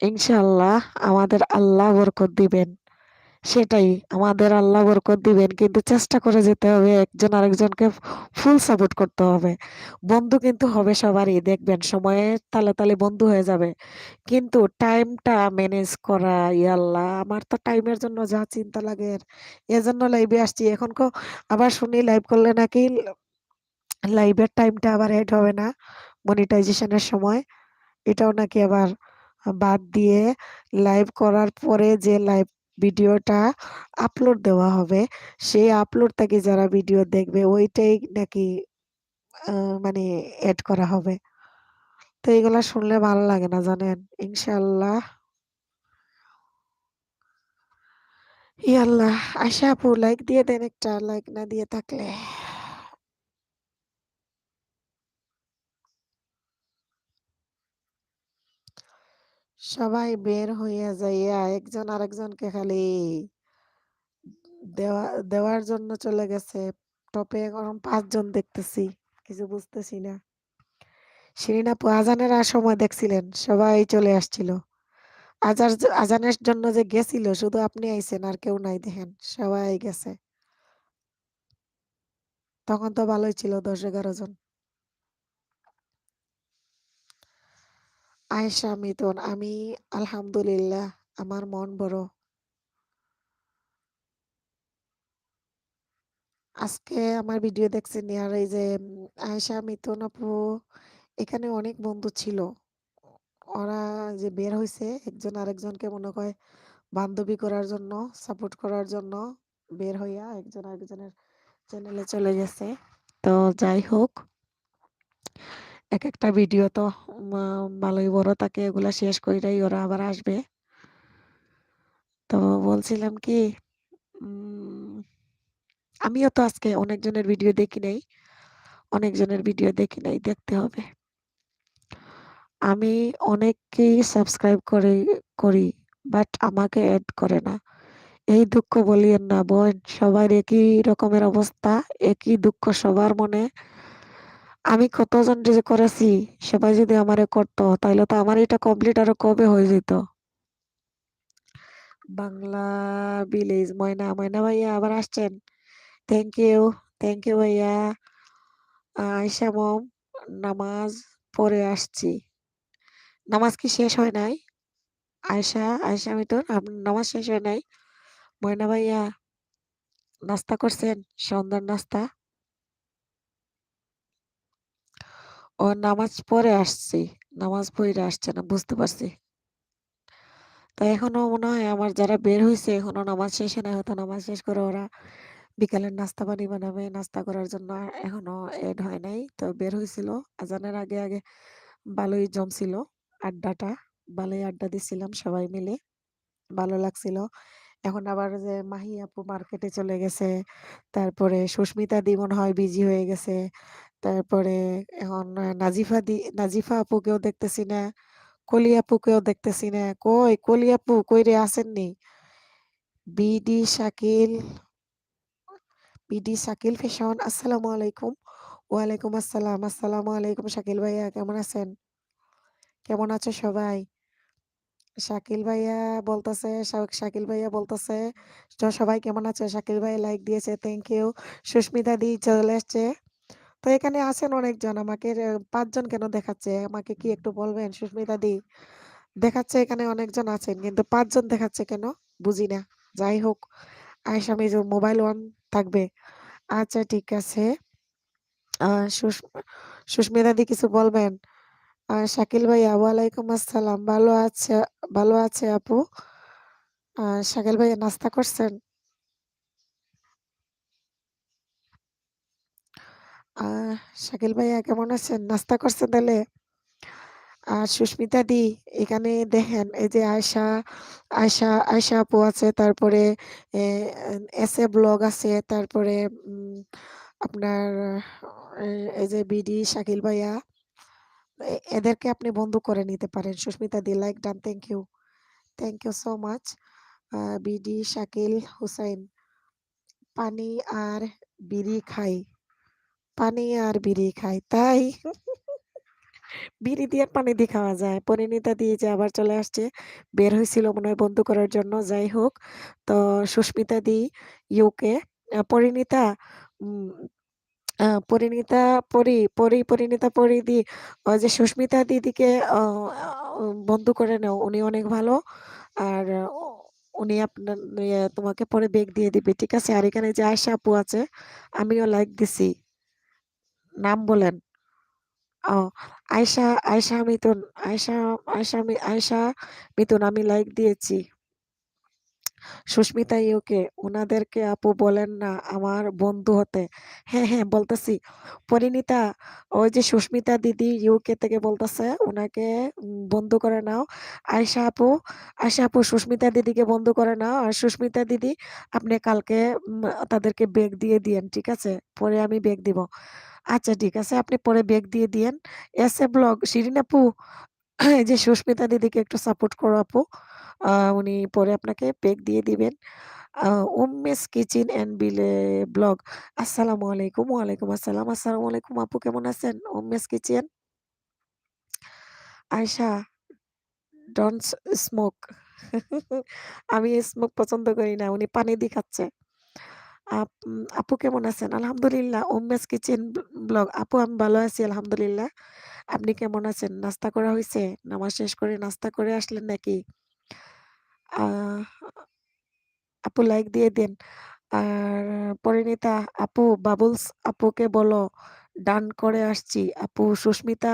ইনশাআল্লাহ আমাদের আল্লাহ বরকত দিবেন সেটাই আমাদের আল্লাহ বরকত দিবেন কিন্তু চেষ্টা করে যেতে হবে একজন আরেকজনকে ফুল সাপোর্ট করতে হবে বন্ধু কিন্তু হবে সবারই দেখবেন সময়ে তালে তালে বন্ধু হয়ে যাবে কিন্তু টাইমটা ম্যানেজ করা ইয়াল্লাহ আমার তো টাইমের জন্য যা চিন্তা লাগে এজন্য লাইভে আসছি এখন আবার শুনি লাইভ করলে নাকি লাইভের টাইমটা আবার এড হবে না মনিটাইজেশনের সময় এটাও নাকি আবার বাদ দিয়ে লাইভ করার পরে যে লাইভ ভিডিওটা আপলোড দেওয়া হবে সেই আপলোড থেকে যারা ভিডিও দেখবে ওইটাই নাকি মানে এড করা হবে তো এগুলা শুনলে ভালো লাগে না জানেন ইনশাল্লাহ ইয়াল্লাহ আশা আপু লাইক দিয়ে দেন একটা লাইক না দিয়ে থাকলে সবাই বের হইয়া যাইয়া একজন আরেকজনকে খালি দেওয়া দেওয়ার জন্য চলে গেছে টপে এখন ৫ জন দেখতেছি কিছু বুঝতেছি না শিরিন আপু আজানের আর সময় দেখছিলেন সবাই চলে আসছিল আজার আজানের জন্য যে গেছিল শুধু আপনি আইছেন আর কেউ নাই দেখেন সবাই গেছে তখন তো ভালোই ছিল ১০-১১ জন আয়েশা মিথুন আমি আলহামদুলিল্লাহ আমার মন বড় আজকে আমার ভিডিও দেখছেন আর এই যে আয়েশা মিথুন আপু এখানে অনেক বন্ধু ছিল ওরা যে বের হইছে একজন আরেকজনকে মনে করে বান্ধবী করার জন্য সাপোর্ট করার জন্য বের হইয়া একজন আরেকজনের চ্যানেলে চলে গেছে তো যাই হোক এক একটা ভিডিও তো ভালোই বড় থাকে এগুলা শেষ কইরাই ওরা আবার আসবে তো বলছিলাম কি উম আমিও তো আজকে অনেকজনের ভিডিও দেখি নাই। অনেকজনের ভিডিও দেখি নাই, দেখতে হবে। আমি অনেককেই সাবস্ক্রাইব করি, বাট আমাকে এড করে না। এই দুঃখ বলিয়েন না বোন, সবার একই রকমের অবস্থা, একই দুঃখ সবার মনে। আমি কতজন যে করেছি, সবাই যদি আমারে করতো তাহলে তো আমার এটা কমপ্লিট আরো কবে হয়ে যেত। বাংলা ভিলেজ, ময়না ময়না ভাইয়া আবার আসছেন। থ্যাংক ইউ, থ্যাংক ইউ ভাইয়া। আয়শা মম, নামাজ পড়ে আসছি। নামাজ কি শেষ হয় নাই? আয়শা, আয়শা মিতুন, আপনার নামাজ শেষ হয় নাই? ময়না ভাইয়া, নাস্তা করছেন? সন্ধ্যার নাস্তা? ও নামাজ পড়ে আসছি, নামাজ পড়ে আসছে না, বুঝতে পারছি। তো এখনো মনে হয় আমার যারা বের হয়েছে এখনো নামাজ শেষ হয় নাই, হয়তো নামাজ শেষ করে ওরা বিকালের নাস্তা পানি বানাবে, নাস্তা করার জন্য এখনো এড হয় নাই। তো বের হয়েছিল আজানের আগে আগে। ভালোই জমছিল আড্ডাটা, ভালোই আড্ডা দিছিলাম সবাই মিলে, ভালো লাগছিল। এখন আবার যে মাহি আপু মার্কেটে চলে গেছে, তারপরে সুস্মিতা দি মনে হয় বিজি হয়ে গেছে, তারপরে এখন নাজিফা আপুকেও দেখতেছি না, কলি আপুকেও দেখতেছি না। কই কলি আপু, কই রে, আসেননি? BD Shakil, BD Shakil fashion, আসসালামু আলাইকুম। ওয়ালাইকুম আসসালাম, আসসালামু আলাইকুম শাকিল ভাইয়া, কেমন আছেন? কেমন আছো সবাই? শাকিল ভাইয়া বলতেছে, শাকিল ভাইয়া বলতেছে, তো সবাই কেমন আছে? শাকিল ভাই লাইক দিয়েছে, থ্যাংক ইউ। সুস্মিতা দি চলে এসছে। তো এখানে আছেন অনেকজন, আমাকে 5 জন কেন দেখাচ্ছে? আমাকে কি একটু বলবেন সুস্মিতা দি? দেখাচ্ছে এখানে অনেকজন আছেন, কিন্তু 5 জন দেখাচ্ছে কেন? বুঝি না। যাই হোক, আয়েশা মিজু মোবাইল অন থাকবে। আচ্ছা ঠিক আছে। সুস্মিতা দি কিছু বলবেন? শাকিল ভাইয়া, ওয়ালাইকুম আসসালাম। ভালো আছে আপু। শাকিল ভাইয়া নাস্তা করছেন? আহ শাকিল ভাইয়া কেমন আছেন? নাস্তা করছেন তাহলে? আর সুস্মিতা দি, এখানে দেখেন এই যে আয়শা আপু আছে, তারপরে এস এ ব্লগ আছে, তারপরে আপনার এই যে বিডি শাকিল ভাইয়া, এদেরকে আপনি বন্ধু করে নিতে পারেন। সুস্মিতা দি like done, thank you, thank you so much. BD Shakil Hussain, পানি আর বিড়ি খাই, পানি আর বিড়ি খাই, তাই? বিড়ি দিয়ে আর পানি দিয়ে খাওয়া যায়? পরিণীতা দিয়ে যে আবার চলে আসছে, বের হয়েছিল মনে হয় বন্ধু করার জন্য। যাই হোক, তো সুস্মিতা দি ইউকে, পরিণীতা, উম, পরিণীতা, পরিণীতা দি, ওই যে সুস্মিতা দিদিকে বন্ধু করে নাও, উনি অনেক ভালো। আর উনি আপনার তোমাকে পরে বেগ দিয়ে দিবে, ঠিক আছে? আর এখানে যে আয়শা আপু আছে, আমিও লাইক দিছি। নাম বলেন। ও, আয়শা, আয়শা মিতুন, আয়শা, আয়শা মিতুন, আমি লাইক দিয়েছি। সুস্মিতা ইউকে, উনাদেরকে আপু বলেন না আমার বন্ধু হতে। হ্যাঁ হ্যাঁ বলতেছি। পরিণীতা, ওই যে সুস্মিতা দিদি ইউকে থেকে বলতেছে উনাকে বন্ধু করে নাও। আয়শা আপু, আয়শা আপু সুস্মিতা দিদিকে বন্ধু করে নাও। আর সুস্মিতা দিদি, আপনি কালকে তাদেরকে বেগ দিয়ে দিয়েন, ঠিক আছে? পরে আমি বেগ দিব। আচ্ছা ঠিক আছে, আপনি পরে বেগ দিয়ে দিয়েন। এস এ ব্লগ, শিরিন আপু, এই যে সুস্মিতা দিদিকে একটু সাপোর্ট করো আপু। উনি পরে আপনাকে পেক দিয়ে দিবেন। উম্মেস কিচেন এন্ড ব্লগ, আসসালামু আলাইকুম। ওয়ালাইকুম আসসালাম, আসসালামু আলাইকুম আপু, কেমন আছেন? উম্মেস কিচেন, আয়শা, ডোন্ট স্মোক। আমি স্মোক পছন্দ করি না, উনি পানি দিয়ে খাচ্ছে। আপু কেমন আছেন? আলহামদুলিল্লাহ। উম্মেস কিচেন ব্লগ, আপু আমি ভালো আছি আলহামদুলিল্লাহ। আপনি কেমন আছেন? নাস্তা করা হয়েছে? নামাজ শেষ করে নাস্তা করে আসলেন নাকি? আহ আপু লাইক দিয়ে দেন। আর পরিণীতা আপু, বাবুলস আপুকে বলো ডান করে আসছি। আপু সুস্মিতা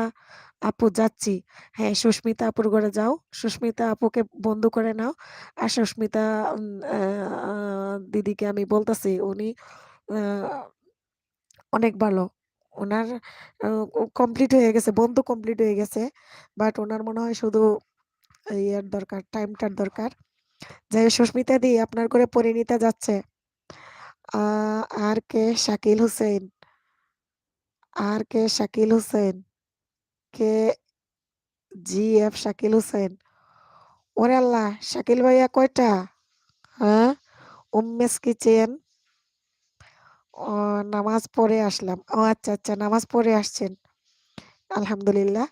আপু যাচ্ছি। হ্যাঁ, সুস্মিতা আপুর ঘরে যাও, সুস্মিতা আপুকে বন্ধু করে নাও। আর সুস্মিতা দিদিকে আমি বলতেছি, উনি আহ, অনেক ভালো। ওনার কমপ্লিট হয়ে গেছে, বন্ধু কমপ্লিট হয়ে গেছে, বাট ওনার মনে হয় শুধু ইয়ের দরকার, টাইমটার দরকার। যাই হোক, সুস্মিতা দি আপনার করে পরিণীতা যাচ্ছে। আ আর কে? শাকিল হোসেন। আর কে? শাকিল হোসেন। কে জিএফ শাকিল হোসেন। ওরে আল্লাহ! শাকিল ভাইয়া কয়টা? হ্যাঁ? উম্মেস কিচেন। ও নামাজ পড়ে আসলাম। ও আচ্ছা, আচ্ছা নামাজ পড়ে আসছেন। আলহামদুলিল্লাহ।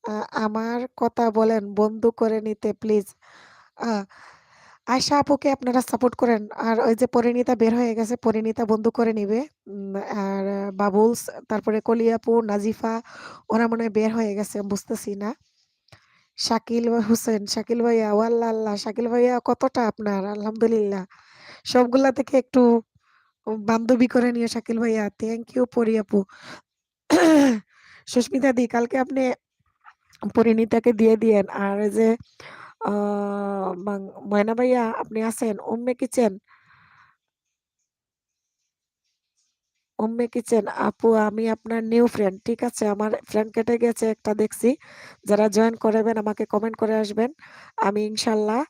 আ আমার কথা বলেন বন্ধু করে নিতে প্লিজ। আ আয়শা আপুকে আপনারা সাপোর্ট করেন। আর ওই যে পরিণীতা বের হয়ে গেছে, পরিণীতা বন্ধু করে নিবে। আর বাবুলস, তারপরে কলি আপু, নাজিফা ওরা মনে হয় বের হয়ে গেছে বুঝতেছি না। শাকিল হোসেন, শাকিল ভাইয়া ও আল্লাহ, আল্লাহ! শাকিল ভাইয়া কতটা আপনার? আলহামদুলিল্লাহ। সবগুলা থেকে একটু বান্ধবী করে নিও শাকিল ভাইয়া। থ্যাংক ইউ পরি আপু। সুস্মিতা দি কালকে আপনি পরিণীতাকে দিয়ে দিয়েন। আর ওই যে আ মাং ময়না ভাইয়া আপনি আছেন? উম্মে কিচেন, উম্মে কিচেন আপু আমি আপনার নিউ ফ্রেন্ড। ঠিক আছে, আমার ফ্রেন্ড কেটে গেছে একটা দেখছি। যারা জয়েন করাবেন আমাকে কমেন্ট করে আসবেন। আমি ইনশাআল্লাহ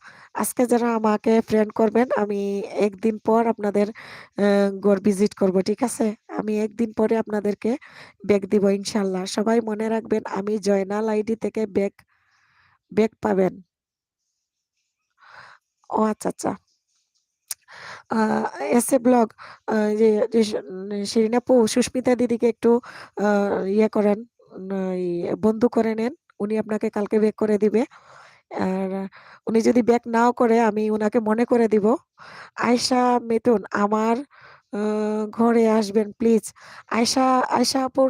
আজকে যারা আমাকে ফ্রেন্ড করবেন আমি ১ দিন পর আপনাদের ঘর ভিজিট করব। ঠিক আছে? আমি ১ দিন পরে আপনাদেরকে ব্যাগ দিব ইনশাআল্লাহ। সবাই মনে রাখবেন আমি জয়নাল আইডি থেকে ব্যাগ পাবেন। ও আচ্ছা, আচ্ছা। আ এসএ ব্লগ যে যে শিরিন আপু সুস্মিতা দিদিকে একটু আ ইয়ে করেন, এই বন্ধু করে নেন। উনি আপনাকে কালকে ব্যাক করে দিবে। আর উনি যদি ব্যাক নাও করে আমি উনাকে মনে করে দিব। আয়েশা মিতুন আমার আ ঘরে আসবেন প্লিজ। আয়েশা আয়েশা আপুর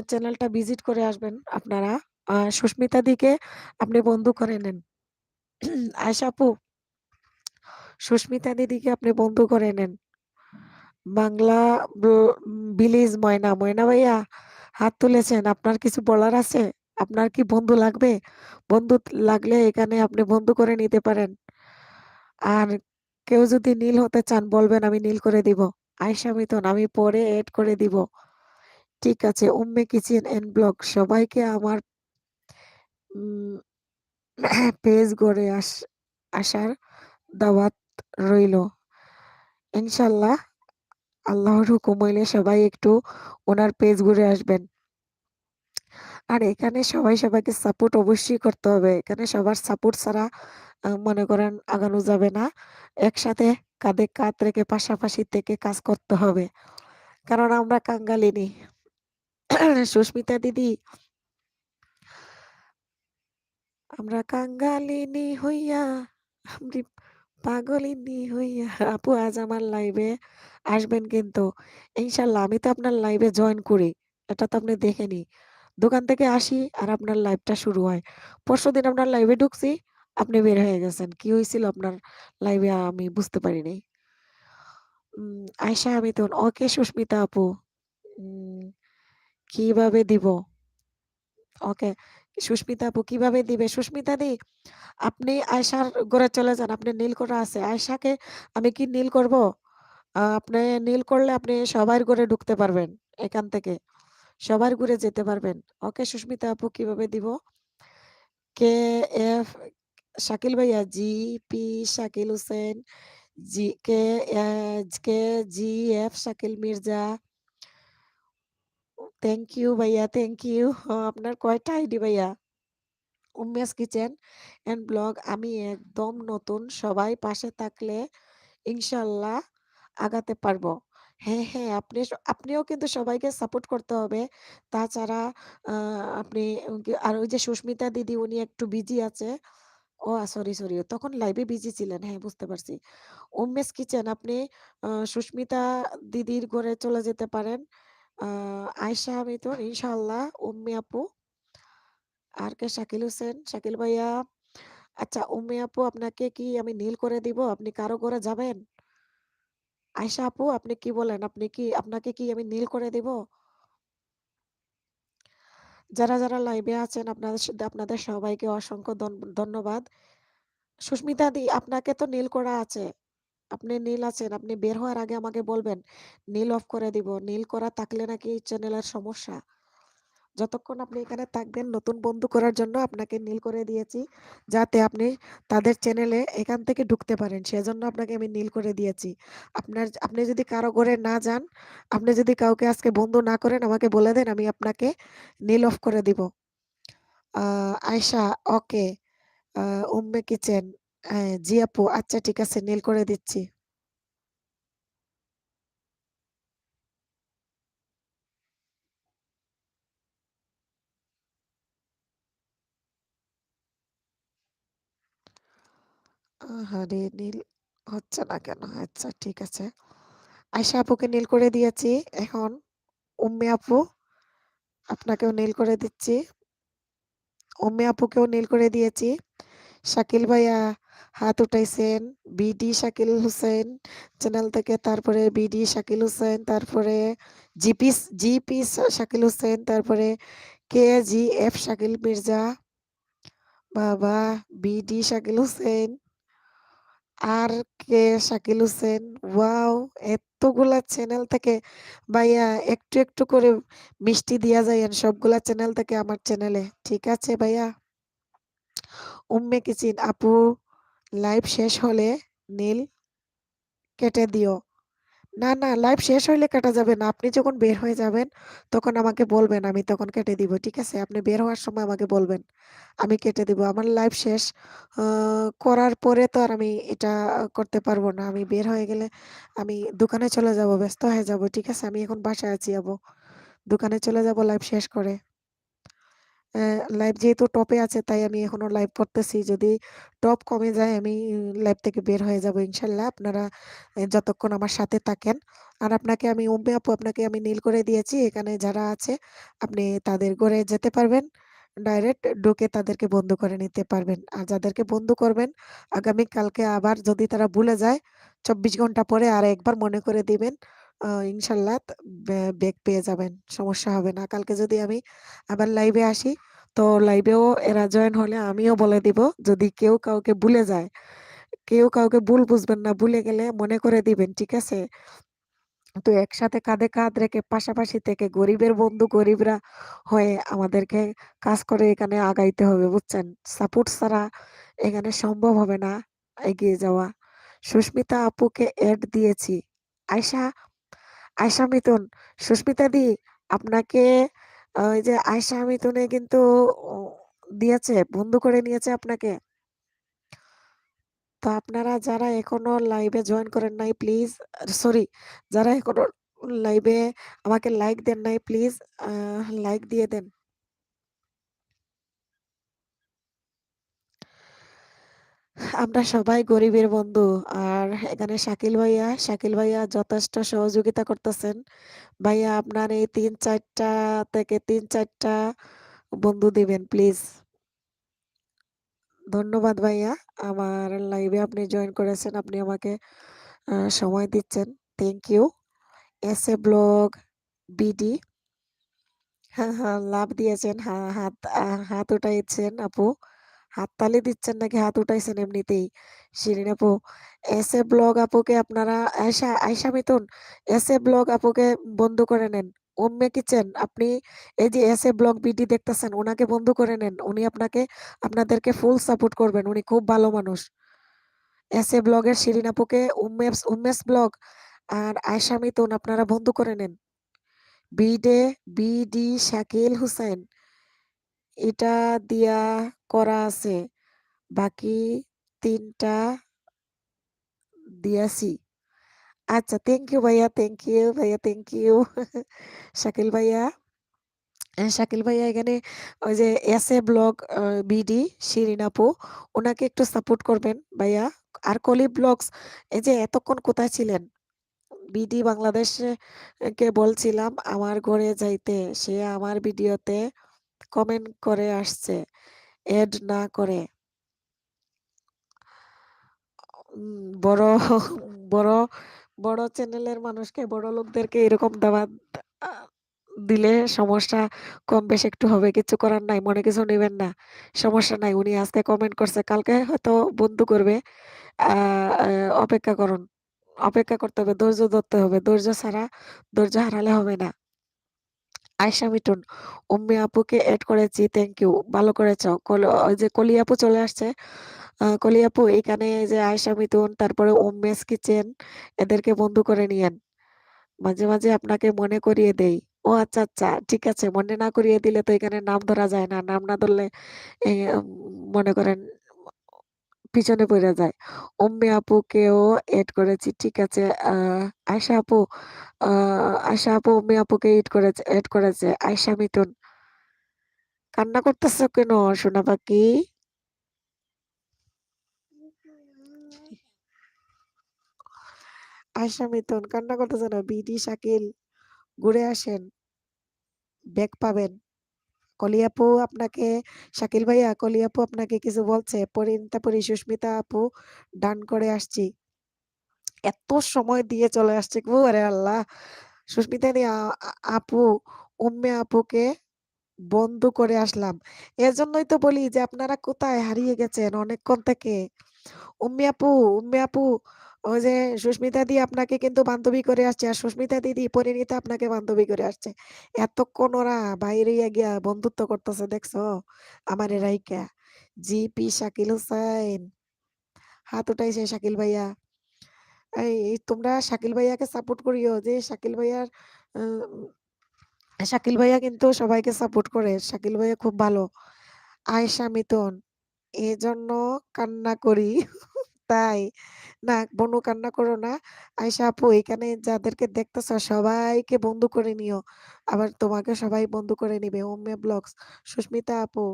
চ্যানেলটা ভিজিট করে আসবেন আপনারা। সুস্মিতা দিকে আপনি বন্ধু করে নেন। আয়েশা আপু, সুস্মিতা দিদিকে আপনি বন্ধু করে নেন। বাংলা ব ভিলেজ ময়না, ময়না ভাইয়া হাত তুলেছেন। আপনার কিছু বলার আছে? আপনার কি বন্ধু লাগবে? বন্ধু লাগলে এখানে আপনি বন্ধু করে নিতে পারেন। আর কেউ যদি নীল হতে চান বলবেন আমি নীল করে দিব। আয়েশা মিথুন আমি পরে এড করে দিব। ঠিক আছে, উম্মে কিচেন এন্ড ব্লগ সবাইকে আমার উম পেজ গড়ে আসার দাওয়াত রইলো। ইনশাআল্লাহ আল্লাহর হুকুম হইলে সবাই একটু উনার পেজ ঘুরে আসবেন। আর এখানে সবাই সবাইকে সাপোর্ট অবশ্যই করতে হবে। এখানে সবার সাপোর্ট ছাড়া মনে করেন আগানো যাবে না। একসাথে কাঁধে কাঁধ রেখে পাশাপাশি থেকে কাজ করতে হবে। কারণ আমরা কাঙ্গালিনী। সুস্মিতা দিদি, আমরা কাঙ্গালিনী হইয়া আমরি পাগলিনী হইয়া আপু আজ আমার লাইভে আসবেন কিন্তু। ইনশাআল্লাহ আমি তো আপনার লাইভে জয়েন করি। এটা তো আপনি দেখেনি। দোকান থেকে আসি আর আপনার লাইভটা শুরু হয়। পরশুদিন আপনার লাইভে ঢুকছি, আপনি বের হয়ে গেছেন। কি হয়েছিল আপনার লাইভে আমি বুঝতে পারিনি। আয়েশা মিথুন, ওকে সুস্মিতা আপু। উম কিভাবে দিব? ওকে। সুস্মিতা আপু কিভাবে দিবে? সুস্মিতা দি আপনি আয়েশার ঘরে চলে যান। আপনার নীল করা আছে। আয়েশাকে আমি কি নীল করব? আপনি নীল করলে আপনি সবার ঘরে ঢুকতে পারবেন এখান থেকে। সবার ঘুরে যেতে পারবেন। ওকে সুস্মিতা আপু কিভাবে দিব? কেএফ শাকিল ভাইয়া, GP Shakil Hossain, G K A KGF Shakil Mirza. Thank you ভাইয়া, থ্যাংক ইউ। আপনার কয়টা আইডি ভাইয়া? উম্মেস কিচেন অ্যান্ড ব্লগ আমি একদম নতুন। সবাই পাশে থাকলে ইনশাআল্লাহ আগাতে পারবো। হ্যাঁ, হ্যাঁ, আপনিও কিন্তু সবাইকে সাপোর্ট করতে হবে। তাছাড়া আ আপনি আর ওই যে সুস্মিতা দিদি উনি একটু বিজি আছে। ও সরি, সরি তখন লাইভে বিজি ছিলেন। হ্যাঁ, বুঝতে পারছি। উম্মেস কিচেন আপনি সুস্মিতা দিদির ঘরে চলে যেতে পারেন। আ আয়েশা মিতুন ইনশাআল্লাহ, উম্মি আপু, আর কে শাকিল হোসেন, শাকিল ভাইয়া। আচ্ছা উম্মি আপু আপনাকে কি আমি নীল করে দিব? আপনি কারো ঘরে যাবেন? আয়েশা আপু আপনি কি বলেন? আপনাকে কি আমি নীল করে দিব? যারা লাইভে আছেন আপনাদের সবাইকে অসংখ্য ধন্যবাদ। সুস্মিতা দি আপনাকে তো নীল করা আছে। আপনি নীল আছেন। আপনি বের হওয়ার আগে আমাকে বলবেন। নীল অফ করে দিব। নীল করা থাকলে নাকি চ্যানেলের সমস্যা। যতক্ষণ আপনি এখানে থাকবেন নতুন বন্ধু করার জন্য আপনাকে নীল করে দিয়েছি। যাতে আপনি তাদের চ্যানেলে এখান থেকে ঢুকতে পারেন। সেজন্য আপনাকে আমি নীল করে দিয়েছি। আপনি যদি কারো ঘরে না যান, আপনি যদি কাউকে আজকে বন্ধু না করেন আমাকে বলে দেন আমি আপনাকে নীল অফ করে দিব। আ আয়েশা ওকে, আ উম্মে কিচেন হ্যাঁ, জি আপু আচ্ছা ঠিক আছে নীল করে দিচ্ছি। আহারে নীল হচ্ছে না কেন? আচ্ছা ঠিক আছে। আয়েশা আপুকে নীল করে দিয়েছি। এখন উম্মে আপু আপনাকেও নীল করে দিচ্ছি। উম্মে আপুকেও নীল করে দিয়েছি। শাকিল ভাইয়া হাত উঠাইছেন। বিডি শাকিল হোসেন চ্যানেল থেকে, তারপরে বিডি শাকিল হোসেন, তারপরে জিপি শাকিল হোসেন, তারপরে কেজিএফ শাকিল মির্জা, বাবা বিডি শাকিল হোসেন, আর কে শাকিল হোসেন। ওয়াও! এতগুলা চ্যানেল থেকে ভাইয়া একটু, একটু করে মিষ্টি দিয়া যাইয়েন সবগুলা চ্যানেল থেকে আমার চ্যানেলে। ঠিক আছে ভাইয়া? উম্মে কিচিন আপু লাইভ শেষ হলে নীল কেটে দিও। না, না লাইভ শেষ হইলে কাটা যাবে না। আপনি যখন বের হয়ে যাবেন তখন আমাকে বলবেন, আমি তখন কেটে দিব। ঠিক আছে? আপনি বের হওয়ার সময় আমাকে বলবেন। আমি কেটে দিব। আমার লাইভ শেষ আ করার পরে তো আর আমি এটা করতে পারব না। আমি বের হয়ে গেলে আমি দোকানে চলে যাব, ব্যস্ত হয়ে যাব। ঠিক আছে? আমি এখন বাসায় আছি আপু। দোকানে চলে যাব লাইভ শেষ করে। লাইভ যেহেতু টপে আছে তাই আমি এখনো লাইভ করতেছি। যদি টপ কমে যায় আমি লাইভ থেকে বের হয়ে যাব ইনশাআল্লাহ। আপনারা যতক্ষণ আমার সাথে থাকেন। আর আপনাকে আমি উম্মে আপু আপনাকে আমি নীল করে দিয়েছি। এখানে যারা আছে আপনি তাদের ঘরে যেতে পারবেন। ডাইরেক্ট ঢুকে তাদেরকে বন্ধু করে নিতে পারবেন। আর যাদেরকে বন্ধু করবেন আগামীকালকে আবার যদি তারা ভুলে যায় ২৪ ঘন্টা পরে আরেকবার মনে করে দিবেন। ইনশাআল্লাহ ব্যাক পেয়ে যাবেন। সমস্যা হবে না। কালকে যদি আমি আবার লাইভে আসি তো লাইভেও এরা জয়েন হলে আমিও বলে দিব যদি কেউ কাউকে ভুলে যায়। কেউ কাউকে ভুল বুঝবেন না। ভুলে গেলে মনে করে দিবেন। ঠিক আছে? তো একসাথে কাঁধে কাঁধ রেখে পাশাপাশি থেকে গরিবের বন্ধু গরিবরা হয়ে আমাদেরকে কাজ করে এখানে আগাইতে হবে বুঝছেন? সাপোর্ট ছাড়া এখানে সম্ভব হবে না এগিয়ে যাওয়া। সুস্মিতা আপুকে এড দিয়েছি। আয়শা, আয়শা মিথুন, সুস্মিতা দি আপনাকে ওই যে আয়শা মিথুনে কিন্তু ও দিয়েছে, বন্ধু করে নিয়েছে আপনাকে। তো আপনারা যারা এখনো লাইভে জয়েন করেন নাই প্লিজ সরি যারা এখনো লাইভে আমাকে লাইক দেন নাই প্লিজ লাইক দিয়ে দেন। আমরা সবাই গরিবের বন্ধু। আর এখানে শাকিল ভাইয়া যথেষ্ট সহযোগিতা করতেছেন। ভাইয়া আপনার এই ৩-৪ টা থেকে ৩-৪ টা বন্ধু দিবেন প্লিজ। ধন্যবাদ ভাইয়া। আমার লাইভে আপনি জয়েন করেছেন। আপনি আমাকে সময় দিচ্ছেন। Thank you. S A blog BD হ্যাঁ, হ্যাঁ, লাফ দিয়েছেন। হাত উঠাইছেন আপু। হাততালি দিচ্ছেন নাকি হাত উঠাইছেন এমনিতেই? শিরিন আপু, এস এ ব্লগ আপুকে আপনারা আয়েশা মিথুন, এস এ ব্লগ আপুকে বন্ধু করে নেন। উম্মে কিচেন আপনি এই যে এস এ ব্লগ বিডি দেখতেছেন উনাকে বন্ধু করে নেন। উনি আপনাদেরকে ফুল সাপোর্ট করবেন। উনি খুব ভালো মানুষ। এস এ ব্লগের শিরিন আপুকে উম্মেস ব্লগ আর আয়েশা মিথুন আপনারা বন্ধু করে নেন। বিডি শাকিল হুসাইন এটা দিয়া করা আছে। বাকি ৩ টা দিয়াছি। আচ্ছা থ্যাংক ইউ ভাইয়া, থ্যাংক ইউ ভাইয়া, থ্যাংক ইউ। শাকিল ভাইয়া, শাকিল ভাইয়া এখানে ওই যে এসএ ব্লগ বিডি শিরিন আপু উনাকে একটু সাপোর্ট করবেন ভাইয়া। আর কলি ব্লগস এই যে এতক্ষণ কোথায় ছিলেন? বিডি বাংলাদেশে কে বলছিলাম আমার ঘরে যাইতে। সে আমার ভিডিওতে কমেন্ট করে আসছে। এড না করে। বড় বড় বড় চ্যানেলের মানুষকে বড় লোকদেরকে এরকম দাওয়াত আ দিলে সমস্যা কম বেশি একটু হবে। কিচ্ছু করার নাই। মনে কিছু নিবেন না। সমস্যা নাই। উনি আজকে কমেন্ট করছে। কালকে হয়তো বন্ধু করবে। আ আ অপেক্ষা করুন। অপেক্ষা করতে হবে। ধৈর্য ধরতে হবে। ধৈর্য হারালে হবে না। আয়শা মিটুন, উম্মি আপুকে এড করেছি, থ্যাংক ইউ, ভালো করেছ। ওই যে কলি আপু চলে আসছে। কলি আপু এখানে যে আয়শা মিটুন, তারপরে উম্মেস কিচেন, এদেরকে বন্ধু করে নিয়েন। মাঝে মাঝে আপনাকে মনে করিয়ে দেই। ও আচ্ছা আচ্ছা, ঠিক আছে, মনে না করিয়ে দিলে তো এখানে নাম ধরা যায় না, নাম না ধরলে এই, মনে করেন পিছনে পড়ে যায়। উম্মি আপুকেও এড করেছি, ঠিক আছে। আয়শা আপু, আয়শা আপু উম্মি আপুকে এড করেছে। আয়শা মিটুন, কান্না করতেছো কেন সোনা পাখি? আয়শা মিটুন কান্না করতেছে না। বিডি শাকিল, ঘুরে আসেন, ব্যাগ পাবেন। কলি আপু আপনাকে, শাকিল ভাইয়া, কলি আপু আপনাকে কিছু বলছে? পরিণীতা পরি, সুস্মিতা আপু ডান করে আসছি। এত সময় দিয়ে চলে আসছে গো, আরে আল্লাহ। সুস্মিতা দি আপু উম্মে আপুকে বন্ধ করে আসলাম। এর জন্যই তো বলি যে আপনারা কোথায় হারিয়ে গেছেন অনেকক্ষণ থেকে। উম্মি আপু, উম্মি আপু, ওই যে সুস্মিতা দি আপনাকে কিন্তু বান্ধবী করে আসছে, আর সুস্মিতা দিদি পরিণীতা আপনাকে বান্ধবী করে আসছে। এতক্ষণ ওরা বাইরে গিয়া বন্ধুত্ব করতেছে, দেখছো? আমারে রাইকা। জিপি শাকিল হুসাইন হাত উঠাইছে। শাকিল ভাইয়া, এই তোমরা শাকিল ভাইয়াকে সাপোর্ট করিও, যে শাকিল ভাইয়ার শাকিল ভাইয়া কিন্তু সবাইকে সাপোর্ট করে। শাকিল ভাইয়া খুব ভালো। আয়েশা মিতন, এজন্য কান্না করি। তাই না বনু, কান্না করো না। আয়েশা আপু, এখানে যাদেরকে দেখতেছ সবাইকে বন্ধু করে নিও, আবার তোমাকে সবাই বন্ধু করে নিবে। উম্মে ব্লগস, সুস্মিতা আপু,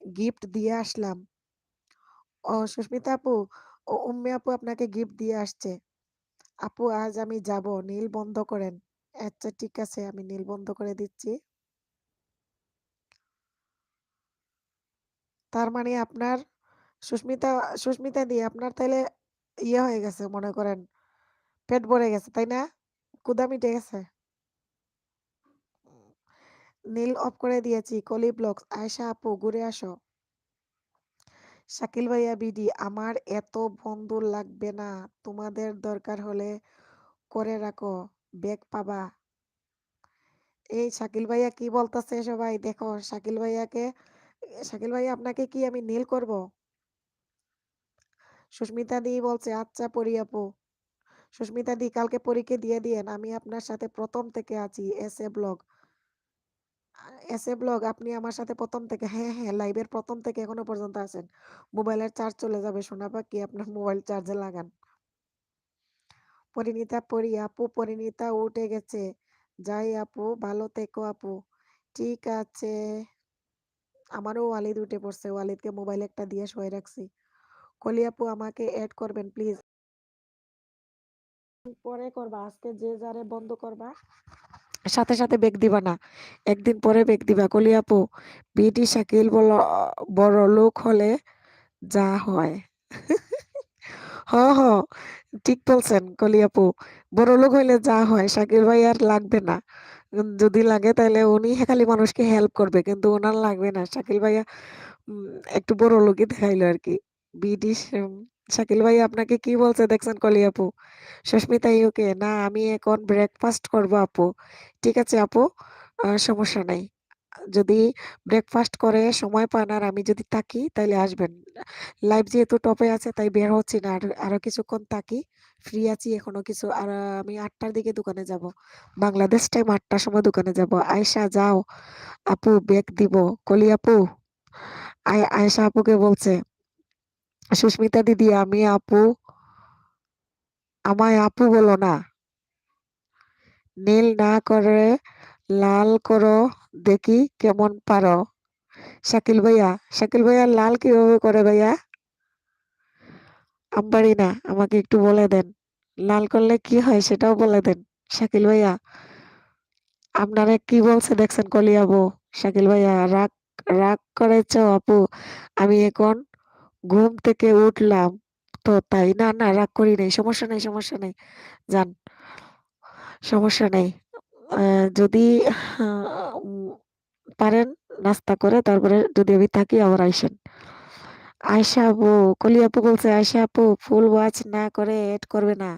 গিফট দিয়ে আসলাম। ও সুস্মিতা আপু, ও উম্মে আপু আপনাকে গিফট দিয়ে আসছে। আপু আজ আমি যাব, নীল বন্ধ করেন। আচ্ছা ঠিক আছে, আমি নীল বন্ধ করে দিচ্ছি। তার মানে আপনার সুস্মিতা, সুস্মিতা দি আপনার তাহলে ইয়ে হয়ে গেছে মনে করেন, পেট ভরে গেছে তাই না? ক্ষুধা মিটে গেছে। নীল অফ করে দিয়েছি। কলি ব্লগস, আয়শা আপু ঘুরে আসো। শাকিল ভাইয়া বিডি, আমার এত বন্ধু লাগবে না, তোমাদের দরকার হলে করে রাখো, ব্যাগ পাবা। এই শাকিল ভাইয়া কি বলতেছে সবাই দেখো। শাকিল ভাইয়াকে, শাকিল ভাইয়া আপনাকে কি আমি নীল করব? সুস্মিতা দি বলছে আচ্ছা পরি আপু। সুস্মিতা দি কালকে পরীকে দিয়ে দিয়েন, আমি আপনার সাথে প্রথম থেকে আছি। S A blog, S A blog, আপনি আমার সাথে প্রথম থেকে, হ্যাঁ হ্যাঁ, লাইভের প্রথম থেকে এখনো পর্যন্ত আছেন। মোবাইলের চার্জ চলে যাবে সোনা পাখি, আপনার মোবাইল চার্জে লাগান। পরিণীতা পরি আপু, পরিণীতা উঠে গেছে। যাই আপু, ভালো থেকো আপু। ঠিক আছে, আমারও ওয়ালিদ উঠে পড়ছে, ওয়ালিদকে মোবাইল একটা দিয়ে শুয়ে রাখছি। কলি আপু আমাকে এড করবেন প্লিজ। পরে করবা, আজকে যে যারে বন্ধ করবা সাথে সাথে বেগ দিবা না, একদিন পরে বেগ দিবা। কলি আপু, বিটি শাকিল বড় লোক হলে যা হয়। হ হ, ঠিক বলছেন কলি আপু, বড় লোক হইলে যা হয় শাকিল ভাই আর লাগবে না। যদি লাগে তাহলে উনি খালি মানুষকে হেল্প করবে, কিন্তু ওনার লাগবে না। শাকিল ভাইয়া উম, একটু বড় লোকই দেখাইলো আর কি। বিডি শাকিল ভাই আপনাকে কি বলছে দেখছেন কলি আপু? সুস্মিতা ইউকে, না আমি এখন ব্রেকফাস্ট করব আপু। ঠিক আছে আপু, সমস্যা নাই। যদি ব্রেকফাস্ট করে সময় পান আর আমি যদি থাকি তাহলে আসবেন। লাইভ যেহেতু টপে আছে তাই বের হচ্ছি না, আর আরো কিছুক্ষণ থাকি, ফ্রি আছি এখনো কিছু। আর আমি 8টার দিকে দোকানে যাব, বাংলাদেশ টাইম 8টার সময় দোকানে যাব। আয়শা যাও আপু, ব্যাগ দিব। কলি আপু, আয়শা আপুকে বলছে সুস্মিতা দিদি, আমি আপু, আমায় আপু বলো না, নীল না করে লাল করো, দেখি কেমন পারো। শাকিল ভাইয়া, শাকিল ভাইয়া লাল কিভাবে করে ভাইয়া? আমবাড়ি না, আমাকে একটু বলে দেন, লাল করলে কি হয় সেটাও বলে দেন। শাকিল ভাইয়া, আপনারা কি বলছে দেখছেন কলি আপু? শাকিল ভাইয়া, রাগ, রাগ করেছ আপু? আমি এখন ঘুম থেকে উঠলাম তো তাই। না না, রাগ করি নাই, সমস্যা নেই, সমস্যা নেই, যান, সমস্যা নেই। যদি উম, পারেন নাস্তা করে তারপরে যদি আমি থাকি আবার আইসেন। আয়শা আপু, কলি আপু বলছে আয়শা আপু ফুল ওয়াচ না করে এড করবে না।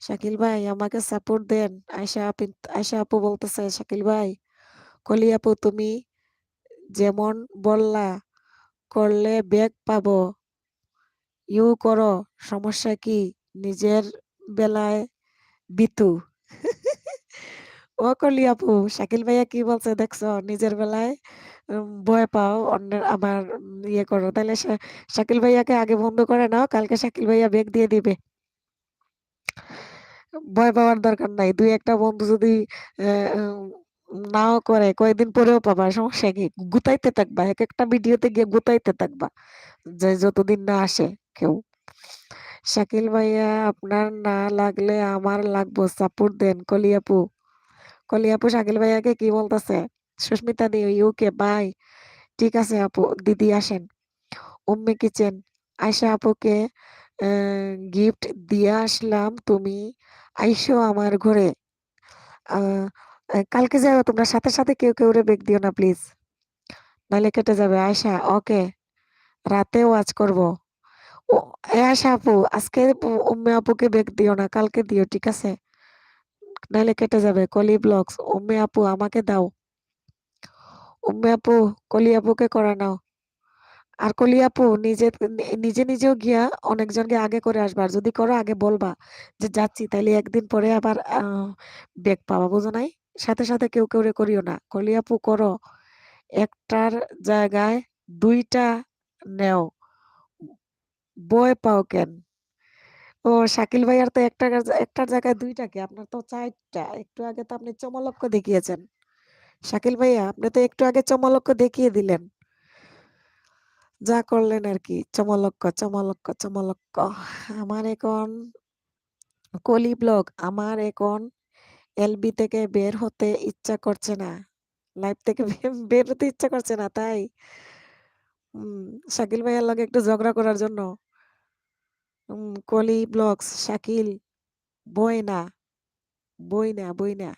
শাকিল ভাই আমাকে সাপোর্ট দেন। আয়শা আপু বলতেছে, শাকিল ভাই, কলি আপু তুমি যেমন বললা করলে ব্যাক পাবো, ইউ করো, সমস্যা কি? নিজের বেলায় বিতু। ও কলি আপু, শাকিল ভাইয়া কি বলছে দেখছো? নিজের বেলায় ভয় পাও, অন্যের আবার ইয়ে করো। তাহলে শাকিল ভাইয়াকে আগে বন্ধ করে নাও, কালকে শাকিল ভাইয়া বেগ দিয়ে দিবে। ভয় পাওয়ার দরকার নাই। দুই একটা বন্ধু যদি নাও করে কয়েকদিন পরেও পাবা, সমস্যা কি? গুতাইতে থাকবা, এক একটা ভিডিওতে গিয়ে গুতাইতে থাকবা, যে যতদিন না আসে কেউ। শাকিল ভাইয়া আপনার না লাগলে আমার লাগবো, সাপোর্ট দেন। কলি আপু শাকিল ভাইয়াকে কি বলতেছে? সুস্মিতা দি ইউকে বাই। ঠিক আছে আপু, দিদি আসেন। উম্মে কিচেন, আয়শা আপুকে গিফট দিয়ে আসলাম, তুমি আইসো আমার ঘরে। আহ, কালকে যাও তোমরা, সাথে সাথে কেউ কেউ রে বেগ দিও না প্লিজ, নাহলে কেটে যাবে। আয়শা ওকে, রাতে ওয়াচ করব। ও আয়শা আপু, আজকে উম্মে আপুকে বেগ দিও না, কালকে দিও, ঠিক আছে? নাহলে কেটে যাবে। কলি ব্লগস, উম্মে আপু আমাকে দাও। উম্মে আপু, কলি আপুকে করা নাও। আর কলি আপু নিজে নিজেও গিয়া অনেকজনকে আগে করে আসবা, আর যদি করো আগে বলবা যে যাচ্ছি, তাইলে একদিন পরে আবার বেগ পাবা, বুঝো নাই? সাথে সাথে কেউ কেউ রে করিও না। কলি আপু করো, একটার জায়গায় দুইটা নেও, বয় পাও কেন? ও শাকিল ভাইয়ার তো একটার জায়গায় দুইটা, কি আপনার তো চারটা। একটু আগে তো আপনি চমলক্ষ দেখিয়েছেন। শাকিল ভাইয়া আপনি তো একটু আগে চমলক্ষ দেখিয়ে দিলেন, যা করলেন আর কি। চমলক্ষ চমলক্ষ চমলক্ষ। আমার এখন কলি ব্লগ, আমার এখন এলবি থেকে বের হতে ইচ্ছা করছে না, লাইফ থেকে বের হতে ইচ্ছা করছে না, তাই শাকিল ভাইয়ার লগে একটু ঝগড়া করার জন্য। কলি ব্লগস, শাকিল বই না, বই না।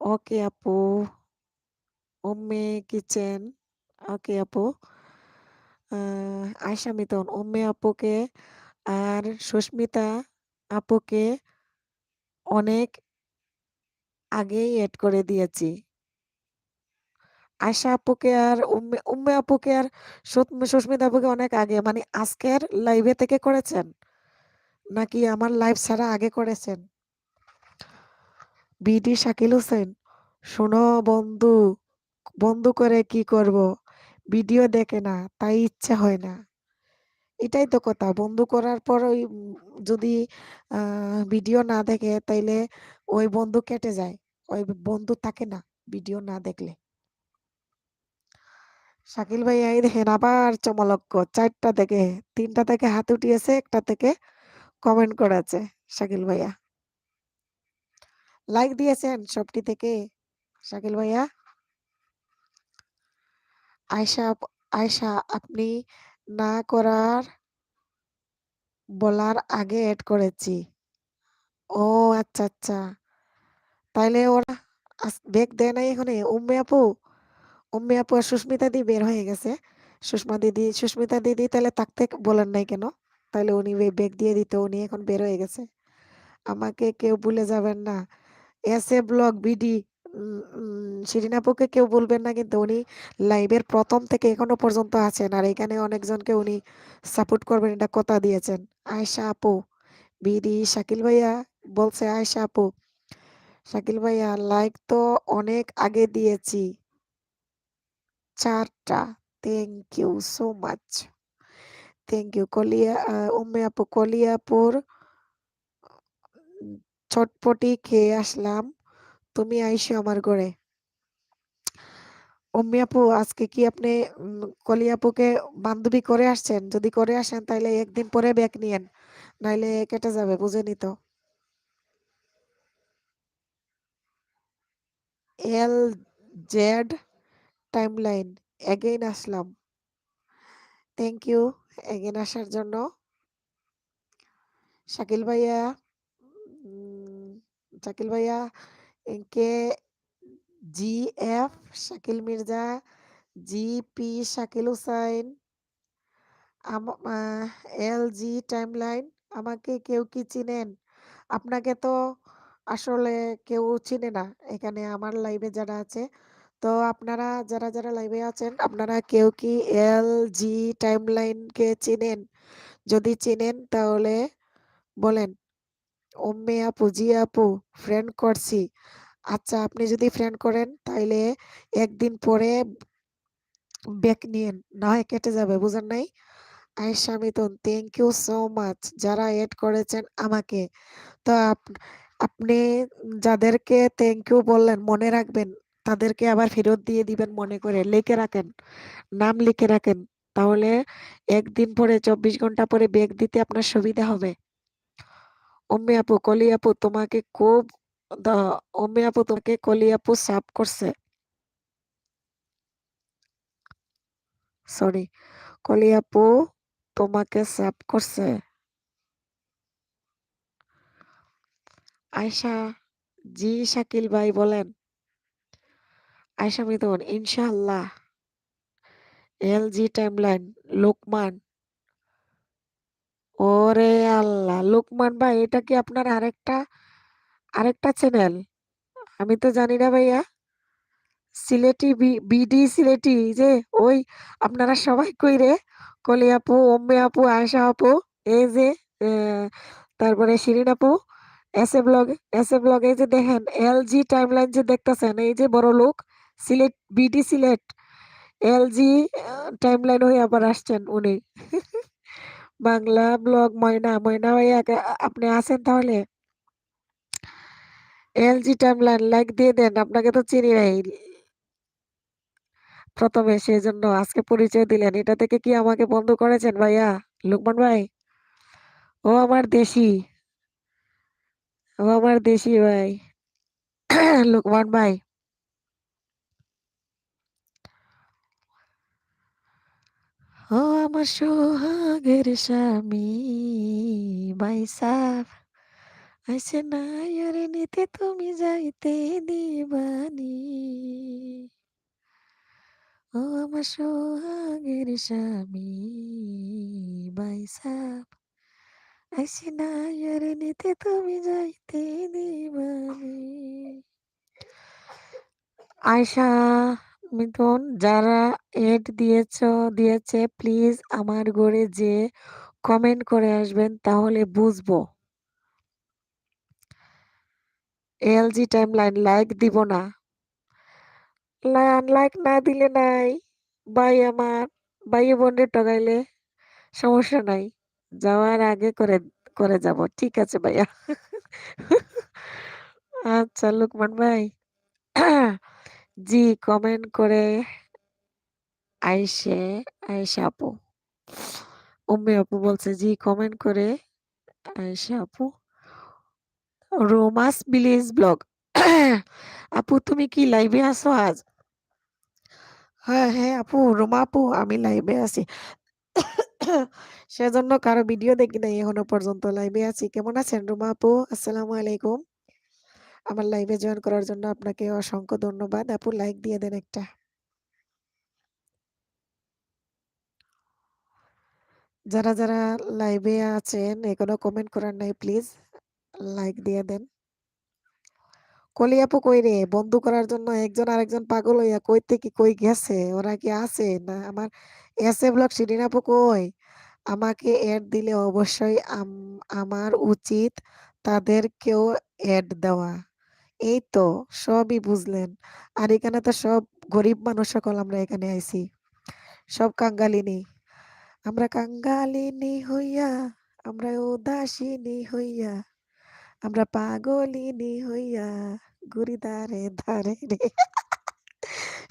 ওকে আপু, উম্মে কিচেন, ওকে আপু। আয়শা মিতন, উম্মে আপুকে আর সুস্মিতা আপুকে অনেক আগেই এড করে দিয়েছি। আয়শা আপুকে আর উম্মে আপুকে আর সুস্মিতা আপুকে অনেক আগে, মানে আজকের লাইভে থেকে করেছেন নাকি আমার লাইভ ছাড়া আগে করেছেন? বিডি শাকিল হোসেন, শোনো বন্ধু, বন্ধু করে কি করব, ভিডিও দেখে না তাই ইচ্ছা হয় না। এটাই তো কথা, বন্ধু করার পর ওই যদি ভিডিও না দেখে তাইলে ওই বন্ধু কেটে যায়, ওই বন্ধু থাকে না ভিডিও না দেখলে। শাকিল ভাই এই দেখেন আবার চমলক্ষ, চারটা থেকে, তিনটা থেকে হাত উঠিয়েছে, একটা থেকে কমেন্ট করেছে। শাকিল ভাইয়া লাইক দিয়েছেন সবটি থেকে। শাকিল ভাইয়া, আয়শা আয়শা আপনি না করার বলার আগে এড করেছি। ও আচ্ছা আচ্ছা, তাইলে ওরা বেগ দেয় নাই এখানে। উম্মে আপু আর সুস্মিতা দি বের হয়ে গেছে। সুস্মিতা দিদি তাহলে থাকতে বলেন নাই কেন? তাহলে উনি বেগ দিয়ে দিত, উনি এখন বের হয়ে গেছে। আমাকে কেউ ভুলে যাবেন না, S A blog BD. Shirin আপুকে কেউ বলবেন না, কিন্তু উনি লাইভের প্রথম থেকে এখনো পর্যন্ত আছেন, আর এখানে অনেকজনকে উনি সাপোর্ট করবেন, এটা কথা দিয়েছেন। আয়শা আপু, বিডি শাকিল ভাইয়া বলছে, আয়শা আপু, শাকিল ভাইয়া লাইক তো অনেক আগে দিয়েছি, 4টা। Thank you so much, thank you. Umme আপু, কলিয়াপুর চটপটি খেয়ে আসলাম, তুমি আইসো আমার ঘরে। উম্মে আপু আজকে কি আপনি কলিয়াপুকে বান্ধবী করে আসছেন? যদি করে আসেন তাহলে একদিন পরে ব্যাগ নিয়েন, নাইলে কেটে যাবে, বুঝেনি তো। এল জেড টাইমলাইন, এগেইন আসলাম, থ্যাংক ইউ এগেইন আসার জন্য। শাকিল ভাইয়া, উম, শাকিল ভাইয়া K G F Shakil Mirza, G P Shakil Hussain, L G timeline, আমাকে কেউ কি চিনেন? আপনাকে তো আসলে কেউ চিনে না। এখানে আমার লাইভে যারা আছে। তো আপনারা যারা লাইভে আছেন, আপনারা কেউ কি LG টাইমলাইনকে চিনেন? যদি চিনেন তাহলে বলেন। ওম্মে আপু, জি আপু, ফ্রেন্ড করছি। আচ্ছা, আপনি যদি ফ্রেন্ড করেন তাইলে একদিন পরে ব্যাক নিয়েন। না হয় কেটে যাবে, বুঝেন নাই? আয়েশা মিথুন, থ্যাংক ইউ সো মাচ যারা এড করেছেন আমাকে। তো আপনি যাদেরকে থ্যাংক ইউ বললেন মনে রাখবেন, তাদেরকে আবার ফেরত দিয়ে দিবেন মনে করে। লিখে রাখেন, নাম লিখে রাখেন। তাহলে একদিন পরে 24 ঘন্টা পরে ব্যাক দিতে আপনার সুবিধা হবে। উম্মে আপু, কলি আপু তোমাকে খুব উম্মে আপু তোমাকে কলি আপু সাব করছে। সরি, কলি আপু তোমাকে সাব করছে। আয়শা, জি শাকিল ভাই বলেন। আয়শা মিথুন, ইনশাআল্লাহ। LG timeline, Lokman. ওরে আল্লাহ, লোকমান ভাই এটা কি আপনার আরেকটা চ্যানেল? আমি তো জানি না ভাইয়া। সিলেটি বিডি সিলেটি, যে ওই আপনারা সবাই কইরে কলি আপু, ওম্মে আপু, আয়শা আপু, এই যে আহ, তারপরে শিরিন আপু, এস এ ব্লগ, এই যে দেখেন LG টাইমলাইন যে দেখতেছেন, এই যে বড় লোক Sylhet, BD Sylhet, LG timeline হয়ে আবার আসছেন উনি। বাংলা ব্লগ, ময়না ময়না ভাইয়া আপনি আছেন তাহলে? LG টাইমলাইন লাইক দিয়ে দেন, আপনাকে তো চিনি নাই প্রথমে, সেই জন্য আজকে পরিচয় দিলেন। এটা থেকে কি আমাকে বন্ধ করেছেন ভাইয়া? লুকমান ভাই, ও আমার দেশি, ও আমার দেশি ভাই। লুকমান ভাই, ও আমার সোহাগের স্বামী, ভাই সাব আইসে না আর নিতে তুমি যাইতে দিবানি, ও আমার সোহাগের স্বামী, ভাই সাব আইসে না আর নিতে তুমি যাইতে দিবানি। আয়শা মিথুন, যারা এড দিয়েছে প্লিজ আমার ঘরে যে কমেন্ট করে আসবেন, তাহলে বুঝবো। LG টাইমলাইন লাইক দিব না? লাইক না দিলে নাই ভাই আমার, ভাই বোনরে টগাইলে সমস্যা নাই, যাওয়ার আগে করে করে যাব। ঠিক আছে ভাইয়া। আচ্ছা লুকমান ভাই, জি কমেন্ট করে আইসে, আয়েশা আপু, উম্মে আপু বলছে জি কমেন্ট করে আয়েশা আপু। রোমাস ভিলেজ ব্লগ, আপু তুমি কি লাইভে আছো আজ? হ্যাঁ হ্যাঁ আপু, রোমা আপু আমি লাইভে আছি। সেজন্য কারো ভিডিও দেখি নাই এখনো পর্যন্ত, লাইভে আছি। কেমন আছেন রোমা আপু? আসসালামু আলাইকুম। আমার লাইভে জয়েন করার জন্য আপনাকে অসংখ্য ধন্যবাদ আপু। লাইক দিয়ে দেন একটা। যারা লাইভে আছেন এখনো কমেন্ট করার নাই, প্লিজ লাইক দিয়ে দেন। কলি আপু কই রে? বন্ধু করার জন্য একজন আরেকজন পাগল হইয়া কই থেকে কই গেছে। ওরা কি আছে না? আমার ব্লগ শিরিন আপু কই? আমাকে এড দিলে অবশ্যই আমার উচিত তাদেরকেও এড দেওয়া। এই তো, সবই বুঝলেন। আর এখানে তো সব গরিব মানুষ সকল আমরা এখানে আইছি, সব কাঙ্গালিনী। আমরা কাঙ্গালিনী হইয়া, আমরা উদাসিনী হইয়া, আমরা পাগলিনী হইয়া ঘুরি ধারে ধারে রে।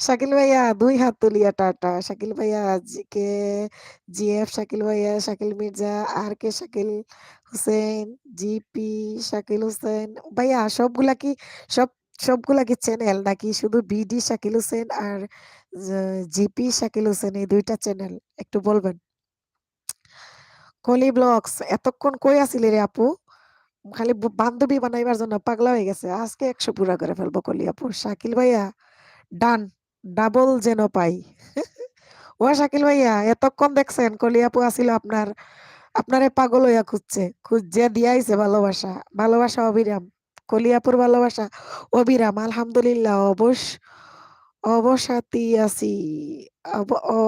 শাকিল ভাইয়া ২ হাত তুলিয়া টাটা। শাকিল ভাইয়া, জিএফ শাকিল ভাইয়া, শাকিল মির্জা, আর কে শাকিল হুসেন, জিপি শাকিল হোসেন। ভাইয়া সব সবগুলা কি চ্যানেল নাকি শুধু বিডি শাকিল হোসেন আর জিপি শাকিল হোসেন, এই ২ টা চ্যানেল? একটু বলবেন। কলি ব্লগস, এতক্ষণ কই আছিলি রে আপু? খালি বান্ধবী বানাইবার জন্য পাগলা হয়ে গেছে। আজকে ১০০ পুরা করে ফেলবো কলি আপু। শাকিল ভাইয়া ডান, ডাবল যেন পাই। ও শাকিল ভাইয়া, এতক্ষণ দেখছেন কলি আপু আছিল আপনার আপনারে পাগল হইয়া খুঁজছে। খুঁজে দিয়াইছে ভালোবাসা। ভালোবাসা অবিরাম। কলিয়াপুর ভালোবাসা অবিরাম। আলহামদুলিল্লাহ অবসাতি আছি। অব অ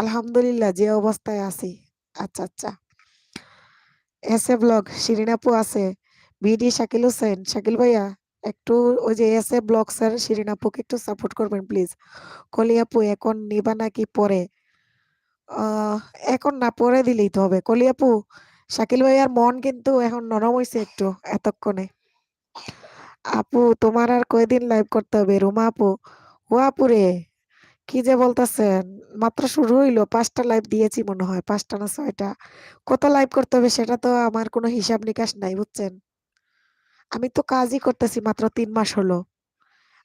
আলহামদুলিল্লাহ যে অবস্থায় আছি। আচ্ছা, আচ্ছা। এস এ ব্লগ শিরিন আপু আছে। বিডি শাকিল হোসেন, শাকিল ভাইয়া একটু ওই যে এস এ ব্লগস এর শিরিন আপুকে একটু সাপোর্ট করবেন প্লিজ। কলি আপু এখন নিবা নাকি পরে? আহ এখন না পরে দিলেই তো হবে। কলি আপু, শাকিল ভাইয়ার মন কিন্তু এখন নরম হইছে একটু এতক্ষণে। আপু তোমার আর কয়দিন লাইভ করতে হবে? রুমা আপু, ও আপু রে, কি যে বলতেছেন? মাত্র শুরু হইলো, 5টা লাইভ দিয়েছি মনে হয়, 5টা না 6টা। কত লাইভ করতে হবে সেটা তো আমার কোনো হিসাব নিকাশ নাই, বুঝছেন? আমি তো কাজই করতেছি মাত্র 3 মাস হলো।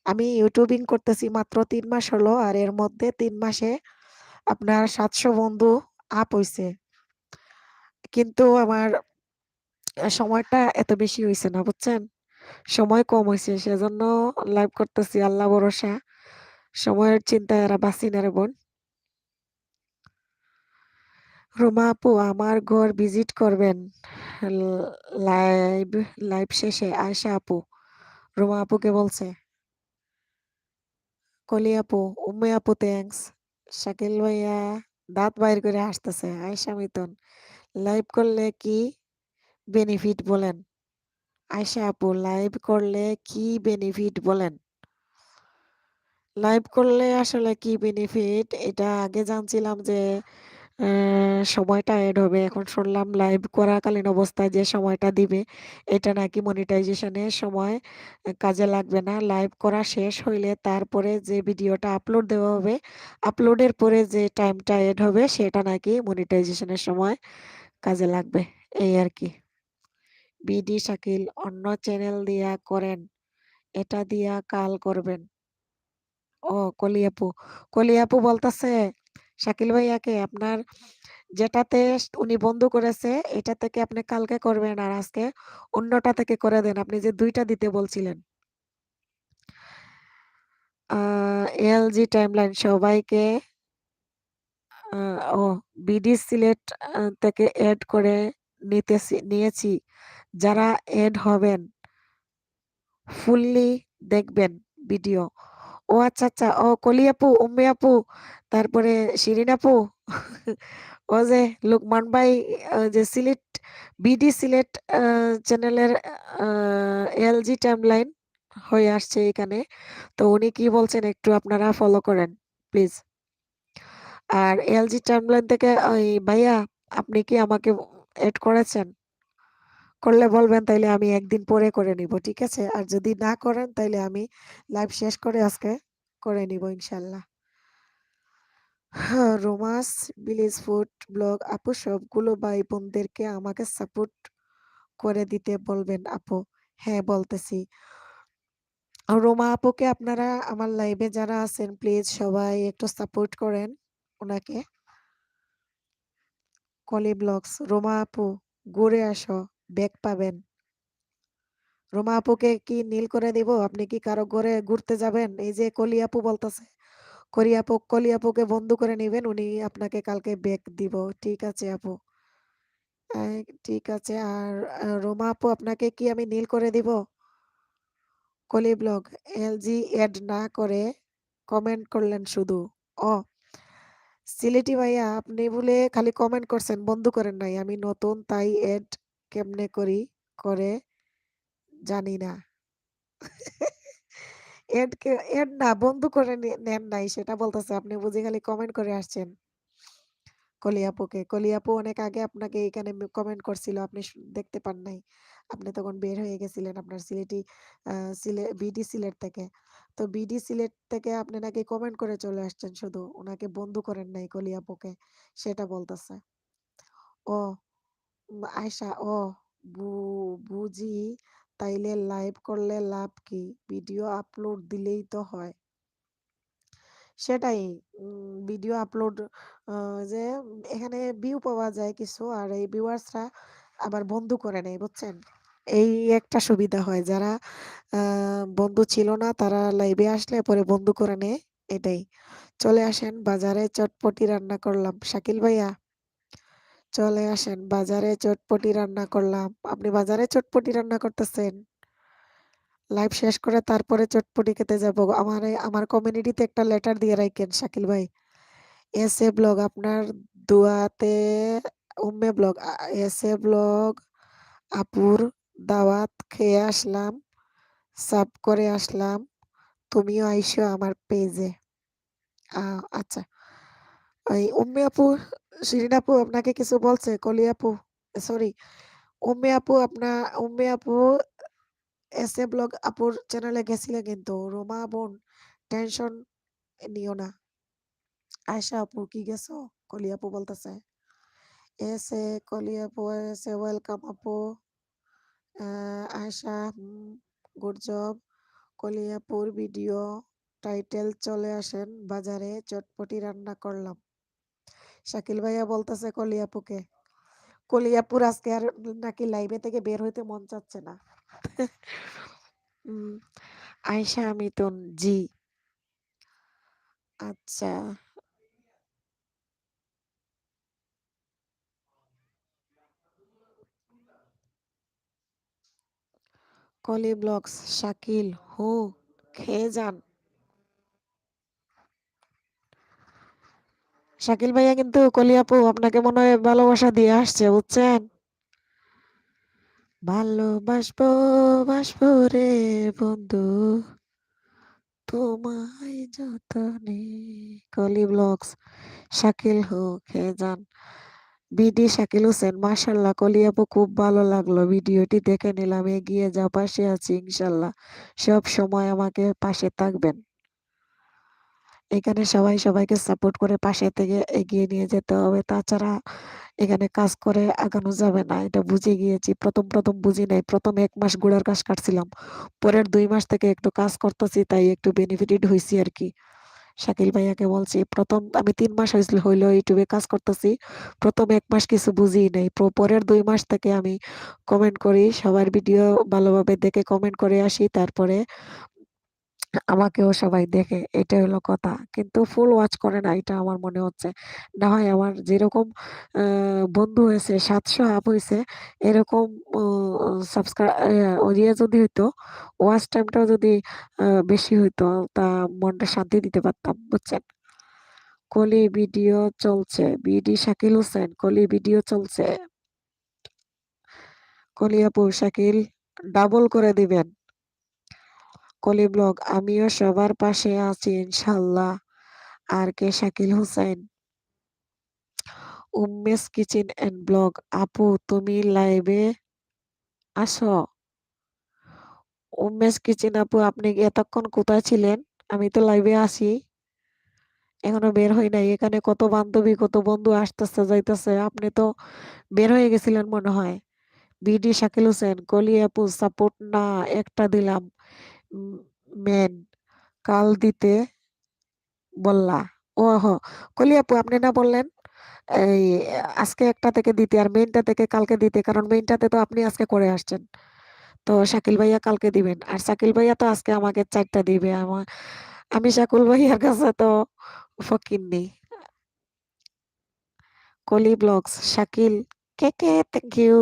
আমি ইউটিউবিং করতেছি মাত্র 3 মাস হলো, আর এর মধ্যে 3 মাসে আপনার 700 বন্ধু আপ হইছে। কিন্তু আমার সময়টা এত বেশি হইছে না, বুঝছেন? সময় কম হইছে, সেজন্য লাইভ করতেছি। আল্লাহ ভরসা, সময়ের চিন্তায় এরা বাঁচি না রে বোন। রুমা আপু আমার ঘর ভিজিট করবেন লাইভ লাইভ শেষে? আয়শা আপু, রুমা আপুকে বলছে। কলি আপু, উম্মে আপু থ্যাংকস। শাকিল ভাইয়া দাঁত বাইর করে হাসতেছে। আয়শা মিতন, লাইভ করলে কি বেনিফিট বলেন? আয়শা আপু, লাইভ করলে কি বেনিফিট বলেন? লাইভ করলে আসলে কি বেনিফিট এটা আগে জানছিলাম যে সময়টা এড হবে। এখন শুনলাম লাইভ করাকালীন অবস্থায় যে সময়টা দিবে এটা নাকি মনিটাইজেশনের সময় কাজে লাগবে না। লাইভ করা শেষ হইলে তারপরে যে ভিডিওটা আপলোড দেওয়া হবে, আপলোডের পরে যে টাইমটা এড হবে সেটা নাকি মনিটাইজেশনের সময় কাজে লাগবে। এই আর কি। বিডি শাকিল, অন্য চ্যানেল দিয়া করেন, এটা দিয়া কাল করবেন। ও কলি আপু, কলি আপু বলতেছে শাকিল ভাইয়াকে আপনার যেটাতে উনি বন্ধ করেছে এটা থেকে আপনি কালকে করবেন, আর আজকে অন্যটা থেকে করে দেন। আপনি যে 2টা দিতে বলছিলেন। এলজি টাইমলাইন সবাইকে ও বিডি সিলেট থেকে এড করে নিয়েছি। যারা এড হবেন ফুললি দেখবেন ভিডিও। ও আচ্ছা, আচ্ছা। ও কলি আপু, উম্মে আপু, তারপরে শিরিন আপু, ও যে লোকমান ভাই, যে সিলেট বিডি সিলেট চ্যানেলের এলজি টাইমলাইন হয়ে আসছে এখানে। তো উনি কি বলছেন একটু আপনারা ফলো করেন প্লিজ। আর এলজি টাইমলাইন থেকে ওই ভাইয়া আপনি কি আমাকে এড করেছেন? করলে বলবেন, তাইলে আমি একদিন পরে করে নিব, ঠিক আছে? আর যদি না করেন তাইলে আমি লাইভ শেষ করে আজকে করে নিব ইনশাল্লাহ। হ্যাঁ, রোমাস ভিলেজ ফুড ব্লগ আপু সবগুলো ভাই বোনদেরকে আমাকে সাপোর্ট করে দিতে বলবেন আপু। হ্যাঁ, বলতেছি। আর রোমা আপুকে আপনারা আমার লাইভে যারা আছেন প্লিজ সবাই একটু সাপোর্ট করেন ওনাকে। কলি ব্লগস, রোমা আপু ঘুরে আসো, ব্যাগ পাবেন। রোমা আপুকে কি নীল করে দিব? আপনি কি কারো ঘরে ঘুরতে যাবেন? এই যে কলি আপু বলতেছে, কলি আপুকে বন্ধু করে নিবেন, উনি আপনাকে কালকে ব্যাগ দিব। ঠিক আছে আপু। ঠিক আছে। আর রোমা আপু আপনাকে কি আমি নীল করে দিব? কলি ব্লগ, এলজি এড না করে কমেন্ট করলেন শুধু। ও সিলেটি ভাইয়া, আপনি বলে খালি কমেন্ট করছেন, বন্ধু করেন নাই। আমি নতুন তাই এড কেমনে করি করে জানি না। এড কে এড না বন্ধু করে নেন নাই সেটা বলতেছে। আপনি বুঝি খালি কমেন্ট করে আসছেন। কলি আপুকে, কলি আপু অনেক আগে আপনাকে এখানে কমেন্ট করছিল, আপনি দেখতে পান নাই। আপনি তখন বের হয়ে গেছিলেন আপনার সিলেটি বিডি সিলেট থেকে। তো বিডি সিলেট থেকে আপনি নাকি কমেন্ট করে চলে আসছেন, শুধু ওনাকে বন্ধু করেন নাই কলি আপুকে, সেটা বলতেছে। ও আয়শা, ও বুঝি। তাইলে লাইভ করলে লাভ কি? ভিডিও আপলোড দিলেই তো হয়। সেটাই। ভিডিও আপলোড যে এখানে ভিউ পাওয়া যায় কিছু, আর এই ভিউয়ার্সরা আবার বন্ধু করে নেয়, বুঝছেন? এই একটা সুবিধা হয়, যারা বন্ধু ছিল না তারা লাইভে আসলে পরে বন্ধু করে নেয়। এটাই। চলে আসেন, বাজারে চটপটি রান্না করলাম। শাকিল ভাইয়া, চলে আসেন, বাজারে চটপটি রান্না করলাম। আপনি বাজারে চটপটি রান্না করতেছেন? লাইভ শেষ করে তারপরে চটপটি খেতে যাবো। আমার কমিউনিটিতে একটা লেটার দিয়ে রাখেন শাকিল ভাই। এসএ ব্লগ আপনার দুয়াতে উম্মে ব্লগ এসএ ব্লগ আপুর দাওয়াত খেয়ে আসলাম, সাব করে আসলাম। তুমিও আইসো আমার পেজে। আচ্ছা। ওই উম্মে আপু, শিরিন আপু আপনাকে কিছু বলছে? কলি আপু, সরি, উম্মে আপু উম্মে আপু এসএ ব্লগ আপুর চ্যানেলে গেছিলে কিন্তু। রোমা বোন টেনশন নিও না। আয়শা আপু কি গেছো? কলি আপু বলতেছে। এসে কলি আপু এসে ওয়েলকাম আপু। Ayesha good job. কলি আপুর ভিডিও টাইটেল চলে আসেন, বাজারে চটপটি রান্না করলাম। শাকিল ভাইয়া বলতেছে কলি আপুকে। কলি আপুর আজকে আর নাকি লাইভে থেকে বের হইতে মন চাচ্ছে না। উম, আয়শা মিতুন জি। আচ্ছা। কলি ব্লগস শাকিল হু খেয়ে যান। শাকিল ভাইয়া কিন্তু কলি আপু আপনাকে মনে হয় ভালোবাসা দিয়ে আসছে, বুঝছেন? ভালোবাসবো বাসবো রে বন্ধু, তোমায় যতনে। কলি ব্লগস শাকিল হু খেয়ে যান। বিডি শাকিল হোসেন মাশাল্লাহ কলি আপু খুব ভালো লাগলো, ভিডিওটি দেখে নিলাম, এগিয়ে যাও, পাশে আছি ইনশাল্লাহ, সব সময় আমাকে পাশে থাকবেন। এখানে সবাই সবাইকে সাপোর্ট করে পাশে থেকে এগিয়ে নিয়ে যেতে হবে, তাছাড়া এখানে কাজ করে আগানো যাবে না, এটা বুঝে গিয়েছি। প্রথম প্রথম বুঝি নাই, প্রথম 1 মাস গুড়ার কাজ কাটছিলাম, পরের 2 মাস থেকে একটু কাজ করতেছি, তাই একটু বেনিফিটেড হয়েছি আর কি। শাকিল ভাইয়াকে বলছি, প্রথম আমি 3 মাস হয়েছিল হইলো ইউটিউবে কাজ করতেছি, প্রথম 1 মাস কিছু বুঝি নাই, পরের 2 মাস থেকে আমি কমেন্ট করি, সবার ভিডিও ভালোভাবে দেখে কমেন্ট করে আসি, তারপরে আমাকেও সবাই দেখে, এটা হলো কথা। কিন্তু ফুল ওয়াচ করে না, এটা আমার মনে হচ্ছে। না হয় আমার যেরকম বন্ধু হয়েছে 700 আপ হয়েছে, এরকম সাবস্ক্রাইব ইয়ে যদি হইতো, ওয়াচ টাইমটাও যদি বেশি হইতো, তা মনটা শান্তি দিতে পারতাম, বুঝছেন? কলি ভিডিও চলছে, বিডি শাকিল হোসেন কলি ভিডিও চলছে। কলি আপু শাকিল ডাবল করে দিবেন। কলি ব্লগ আমিও সবার পাশে আছি ইনশাল্লাহ। আর K Shakil Hossain Ummes kitchen and blog আপু তুমি লাইভে আসো। উম্মেস কিচেন আপু আপনি এতক্ষণ কোথায় ছিলেন? আমি তো লাইভে আছি, এখনো বের হই নাই। এখানে কত বান্ধবী কত বন্ধু আসতেছে যাইতেছে, আপনি তো বের হয়ে গেছিলেন মনে হয়। বিডি শাকিল হোসেন কলি আপু সাপোর্ট না একটা দিলাম, উম, মেন কাল দিতে বললা। ও হো, কলি আপু আপনি না বললেন এই আজকে একটা থেকে দিতে আর মেইনটা থেকে কালকে দিতে, কারণ মেইনটাতে তো আপনি আজকে করে আসছেন, তো শাকিল ভাইয়া কালকে দিবেন, আর শাকিল ভাইয়া তো আজকে আমাকে 4টা দিবে। আমি শাকিল ভাইয়ার কাছে তো ফকির নেই। কলি ব্লগস শাকিল কে কে থ্যাংক ইউ।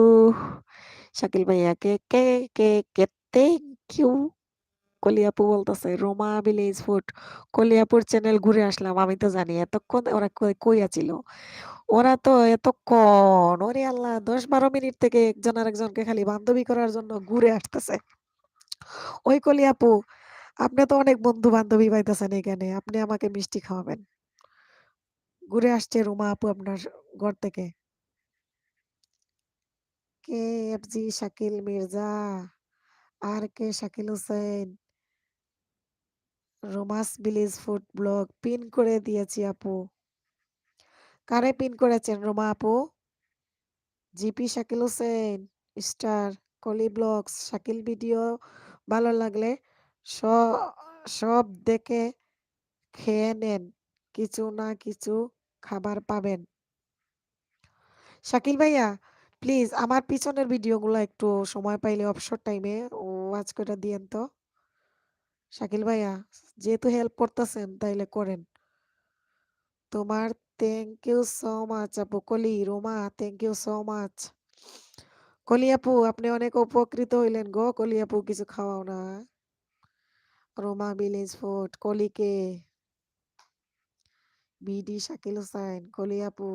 শাকিল ভাইয়া কে কে কে কে থ্যাংক ইউ। কলিয়াপু বলতেছে Roma village food. Koliapur channel ঘুরে আসলাম, আমি তো জানি এতক্ষণ ওরা কইয়া ছিল। ওরা তো এতক্ষণ ওরে আল্লাহ 10-12 মিনিট থেকে একজন আরেকজনকে খালি বান্ধবী করার জন্য ঘুরে আসতেছে। ওই কলিয়াপু, আপনি তো অনেক বন্ধু বান্ধবী পাইতেছেন এখানে, আপনি আমাকে মিষ্টি খাওয়াবেন। ঘুরে আসছে রোমা আপু আপনার ঘর থেকে। কে এফজি শাকিল মির্জা, আর K Shakil Hossain, Roma's village food blog pin করে দিয়েছি আপু। কারে পিন করেছেন রোমা আপু? GP Shakil Hossain star Koli blogs Shakil video ভালো লাগলে স- সব দেখে খেয়ে নেন, কিছু না কিছু খাবার পাবেন। শাকিল ভাইয়া প্লিজ আমার পিছনের ভিডিওগুলো একটু সময় পাইলে অবসর টাইমে ওয়াচ করে দিয়েন তো। শাকিল ভাইয়া যেহেতু হেল্প করতেছেন তাইলে করেন। তোমার থ্যাংক ইউ সো মাচ আপু। Koli, Roma thank you so much. Koli আপু আপনি অনেক উপকৃত হইলেন গো। কলি আপু কিছু খাওয়াও না। রোমা ভিলেজ ফুড, কলিকে, বিডি শাকিল হোসাইন, কলি আপু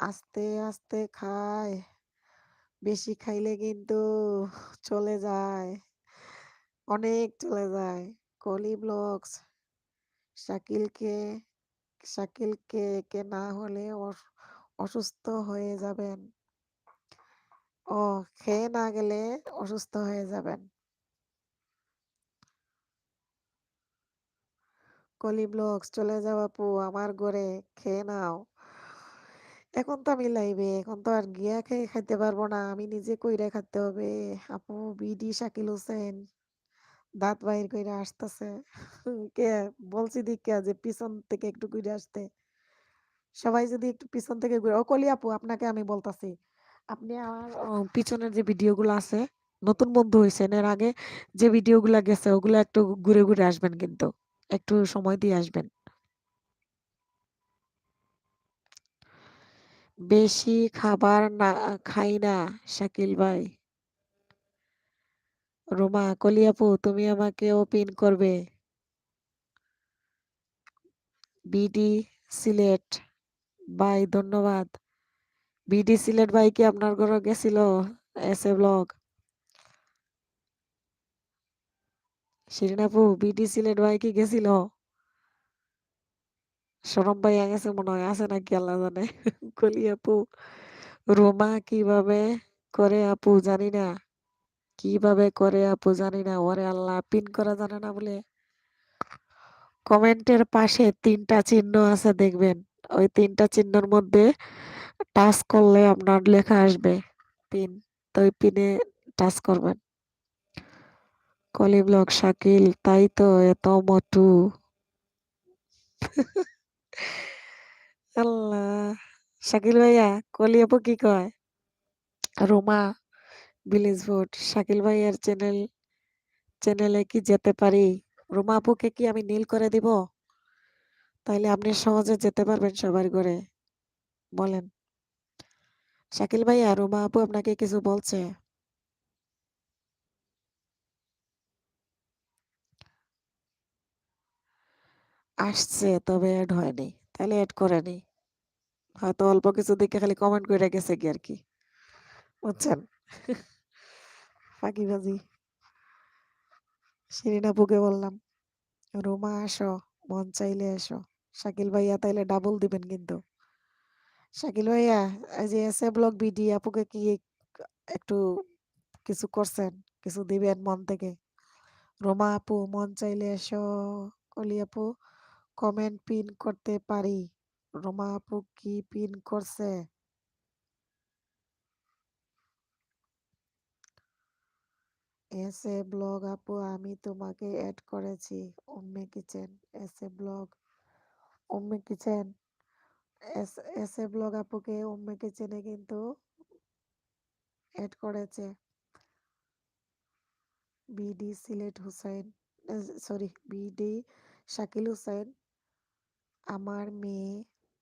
আস্তে আস্তে খায়, বেশি খাইলে কিন্তু চলে যায়, অনেক চলে যায়। কলি ব্লগস, শাকিলকে শাকিলকে কে না হলে অসুস্থ হয়ে যাবেন। ও, খেয়ে না গেলে অসুস্থ হয়ে যাবেন। কলি ব্লগস, চলে যাও আপু আমার ঘরে, খেয়ে নাও। এখন তো আমি লাইভে, এখন তো আর গিয়া খেয়ে খাইতে পারবো না, আমি নিজে কইরা খাইতে হবে। আপু বিডি শাকিল হোসেন দাঁত বাইর কইরা আসতেছে। কে বলছি দিকে যে পিছন থেকে একটু ঘুরে আসতে, সবাই যদি একটু পিছন থেকে ঘুরে। ও কলি আপু আপনাকে আমি বলতাছি, আপনি আমার পিছনের যে ভিডিওগুলো আছে, নতুন বন্ধু হয়েছেন, এর আগে যে ভিডিওগুলা গেছে ওগুলা একটু ঘুরে ঘুরে আসবেন, কিন্তু একটু সময় দিয়ে আসবেন। বেশি খাবার না খাই না শাকিল ভাই। রোমা, কলি আপু তুমি আমাকে ওপিন করবে। বিডি সিলেট ভাই ধন্যবাদ। বিডি সিলেট ভাই কি আপনার ঘরে গেছিল? এস এ ব্লগ, শিরিন আপু বিডি সিলেট ভাই কি গেছিল? সরম ভাই গেছে মনে হয়, আছে নাকি আল্লাহ জানে। কলি আপু, রোমা কিভাবে করে আপু জানি না, কিভাবে করে আপু জানি না, ওরে আল্লাহ পিন করা জানে না বলে। কমেন্টের পাশে তিনটা চিহ্ন আছে দেখবেন, ওই তিনটা চিহ্নের মধ্যে টাচ করলে আপনার লেখা আসবে পিন, তো ওই পিনে টাচ করবেন। কলি ব্লগ, শাকিল তাই তো এত মটু। আল্লাহ, শাকিল ভাইয়া, কলি আপু কি কয়? রোমা ভিলেজ ফুড, শাকিল ভাইয়ার চ্যানেলে কি যেতে পারি? রোমা আপুকে কি আমি নীল করে দিব? তাইলে আপনি সহজে যেতে পারবেন সবার ঘরে, বলেন। শাকিল ভাইয়া, রোমা আপু আপনাকে কিছু বলছে? আসছে তবে অ্যাড হয়নি, তাহলে অ্যাড করে নি। হয়তো অল্প কিছু দেখে খালি কমেন্ট করে গেছে কি আর কি, বুঝছেন। ফাঁকিবাজি। শিরিন আপুকে বললাম, রোমা আসো, মন চাইলে এসো। শাকিল ভাইয়া তাইলে ডাবল দিবেন কিন্তু। শাকিল ভাইয়া, এই যে এসে ব্লগ বিডি আপুকে কি একটু কিছু করছেন, কিছু দিবেন মন থেকে? রোমা আপু মন চাইলে এসো। কলি আপু, কমেন্ট পিন করতে পারি? রোমা আপু কি পিন করছে? এসে ব্লগ আপু আমি তোমাকে অ্যাড করেছি। উম্মে কিচেন, এসে ব্লগ, উম্মে কিচেন, এসে ব্লগ আপুকে উম্মে কিচেনে কিন্তু অ্যাড করেছে। BD Sylhet Hussain, sorry BD Shakil Hussain, আমার মেয়ে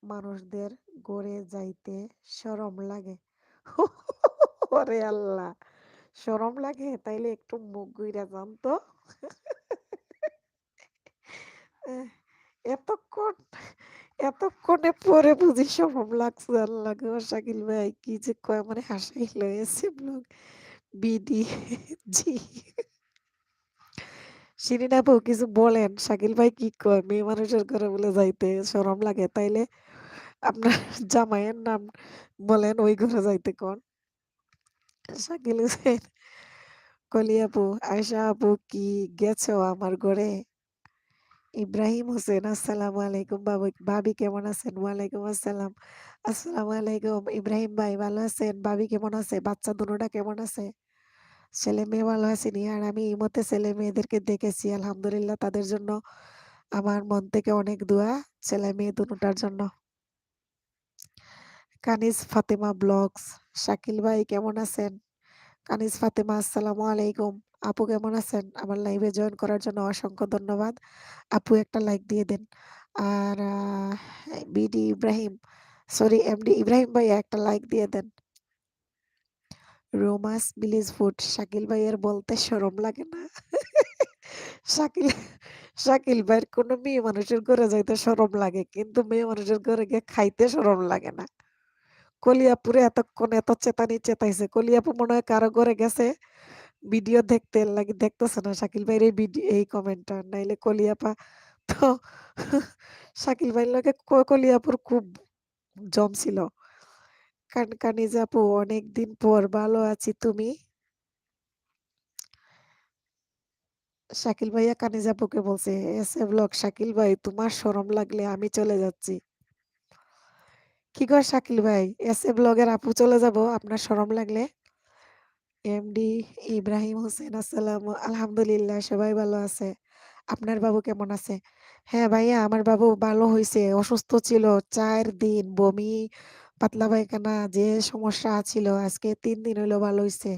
মানুষদের গড়ে যাইতে শরম লাগে। ওরে আল্লাহ, শরম লাগে? তাইলে একটু মুখ গুইরা যান তো। এহ, এতক্ষণ এতক্ষণে পরে বুঝি শরম লাগছে। আল্লাহ গো, শাকিল ভাই কি যে কয় মানে হাসাইলো। এসে ব্লগ বিডি জি। শিরিন আপু কিছু বলেন, শাকিল ভাই কি কয়? মেয়ে মানুষের ঘরে বলে যাইতে শরম লাগে, তাইলে আপনার জামাইয়ের নাম বলেন, ওই ঘরে যাইতে কোন। শাকিল হোসেন, কলি আপু, আয়শা আপু কি গেছো আমার ঘরে? ইব্রাহিম হোসেন, আসসালামু আলাইকুম বাবু, ভাবি কেমন আছেন? ওয়ালাইকুম আসসালাম। আসসালামু আলাইকুম ইব্রাহিম ভাই, ভালো আছেন? ভাবি কেমন আছে? বাচ্চা দুটোটা কেমন আছে? ছেলে মেয়ে ভালো আছেনি? আর আমি এই মতে ছেলে মেয়েদেরকে দেখেছি, আলহামদুলিল্লাহ, তাদের জন্য আমার মন থেকে অনেক দোয়া, ছেলে মেয়ে দুটোটার জন্য। কানিজ ফাতেমা ব্লগস, শাকিল ভাই কেমন আছেন? কানিজ ফাতেমা, আসসালামু আলাইকুম। আপু কেমন আছেন? আমার লাইভে জয়েন করার জন্য অসংখ্য ধন্যবাদ। আপু একটা লাইক দিয়ে দেন। আর BD Ibrahim, sorry MD Ibrahim ভাই একটা লাইক দিয়ে দেন। রোমাস ভিলেজ ফুড, শাকিল ভাইয়ের বলতে শরম লাগে না? শাকিল শাকিল ভাইয়ের কোনো মেয়ে মানুষের ঘরে যাইতে শরম লাগে, কিন্তু মেয়ে মানুষের ঘরে গিয়ে খাইতে শরম লাগে না। কলিয়াপুরে এতক্ষণ এত চেতানি চেতাইছে, কলিয়াপু মনে হয় কারো ঘরে গেছে ভিডিও দেখতে লাগে, দেখতেছে না শাকিল ভাইয়ের এই ভিডিও এই কমেন্টটা, নাইলে কলিয়াপা তো শাকিল ভাইয়ের লগে কলিয়াপুর খুব জমছিল। কানকানি আপু অনেকদিন পর, ভালো আছি, তুমি? শাকিল ভাইয়া কানিজ আপুকে বলছে, এসে ব্লগ শাকিল ভাই তোমার শরম লাগলে আমি চলে যাচ্ছি। কি কর শাকিল ভাই, এসে ব্লগের আপু চলে যাব আপনার শরম লাগলে? এমডি ইব্রাহিম হোসেন, আসসালাম, আলহামদুলিল্লাহ সবাই ভালো আছে। আপনার বাবু কেমন আছে? হ্যাঁ ভাইয়া, আমার বাবু ভালো হয়েছে, অসুস্থ ছিল 4 দিন, বমি, পাতলা পায়খানা, যে সমস্যা ছিল, আজকে 3 দিন হইলো ভালো হয়েছে।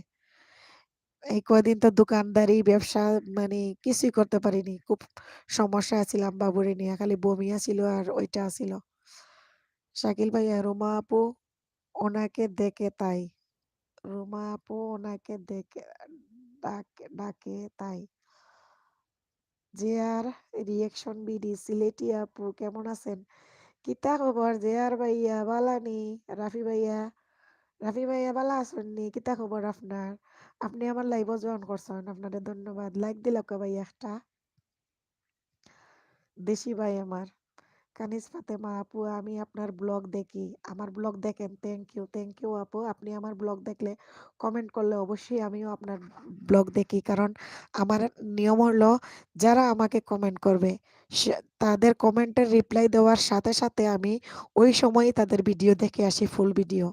এই কয়দিন তো দোকানদারি ব্যবসা মানে কিছুই করতে পারিনি, খুব সমস্যা ছিলাম বাবুরে নিয়ে, খালি বমি ছিল আর ওইটা ছিল। শাকিল ভাইয়া, রুমা আপু ওনাকে দেখে তাই, রুমা আপু ওনাকে দেখে ডাকে ডাকে তাই। যে আর রিয়েকশন বিডি, সিলেটি আপু কেমন আছেন? কিতা খবর যে আর ভাইয়া, বালানি? রাফি ভাইয়া, রাফি ভাইয়া বালা আছেন নি? কিতা খবর আপনার? আপনি আমার লাইভও জয়েন করছেন, আপনাদের ধন্যবাদ। লাইক দিলাম ভাই একটা। দেশি ভাই আমার, কানিজ ফাতেমা আপু, আমি আপনার ব্লগ দেখি, আমার ব্লগ দেখেন, থ্যাংক ইউ আপু, আপনি আমার ব্লগ দেখলে কমেন্ট করলে অবশ্যই আমিও আপনার ব্লগ দেখি, কারণ আমার নিয়ম হলো যারা আমাকে কমেন্ট করবে তাদের কমেন্টের রিপ্লাই দেওয়ার সাথে সাথে আমি ওই সময়ই তাদের ভিডিও দেখে আসি, ফুল ভিডিও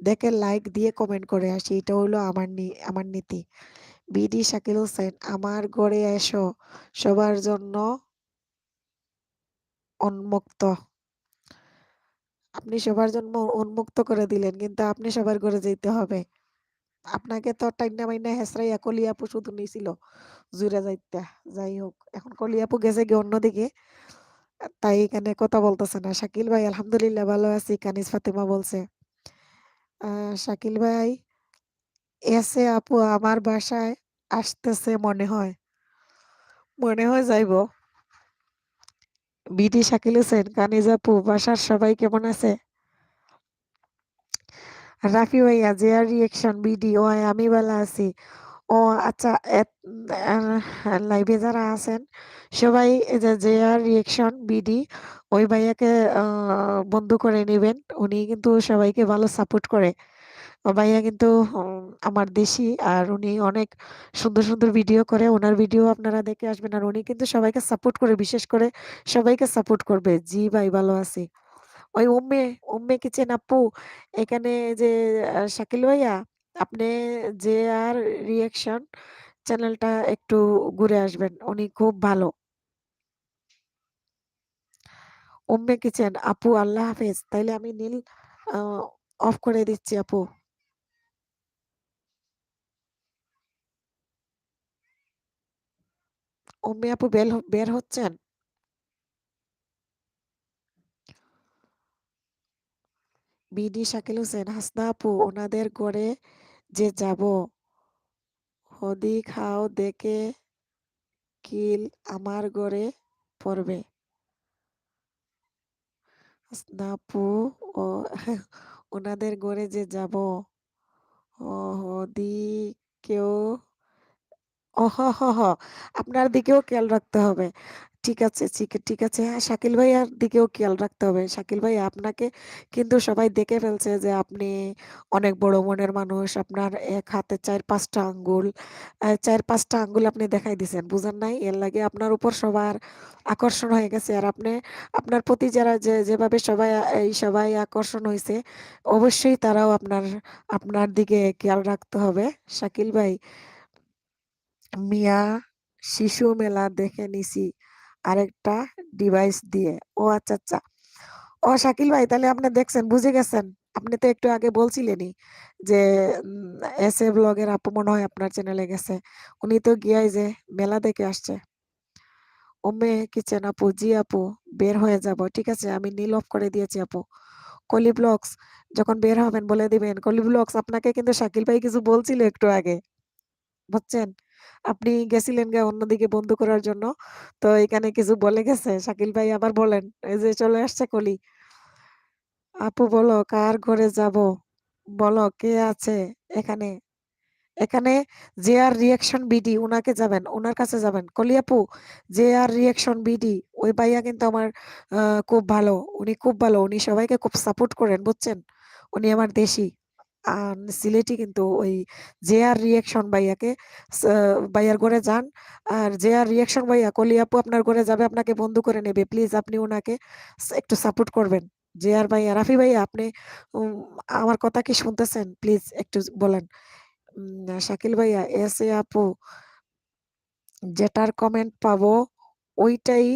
দেখে লাইক দিয়ে কমেন্ট করে আসি, এটা হলো আমার নীতি। বিডি শাকিল হোসেন, আমার ঘরে এসো, সবার জন্য উন্মুক্ত। আপনি সবার জন্য উন্মুক্ত করে দিলেন, কিন্তু আপনি সবার ঘরে যেতে হবে। আপনাকে তো টাইনা মাইনা হেসরাইয়া কলিয়াপু শুধু নিছিল জুড়ে যাইতে। যাই হোক, এখন কলিয়াপু গেছে গিয়ে অন্যদিকে, তাই এখানে কথা বলতেছে না। শাকিল ভাই, আলহামদুলিল্লাহ ভালো আছি, কানিজ ফাতেমা বলছে। শাকিল ভাই, এসে আপু আমার বাসায় আসতেছে মনে হয়, মনে হয় যাইব। বিডি শাকিল হোসেন, কানিজ আপু বাসার সবাই কেমন আছে? রাফি ভাইয়া, যে আর রিয়েকশন বিডি, ও আমি ভালো আছি। ও আচ্ছা, লাইভে যারা আছেন সবাই এই যে যে আর রিয়েকশন বিডি, ওই ভাইয়াকে বন্ধু করে নেবেন, উনি কিন্তু সবাইকে ভালো সাপোর্ট করে। ও ভাইয়া কিন্তু আমার দেশি, আর উনি অনেক সুন্দর সুন্দর ভিডিও করে, ওনার ভিডিও আপনারা দেখে আসবেন, আর উনি কিন্তু সবাইকে সাপোর্ট করে, বিশেষ করে সবাইকে সাপোর্ট করবে। জি ভাই, ভালো আছি। ওই উম্মে উম্মে কিচেন আপু, এখানে যে শাকিল ভাইয়া, আপনি যে আর রিয়েকশন চ্যানেলটা একটু ঘুরে আসবেন, উনি খুব ভালো। উম্মে কিচেন আপু, আল্লাহ হাফেজ, তাইলে আমি নীল অফ করে দিচ্ছি আপু। উম্মে আপু বের হচ্ছেন? বিডি শাকিল হোসেন, হাসনা আপু ওনাদের ঘরে যে যাব, হদি খাও দেখে কিল আমার ঘরে পড়বে। হাসনা আপু, ও ওনাদের ঘরে যে যাব, দিকেও, ও হ হ হ, আপনার দিকেও খেয়াল রাখতে হবে। ঠিক আছে, ঠিক আছে, হ্যাঁ শাকিল ভাইয়ার দিকেও খেয়াল রাখতে হবে। শাকিল ভাই, আপনাকে কিন্তু সবাই দেখে ফেলছে যে আপনি অনেক বড় মনের মানুষ, আপনার এক হাতে 4-5টা আঙ্গুল, 4-5টা আঙ্গুল আপনি দেখাই দিছেন, বুঝেন নাই, এর লাগে আপনার উপর সবার আকর্ষণ হয়ে গেছে। আর আপনি, আপনার প্রতি যারা যেভাবে সবাই আকর্ষণ হয়েছে, অবশ্যই তারাও আপনার আপনার দিকে খেয়াল রাখতে হবে। শাকিল ভাই, মিয়া শিশু মেলা দেখে নিছি আরেকটা ডিভাইস দিয়ে। ও আচ্ছা আচ্ছা, ও শাকিল ভাই, তাহলে আপনি দেখছেন, বুঝে গেছেন। আপনি তো একটু আগে বলছিলেনই যে এস এ ব্লগের আপু মনে হয় আপনার চ্যানেলে গেছে, উনি তো গিয়াই যে মেলা দেখে আসছে। ওমে কিচেন আপু, জি আপু, বের হয়ে যাব। ঠিক আছে, আমি নীল অফ করে দিয়েছি আপু। কলি ব্লগস যখন বের হবেন বলে দিবেন। কলি ব্লগস আপনাকে কিন্তু শাকিল ভাই কিছু বলছিল একটু আগে। বুঝছেন? আপনি গেছিলেন গা অন্যদিকে বন্ধ করার জন্য। তো এখানে কিছু বলে গেছে। শাকিল ভাই আবার বলেন। এই যে চলে আসছে কলি। আপু বলো কার ঘরে যাব? বলো কে আছে এখানে? এখানে যে আর রিঅ্যাকশন বিডি উনাকে যাবেন, উনার কাছে যাবেন। কলি আপু, যে আর রিঅ্যাকশন বিডি ওই ভাইয়া কিন্তু আমার খুব ভালো। উনি খুব ভালো। উনি সবাইকে খুব সাপোর্ট করেন, বুঝছেন? উনি আমার দেশি। সিলেটি কিন্তু ওই যে আর রিঅ্যাকশন ভাইয়াকে ভাইয়ার ঘরে যান। আর যে আর রিঅ্যাকশন ভাইয়া কলি আপু আপনার ঘরে যাবে, আপনাকে বন্ধু করে নেবে। প্লিজ আপনি উনাকে একটু সাপোর্ট করবেন। যে আর ভাইয়া, রাফি ভাইয়া আপনি উম, আমার কথা কি শুনতেছেন? প্লিজ একটু বলেন। শাকিল ভাইয়া, এস এ আপু, যেটার কমেন্ট পাবো ওইটাই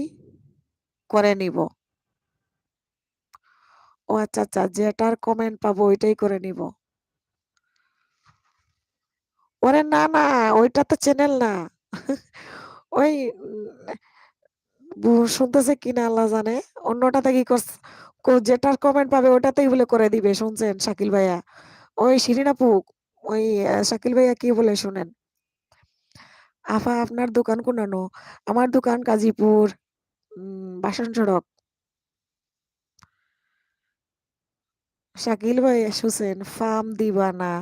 করে নিব। ও আচ্ছা আচ্ছা, যেটার কমেন্ট পাবো ওইটাই করে নিব। ওরে না না, ওইটা তো চ্যানেল না। ওই শুনতেছে কিনা আল্লাহ জানে। অন্যটাতে কি করছে, যেটার কমেন্ট পাবে ওটাতেই বলে করে দিবে। শুনছেন শাকিল ভাইয়া? ওই শিরিন আপু, ওই শাকিল ভাইয়া কি বলে শুনেন। আফা আপনার দোকান কোনানো? আমার দোকান গাজীপুর, বাসন সড়ক। শাকিল ভাই শুছেন, ফার্ম দিবা না,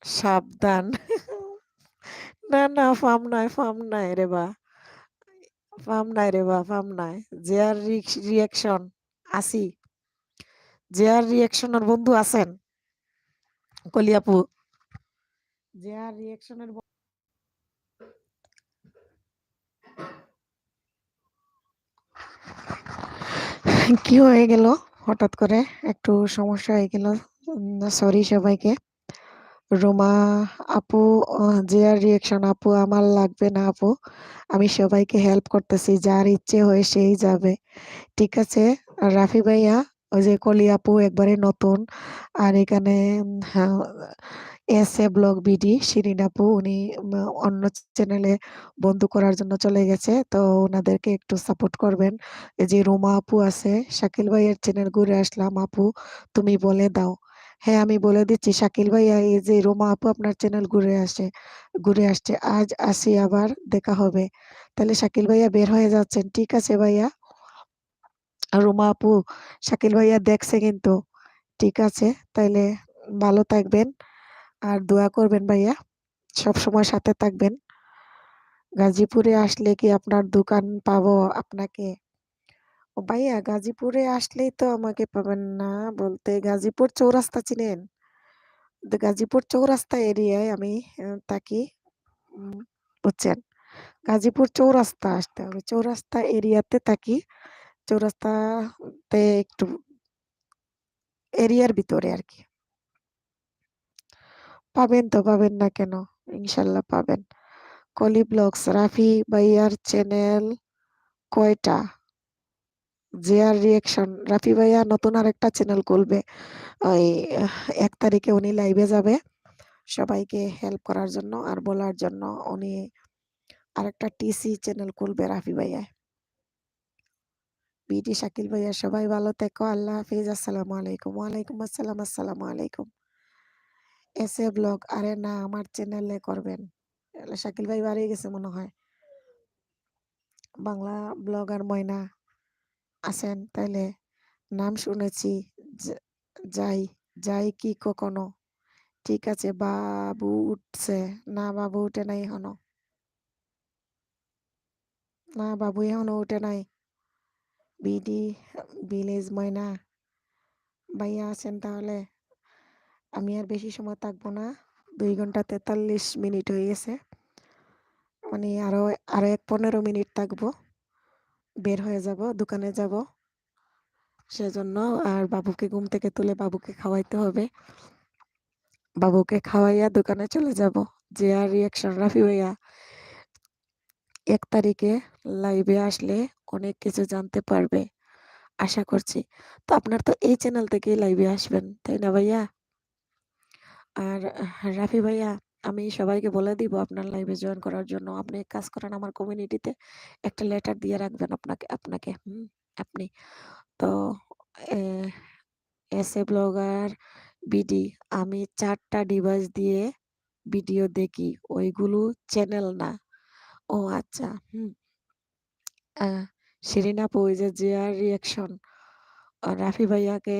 সাবধান। না না, ফার্ম নাই রে বা, ফার্ম নাই রে বা, ফার্ম নাই। যে আর রিয়াকশন আসি, যে আর রিয়াকশনের বন্ধু আছেন কলিয়াপু, যে আর রিয়াকশনের কি হয়ে গেল হঠাৎ করে, একটু সমস্যা হয়ে গেল। সরি সবাইকে। রোমা আপু, যে আর রিয়াকশন আপু, আমার লাগবে না আপু, আমি সবাইকে হেল্প করতেছি, যার ইচ্ছে হয় সেই যাবে। ঠিক আছে। আর রাফি ভাইয়া, ওই যে কলি আপু একবারে নতুন। আর এখানে হ্যাঁ, S A blog BD Shirin আপু, উনি অন্য চ্যানেলে বন্ধু করার জন্য চলে গেছে, তো ওনাদেরকে একটু সাপোর্ট করবেন। এই যে রোমা আপু আছে, শাকিল ভাইয়ের চ্যানেল ঘুরে আসলাম আপু, তুমি বলে দাও। হ্যাঁ আমি বলে দিচ্ছি শাকিল ভাইয়া, এই যে রোমা আপু আপনার চ্যানেল ঘুরে আসছে, আজ আসি আবার দেখা হবে। তাহলে শাকিল ভাইয়া বের হয়ে যাচ্ছেন, ঠিক আছে ভাইয়া। আর রুমা আপু, শাকিল ভাইয়া দেখছে কিন্তু। ঠিক আছে, তাইলে ভালো থাকবেন আর দোয়া করবেন ভাইয়া, সব সময় সাথে থাকবেন। গাজীপুরে আসলে কি আপনার দোকান পাবো আপনাকে? ও ভাইয়া, গাজীপুরে আসলেই তো আমাকে পাবেন না। বলতে গাজীপুর চৌরাস্তা চিনেন? তো গাজীপুর চৌরাস্তা এরিয়ায় আমি থাকি। উম, বুঝছেন? গাজীপুর চৌরাস্তা আসতে হবে, চৌরাস্তা এরিয়াতে থাকি। চৌরাস্তাতে একটু এরিয়ার ভিতরে আর কি। পাবেন তো, পাবেন না কেন? ইনশাল্লাহ পাবেন। কলি ব্লগস, রাফি ভাইয়ার চ্যানেল কয়টা? যে আর রিয়েকশন, রাফি ভাইয়া নতুন আরেকটা চ্যানেল খুলবে। ওই 1 তারিখে উনি লাইভে যাবে সবাইকে হেল্প করার জন্য আর বলার জন্য। উনি আরেকটা টিসি চ্যানেল খুলবে রাফি ভাইয়া। বিটি শাকিল ভাইয়া, সবাই ভালো থেকো, আল্লাহ হাফিজ, আসসালামু আলাইকুম। ওয়ালাইকুম আসসালাম, আসসালামু আলাইকুম। এস এ ব্লগ, আরে না আমার চ্যানেলে করবেন। শাকিল ভাই বাড়ি গেছে মনে হয়। বাংলা ব্লগার ময়না আছেন তাইলে? নাম শুনেছি। যা- যাই যাই কি কখনো? ঠিক আছে, বাবু উঠছে? না বাবু উঠে নাই এখনো। না বাবু এখনো উঠে নাই। বিডি ভিলেজ ময়না ভাইয়া আছেন তাহলে? আমি আর বেশি সময় থাকবো না, 2 ঘন্টা 43 মিনিট হয়ে গেছে। মানে আরো আরো 15 মিনিট থাকবো, বের হয়ে যাব, দোকানে যাব সেজন্য। আর বাবুকে ঘুম থেকে তুলে বাবুকে খাওয়াইতে হবে। বাবুকে খাওয়াইয়া দোকানে চলে যাব। যে আর রিয়াকশন রাফি ভাইয়া 1 তারিখে লাইভে আসলে অনেক কিছু জানতে পারবে আশা করছি। তো আপনার তো এই চ্যানেল থেকেই লাইভে আসবেন তাই না ভাইয়া? আর রাফি ভাইয়া, আমি সবাইকে বলে দিব আপনার লাইভে জয়েন করার জন্য। আপনি এক কাজ করেন, আমার কমিউনিটিতে একটা লেটার দিয়ে রাখবেন আপনাকে। আপনি তো A S A blogger BD, আমি ৪ টা ডিভাইস দিয়ে ভিডিও দেখি। ওইগুলো চ্যানেল না। ও আচ্ছা। আ শিরিন আপু, ওই যে জিয়ার রিঅ্যাকশন রাফি ভাইয়াকে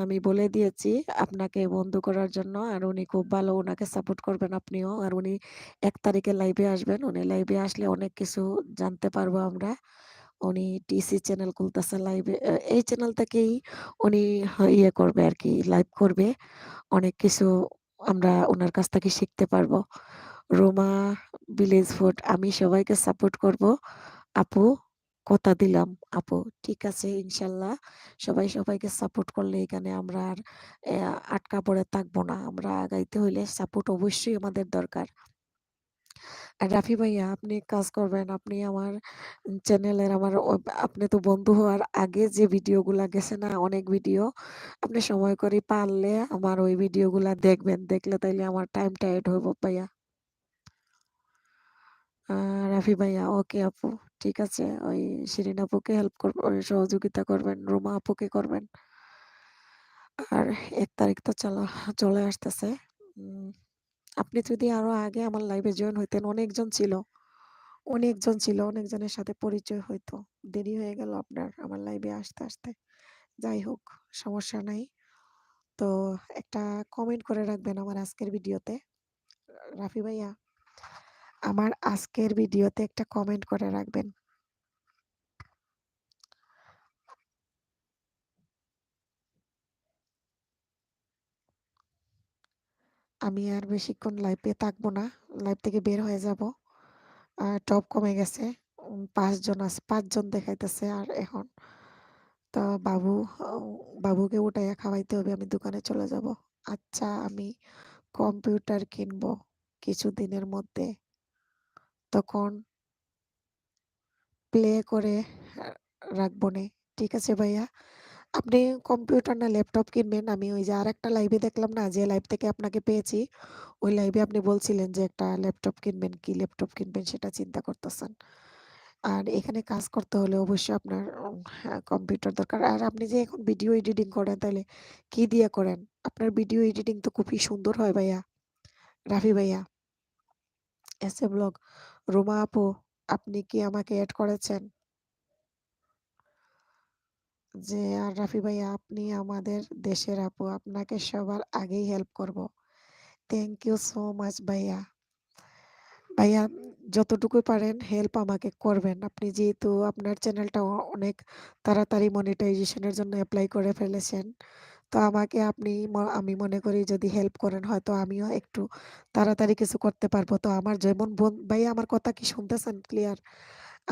আমি বলে দিয়েছি আপনাকে বন্ধ করার জন্য। আর উনি খুব ভালো, উনাকে সাপোর্ট করবেন আপনিও। আর উনি ১ তারিখে লাইভে আসবেন। উনি লাইভে আসলে অনেক কিছু জানতে পারবো আমরা। উনি টিসি চ্যানেল খুলতেছে লাইভে, এই চ্যানেল থেকেই উনি ইয়ে করবে আরকি, লাইভ করবে। অনেক কিছু আমরা উনার কাছ থেকে শিখতে পারবো। রোমা ভিলেজ ফুড, আমি সবাইকে সাপোর্ট করব। আপু, কথা দিলাম। আপু, ঠিক আছে ইনশাল্লাহ। সবাই সবাইকে সাপোর্ট করলে এখানে আমরা আর আটকা পড়ে থাকবো না। আমরা আগাইতে হইলে সাপোর্ট অবশ্যই আমাদের দরকার। আর রাফি ভাইয়া, আপনি এক কাজ করবেন, আপনি আমার চ্যানেলের আপনি তো বন্ধু হওয়ার আগে যে ভিডিওগুলা গেছে না, অনেক ভিডিও, আপনি সময় করে পারলে আমার ওই ভিডিওগুলা দেখবেন। দেখলে তাইলে আমার টাইমটা এড হইব ভাইয়া। রাফি ভাইয়া, ওকে আপু, ঠিক আছে। ওই শিরিন আপুকে হেল্প করবেন, ওই সহযোগিতা করবেন, রুমা আপুকে করবেন। আর ১ তারিখ তো চলে আসতেছে। উম, আপনি যদি আরো আগে আমার লাইভে জয়েন হইতেন, অনেকজনের সাথে পরিচয় হইতো। দেরি হয়ে গেল আপনার আমার লাইভে আসতে আসতে। যাই হোক, সমস্যা নাই। তো একটা কমেন্ট করে রাখবেন আমার আজকের ভিডিওতে। রাফি ভাইয়া, আমার আজকের ভিডিওতে একটা কমেন্ট করে রাখবেন। আমি আর বেশিক্ষণ লাইভে থাকবো না। লাইভ থেকে বের হয়ে যাব। টপ কমে গেছে। ৫ জন দেখাইতেছে আর এখন। তো বাবুকে উঠাইয়া খাওয়াইতে হবে, আমি দোকানে চলে যাব। আচ্ছা, আমি কম্পিউটার কিনবো কিছুদিনের মধ্যে। তখন প্লে করে রাখবনে। ঠিক আছে ভাইয়া। আপনি কম্পিউটার না ল্যাপটপ কিনবেন? আমি ওই যে আরেকটা লাইভে দেখলাম না, যে লাইভ থেকে আপনাকে পেয়েছি, ওই লাইভে আপনি বলছিলেন যে একটা ল্যাপটপ কিনবেন। কি ল্যাপটপ কিনবেন সেটা চিন্তা করতেছেন। আর এখানে কাজ করতে হলে অবশ্যই আপনার হ্যাঁ, কম্পিউটার দরকার। আর আপনি যে এখন ভিডিও এডিটিং করেন, তাহলে কি দিয়ে করেন? আপনার ভিডিও এডিটিং তো খুবই সুন্দর হয় ভাইয়া। রাফি ভাইয়া, এস এ ব্লগ, রোমা আপু, আপনি কি আমাকে এড করেছেন? যে আর রাফি ভাইয়া, আপনি আমাদের দেশের আপু, আপনাকে সবার আগেই হেল্প করব। থ্যাংক ইউ সো মাচ ভাইয়া। ভাইয়া, যতটুকু পারেন হেল্প আমাকে করবেন। আপনি যেহেতু আপনার চ্যানেলটা অনেক তাড়াতাড়ি মনিটাইজেশনের জন্য অ্যাপ্লাই করে ফেলেছেন, তো আমাকে আমি মনে করি যদি হেল্প করেন, হয়তো আমিও একটু তাড়াতাড়ি কিছু করতে পারবো। তো আমার যেমন ভাইয়া, আমার কথা কি শুনতেছেন ক্লিয়ার?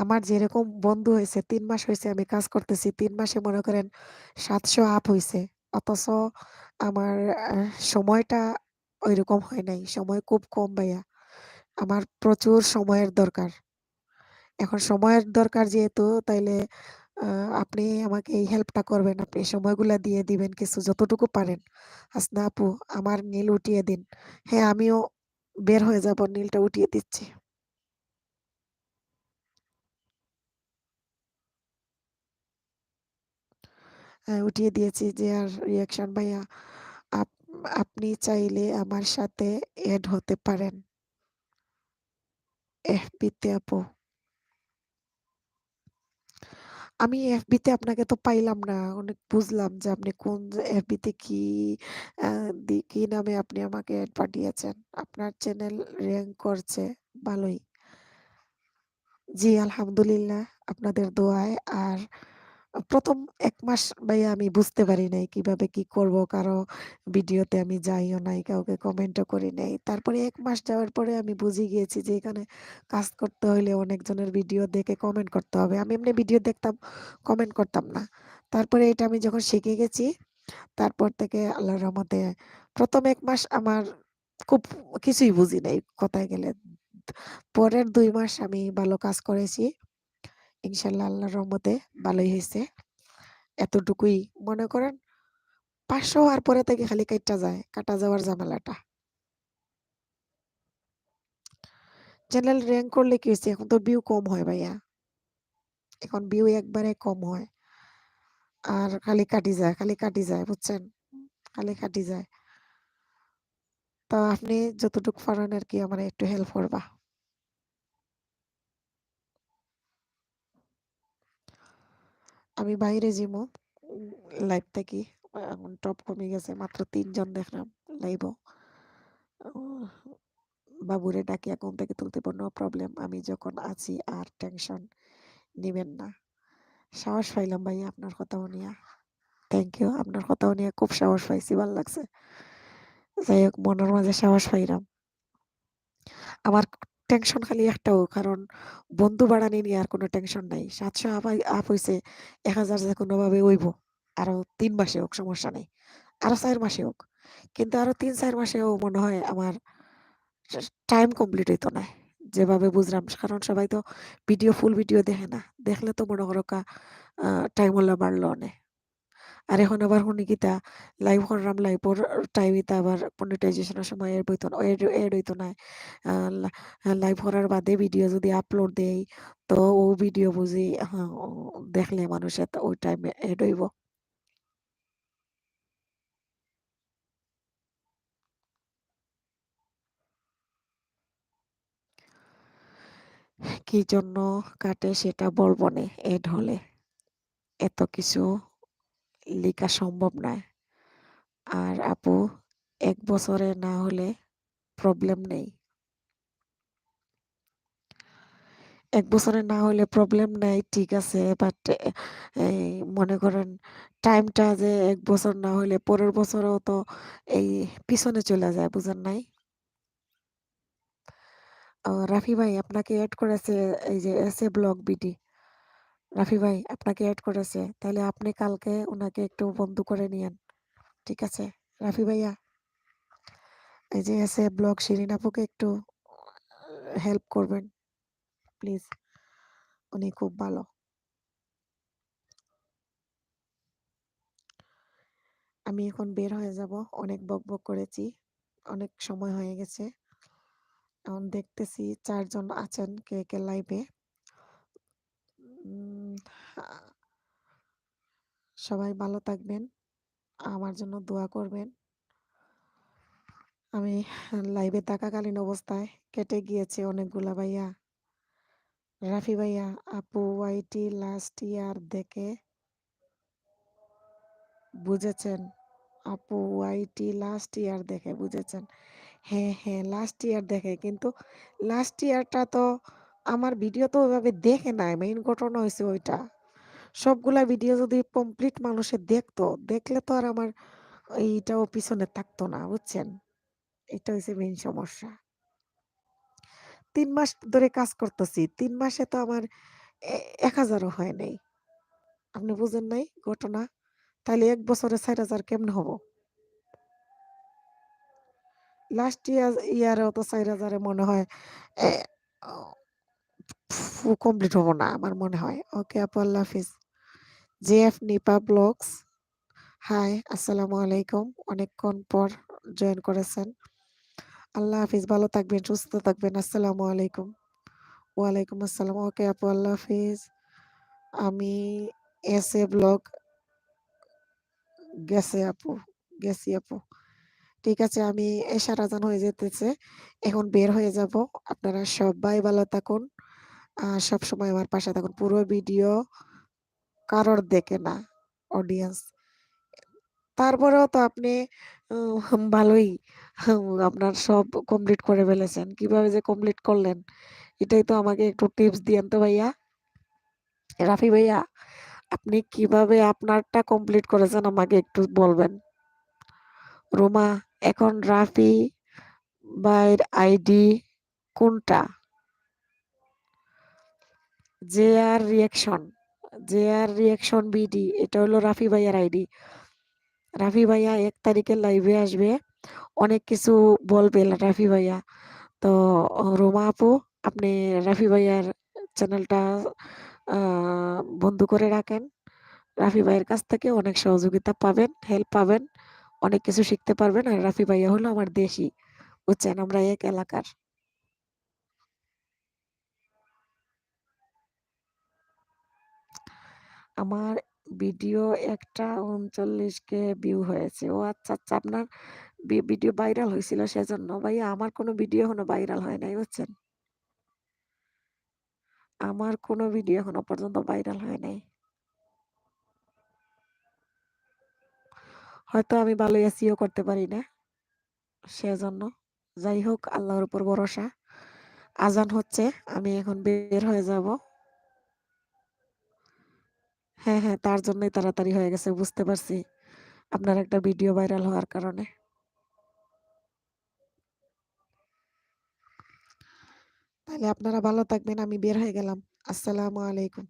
আমার যেরকম বন্ধু হয়েছে, ৩ মাস হয়েছে আমি কাজ করতেছি, ৩ মাসে মনে করেন ৭০০ আপ হয়েছে। অথচ আমার সময়টা ওইরকম হয় নাই, সময় খুব কম ভাইয়া। আমার প্রচুর সময়ের দরকার। এখন সময়ের দরকার যেহেতু, তাইলে আপনি আমাকে এই হেল্পটা করবেন। আপনি সময়গুলা দিয়ে দিবেন কিছু, যতটুকু পারেন। হাসনা আপু, আমার নীল উঠিয়ে দিন। হ্যাঁ, আমিও বের হয়ে যাব, নীলটা উঠিয়ে দিচ্ছি। হ্যাঁ, উঠিয়ে দিয়েছি। যে আর রিয়াকশন ভাইয়া, আপনি চাইলে আমার সাথে এড হতে পারেন এফবিতে আপু। আমি এফবিতে আপনাকে তো পাইলাম না। অনেক বুঝলাম যে আপনি কোন এফবিতে কি নামে আপনি আমাকে এড পাঠিয়েছেন। আপনার চ্যানেল র্যাঙ্ক করছে ভালোই। জি আলহামদুলিল্লাহ, আপনাদের দোয়ায়। আর ১ম ১ মাস ভাইয়া আমি বুঝতে পারি নাই কিভাবে কি করব। কারো ভিডিওতে আমি যাইও নাই, কাউকে কমেন্টও করি নাই। তারপরে ১ মাস যাওয়ার পরে আমি বুঝে গিয়েছি যে এখানে কাজ করতে হইলে অনেকজনের ভিডিও দেখে কমেন্ট করতে হবে। আমি এমনি ভিডিও দেখতাম, কমেন্ট করতাম না। তারপরে এটা আমি যখন শিখে গেছি, তারপর থেকে আল্লাহর রহমতে ১ম ১ মাস আমার খুব কিছুই বুঝি নাই কথায় গেলে। পরের ২ মাস আমি ভালো কাজ করেছি। ইনশাআল্লাহ আল্লাহর রহমতে ভালোই হইছে। এতটুকুই মনে করেন। ৫০০ হওয়ার পরে থেকে খালি কাইটা যায়, কাটা যাওয়ার ঝামেলাটা। চ্যানেল র‍্যাংক করলে কি হইছে? এখন তো ভিউ কম হয় ভাইয়া। এখন ভিউ একবারে কম হয়। আর খালি কাটি যায় বুঝছেন? খালি কাটি যায়। তো আপনি যতটুকু পারেন আরকি আমারে একটু হেল্প করবা। আমি বাইরে যাইমু লাইভ থেকে। এখন টপ কমে গেছে। মাত্র ৩ জন দেখলাম লাইভও। বাবুরে ডাকি অ্যাকাউন্ট থেকে তুলতে বলল, "নো প্রবলেম। আমি যখন আছি আর টেনশন নিবেন না।" সাহস পাইলাম ভাইয়া আপনার কথা শুনিয়া। Thank you. আপনার কথা শুনিয়া খুব সাহস পাইছি। ভাল লাগছে। যাই হোক মনের মাঝে সাহস পাইলাম। আমার টেনশন খালি একটাও কারণ বন্ধু বাড়ানি নিয়ে আর কোনো টেনশন নাই। ৭০০ আপ হইছে ১,০০০ যে কোনোভাবে হইব। আরো ৩ মাসে হোক সমস্যা নাই। আরো ৪ মাসে হোক। কিন্তু আরো ৩-৪ মাসেও মনে হয় আমার টাইম কমপ্লিট হইতো না। যেভাবে বুঝলাম কারণ সবাই তো ফুল ভিডিও দেখে না। দেখলে তো মনে করো টাইম ওলা বাড়লো অনেক। আর এখন আবার শুনি কিতা লাইভ করলাম লাইভর টাইমইতা আবার মনিটাইজেশন এর সময় এড হইতো না। আ লা লাইভ করার বাদে ভিডিও যদি আপলোড দেই তো ও ভিডিও বুঝি দেখলে মানুষের তো ওই টাইমে এড হইব। কি জন্য কাটে সেটা বলবো নে এড হলে। এত কিছু লিখা সম্ভব নয়। আর আপু ১ বছরে না হলে প্রবলেম নেই। ১ বছরে না হলে প্রবলেম নাই ঠিক আছে। বাট এই মনে করেন টাইমটা যে ১ বছর না হলে পরের বছরেও তো এই পিছনে চলে যায় বুঝেন নাই? রাফি ভাই আপনাকে এড করেছে এই যে এসএ ব্লগ বিডি। রাফি ভাই আপনাকে এড করেছে। তাহলে আপনি কালকে উনাকে একটু বন্ধু করে নিয়েন। ঠিক আছে? রাফি ভাইয়া এই যে এসএ ব্লগ শিরিন আপুকে একটু হেল্প করবেন প্লিজ। উনি খুব ভালো। আমি এখন বের হয়ে যাব। অনেক বকবক করেছি। অনেক সময় হয়ে গেছে। এখন দেখতেছি ৪ জন আছেন কে লাইভে। উম আ সবাই ভালো থাকবেন। আমার জন্য দোয়া করবেন। আমি লাইভে থাকাকালীন অবস্থায় কেটে গিয়েছে অনেকগুলা ভাইয়া। রাফি ভাইয়া আপু ওয়াইটি লাস্ট ইয়ার দেখে বুঝেছেন। আপু ওয়াইটি লাস্ট ইয়ার দেখে বুঝেছেন। হ্যাঁ, লাস্ট ইয়ার দেখে কিন্তু লাস্ট ইয়ারটা তো আমার ভিডিও তো ওইভাবে দেখে নাই। মেইন ঘটনা হইছে ওইটা। সবগুলা ভিডিও যদি কমপ্লিট মানুষে দেখতো, দেখলে তো আর আমার এইটাও পিছনে থাকতো না, বুঝছেন? এটা হইছে মেইন সমস্যা। ৩ মাস ধরে কাজ করতেছি। ৩ মাসে তো আমার ১,০০০ ও হয় নাই। আপনি বুঝেন নাই ঘটনা? তাইলে ১ বছরে ৪,০০০ কেমনে হবো? লাস্ট ইয়ারেও তো ৪,০০০ এ মনে হয় এ অ কমপ্লিট হবো না আমার মনে হয়। ওকে আপু আল্লাহ হাফিজ। জেএফ নিপা ব্লগস হাই, আসসালামু আলাইকুম। অনেকক্ষণ পর জয়েন করেছেন। আল্লাহ হাফিজ। ভালো থাকবেন, সুস্থ থাকবেন। আসসালামু আলাইকুম। ওয়ালাইকুম আসসালাম। ওকে আপু আল্লাহ হাফিজ। আমি এসএ ব্লগ গেছে আপু, গেছি আপু। ঠিক আছে আমি এশার আজান হয়ে যেতেছে। এখন বের হয়ে যাব। আপনারা সবাই ভালো থাকুন। সবসময় আমার পাশে থাকুন। পুরো ভিডিও কারোর দেখে না অডিয়েন্স। তারপরেও তো আপনি ভালোই আপনার সব কমপ্লিট করে ফেলেছেন। কিভাবে যে কমপ্লিট করলেন? এটাই তো আমাকে একটু টিপস দিয়েন তো ভাইয়া। রাফি ভাইয়া আপনি কিভাবে আপনারটা কমপ্লিট করেছেন আমাকে একটু বলবেন। রোমা এখন রাফি ভাইয়ের আইডি কোনটা? জে আর রিঅ্যাকশন বিডি এটা হলো রাফি ভাইয়ার আইডি। রাফি ভাইয়া ১ তারিখে লাইভে আসবে। অনেক কিছু বলবে রাফি ভাইয়া। তো রোমা আপু আপনি রাফি ভাইয়ার চ্যানেলটা আ বন্ধ করে রাখেন। রাফি ভাইয়ের কাছ থেকে অনেক সহযোগিতা পাবেন, হেল্প পাবেন। অনেক কিছু শিখতে পারবেন। আর রাফি ভাইয়া হলো আমার দেশি। বুঝছেন? আমরা এক এলাকার। আমার ভিডিও একটা ৩৯K ভিউ হয়েছে। ও আচ্ছা, আচ্ছা আপনার ভিডিও ভাইরাল হইছিল সেজন্য। ভাইয়া আমার কোনো ভিডিও এখনো ভাইরাল হয় নাই বুঝছেন? আমার কোনো ভিডিও এখনো পর্যন্ত ভাইরাল হয় নাই। হয়তো আমি ভালো SEO করতে পারি না সেজন্য। যাই হোক আল্লাহর উপর ভরসা। আজান হচ্ছে, আমি এখন বের হয়ে যাব। হ্যাঁ, হ্যাঁ, তার জন্যই তাড়াতাড়ি হয়ে গেছে বুঝতে পারছি। আপনার একটা ভিডিও ভাইরাল হওয়ার কারণে। তাহলে আপনারা ভালো থাকবেন। আমি বের হয়ে গেলাম। আসসালামু আলাইকুম।